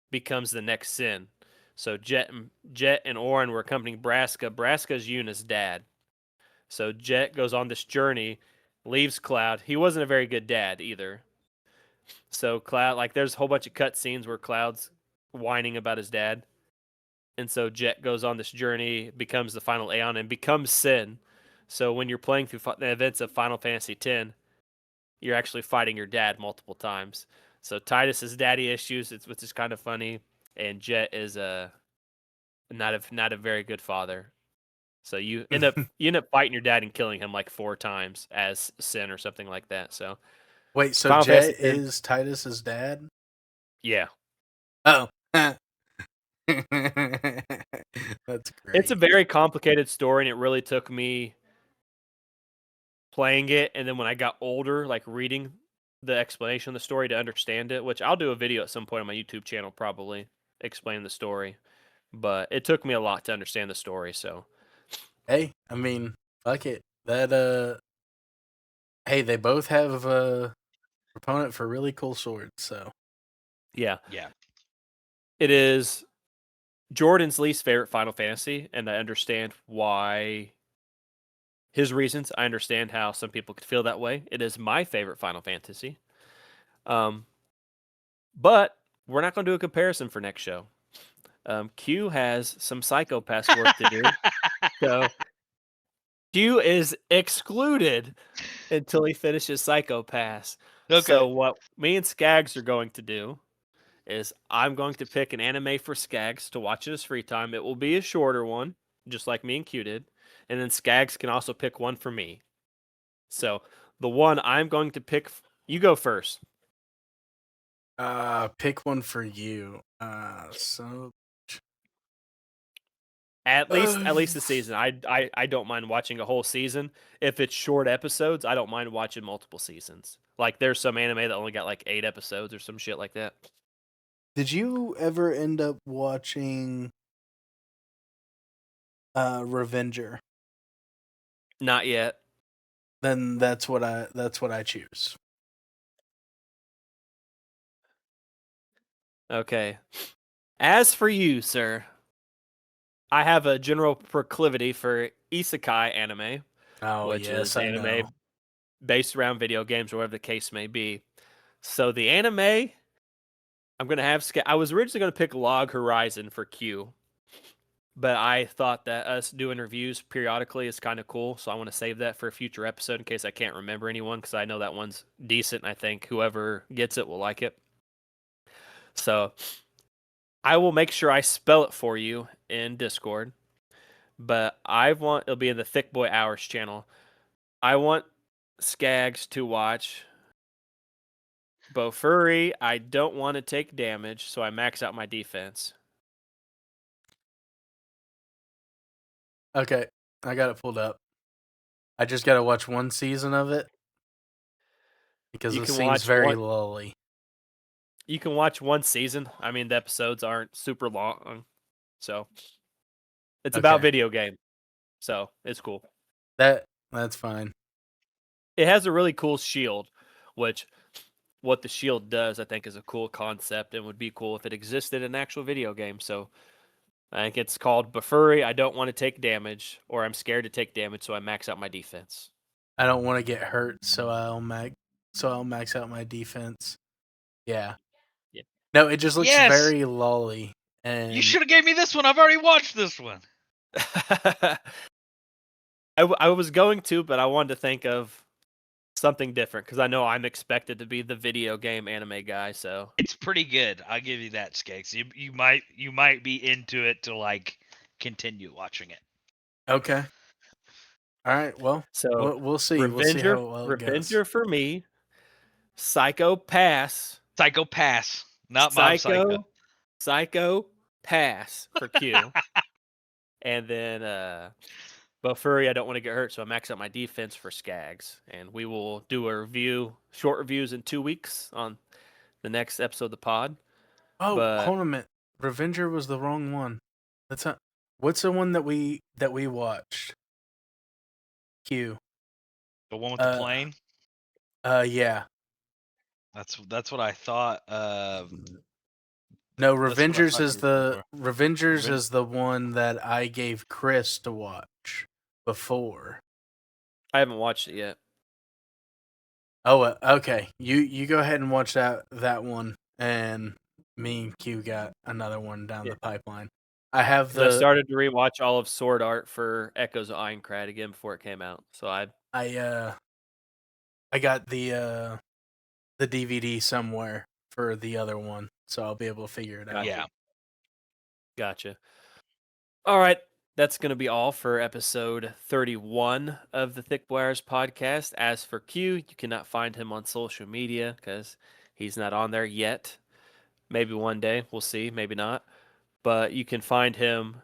Speaker 2: becomes the next sin. So Jet and Orin were accompanying Braska. Braska's Yuna's dad. So Jet goes on this journey, leaves Cloud. He wasn't a very good dad either. So Cloud, like, there's a whole bunch of cutscenes where Cloud's whining about his dad, and so Jet goes on this journey, becomes the final Aeon, and becomes Sin. So when you're playing through the events of Final Fantasy X, you're actually fighting your dad multiple times. So Titus has daddy issues, which is kind of funny, and Jet is not a very good father. So you end up fighting your dad and killing him like 4 times as Sin or something like that. So
Speaker 1: Wait, so
Speaker 2: Final
Speaker 1: Jet
Speaker 2: Fantasy X,
Speaker 1: is Titus's dad?
Speaker 2: yeah.
Speaker 1: Oh. That's great.
Speaker 2: It's a very complicated story, and it really took me playing it, and then when I got older, like reading the explanation of the story to understand it, which I'll do a video at some point on my YouTube channel probably explain the story. But it took me a lot to understand the story, so
Speaker 1: Hey, I mean, fuck it. That hey, they both have a proponent for really cool swords, so
Speaker 2: yeah.
Speaker 3: Yeah.
Speaker 2: It is Jordan's least favorite Final Fantasy, and I understand why his reasons. I understand how some people could feel that way. It is my favorite Final Fantasy. But we're not going to do a comparison for next show. Q has some Psycho-Pass work to do. So Q is excluded until he finishes Psycho-Pass.
Speaker 3: Okay.
Speaker 2: So what me and Skaggs are going to do is I'm going to pick an anime for Skaggs to watch in his free time. It will be a shorter one, just like me and Q did. And then Skaggs can also pick one for me. So the one I'm going to pick, you go first.
Speaker 1: pick one for you. So
Speaker 2: At least the season. I don't mind watching a whole season. If it's short episodes, I don't mind watching multiple seasons. Like there's some anime that only got like 8 episodes or some shit like that.
Speaker 1: Did you ever end up watching Revenger?
Speaker 2: Not yet.
Speaker 1: then that's what I choose.
Speaker 2: Okay. As for you, sir, I have a general proclivity for isekai anime,
Speaker 1: Oh
Speaker 2: which
Speaker 1: yes,
Speaker 2: is
Speaker 1: I know.
Speaker 2: anime based around video games or whatever the case may be. So the anime I'm gonna have. I was originally gonna pick Log Horizon for Q, but I thought that us doing reviews periodically is kind of cool, so I want to save that for a future episode in case I can't remember anyone because I know that one's decent. And I think whoever gets it will like it. So I will make sure I spell it for you in Discord. But I want it'll be in the Thick Boy Hours channel. I want Skags to watch Bofuri. I don't want to take damage, so I max out my defense.
Speaker 1: Okay, I got it pulled up. I just got to watch one season of it because
Speaker 2: You
Speaker 1: it
Speaker 2: can
Speaker 1: seems
Speaker 2: watch
Speaker 1: very
Speaker 2: one.
Speaker 1: lully.
Speaker 2: You can watch one season. I mean, the episodes aren't super long, so it's about
Speaker 1: Okay,
Speaker 2: video game. So it's cool.
Speaker 1: that's fine.
Speaker 2: It has a really cool shield, which what the shield does, I think, is a cool concept and would be cool if it existed in an actual video game. So I think it's called Bafuri. I don't want to take damage, or I'm scared to take damage, so I max out my defense.
Speaker 1: I don't want to get hurt, so I'll max out my defense. Yeah.
Speaker 2: Yeah.
Speaker 1: No, it just looks
Speaker 3: Yes,
Speaker 1: very lully,
Speaker 3: you
Speaker 1: and
Speaker 3: should have gave me this one. I've already watched this one.
Speaker 2: I was going to, but I wanted to think of something different because I know I'm expected to be the video game anime guy. So
Speaker 3: It's pretty good. I'll give you that, Skakes. You might be into it to like continue watching it.
Speaker 1: okay. All right. Well,
Speaker 2: so
Speaker 1: we'll see. We'll see
Speaker 2: Revenger,
Speaker 1: how well it goes.
Speaker 2: Revenger for me. Psycho pass.
Speaker 3: Psycho Pass, not Mob Psycho.
Speaker 2: Psycho pass for Q. And then but Furry, I don't want to get hurt, so I max out my defense for Skags. And we will do a review, short reviews in 2 weeks on the next episode of the pod.
Speaker 1: Oh,
Speaker 2: But
Speaker 1: hold on a minute. Revenger was the wrong one. That's not. What's the one that we watched? Q.
Speaker 3: The one with the
Speaker 1: Uh.
Speaker 3: plane.
Speaker 1: Yeah.
Speaker 3: That's what I thought.
Speaker 1: No,
Speaker 3: That's what I
Speaker 1: Revengers
Speaker 3: thought
Speaker 1: is
Speaker 3: you were going
Speaker 1: the
Speaker 3: for.
Speaker 1: Revengers is the one that I gave Chris to watch before.
Speaker 2: I haven't watched it yet.
Speaker 1: Oh, okay. You go ahead and watch that one, and me and Q got another one down
Speaker 2: Yeah.
Speaker 1: the pipeline. I have
Speaker 2: Because I started to rewatch all of Sword Art for Echoes of Aincrad again before it came out. So
Speaker 1: I got the DVD somewhere for the other one, so I'll be able to figure it out.
Speaker 3: Yeah.
Speaker 2: Gotcha. All right. That's going to be all for episode 31 of the Thick Wires podcast. As for Q, you cannot find him on social media because he's not on there yet. Maybe one day. We'll see. Maybe not. But you can find him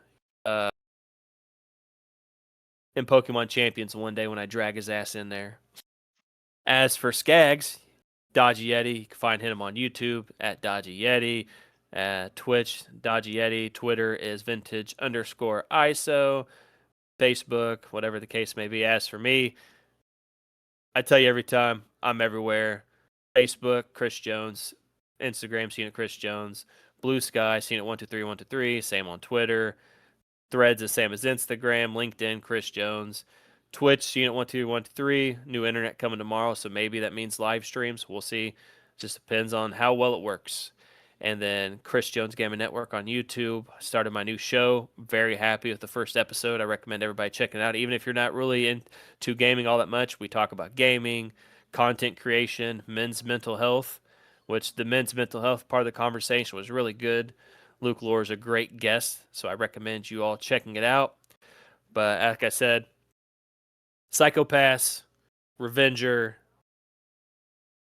Speaker 2: in Pokemon Champions one day when I drag his ass in there. As for Skags, Dodgy Yeti, you can find him on YouTube at Dodgy Yeti. Twitch, Dodgy Yeti. Twitter is vintage_ISO. Facebook, whatever the case may be. As for me, I tell you every time, I'm everywhere. Facebook, Chris Jones. Instagram, seen it Chris Jones. Blue Sky, seen it 123123. Same on Twitter. Threads is same as Instagram. LinkedIn, Chris Jones. Twitch, seen it 12123. New internet coming tomorrow, so maybe that means live streams. We'll see. Just depends on how well it works. And then Chris Jones Gaming Network on YouTube. Started my new show. Very happy with the first episode. I recommend everybody checking it out. Even if you're not really into gaming all that much, we talk about gaming, content creation, men's mental health, which the men's mental health part of the conversation was really good. Luke Lore is a great guest, so I recommend you all checking it out. But like I said, Psychopass, Revenger,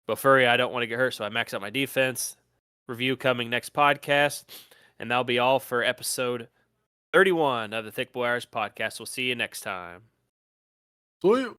Speaker 2: Bofuri, I don't want to get hurt, so I max out my defense. Review coming next podcast. And that'll be all for episode 31 of the Thick Boy Hours podcast. We'll see you next time.
Speaker 1: See you.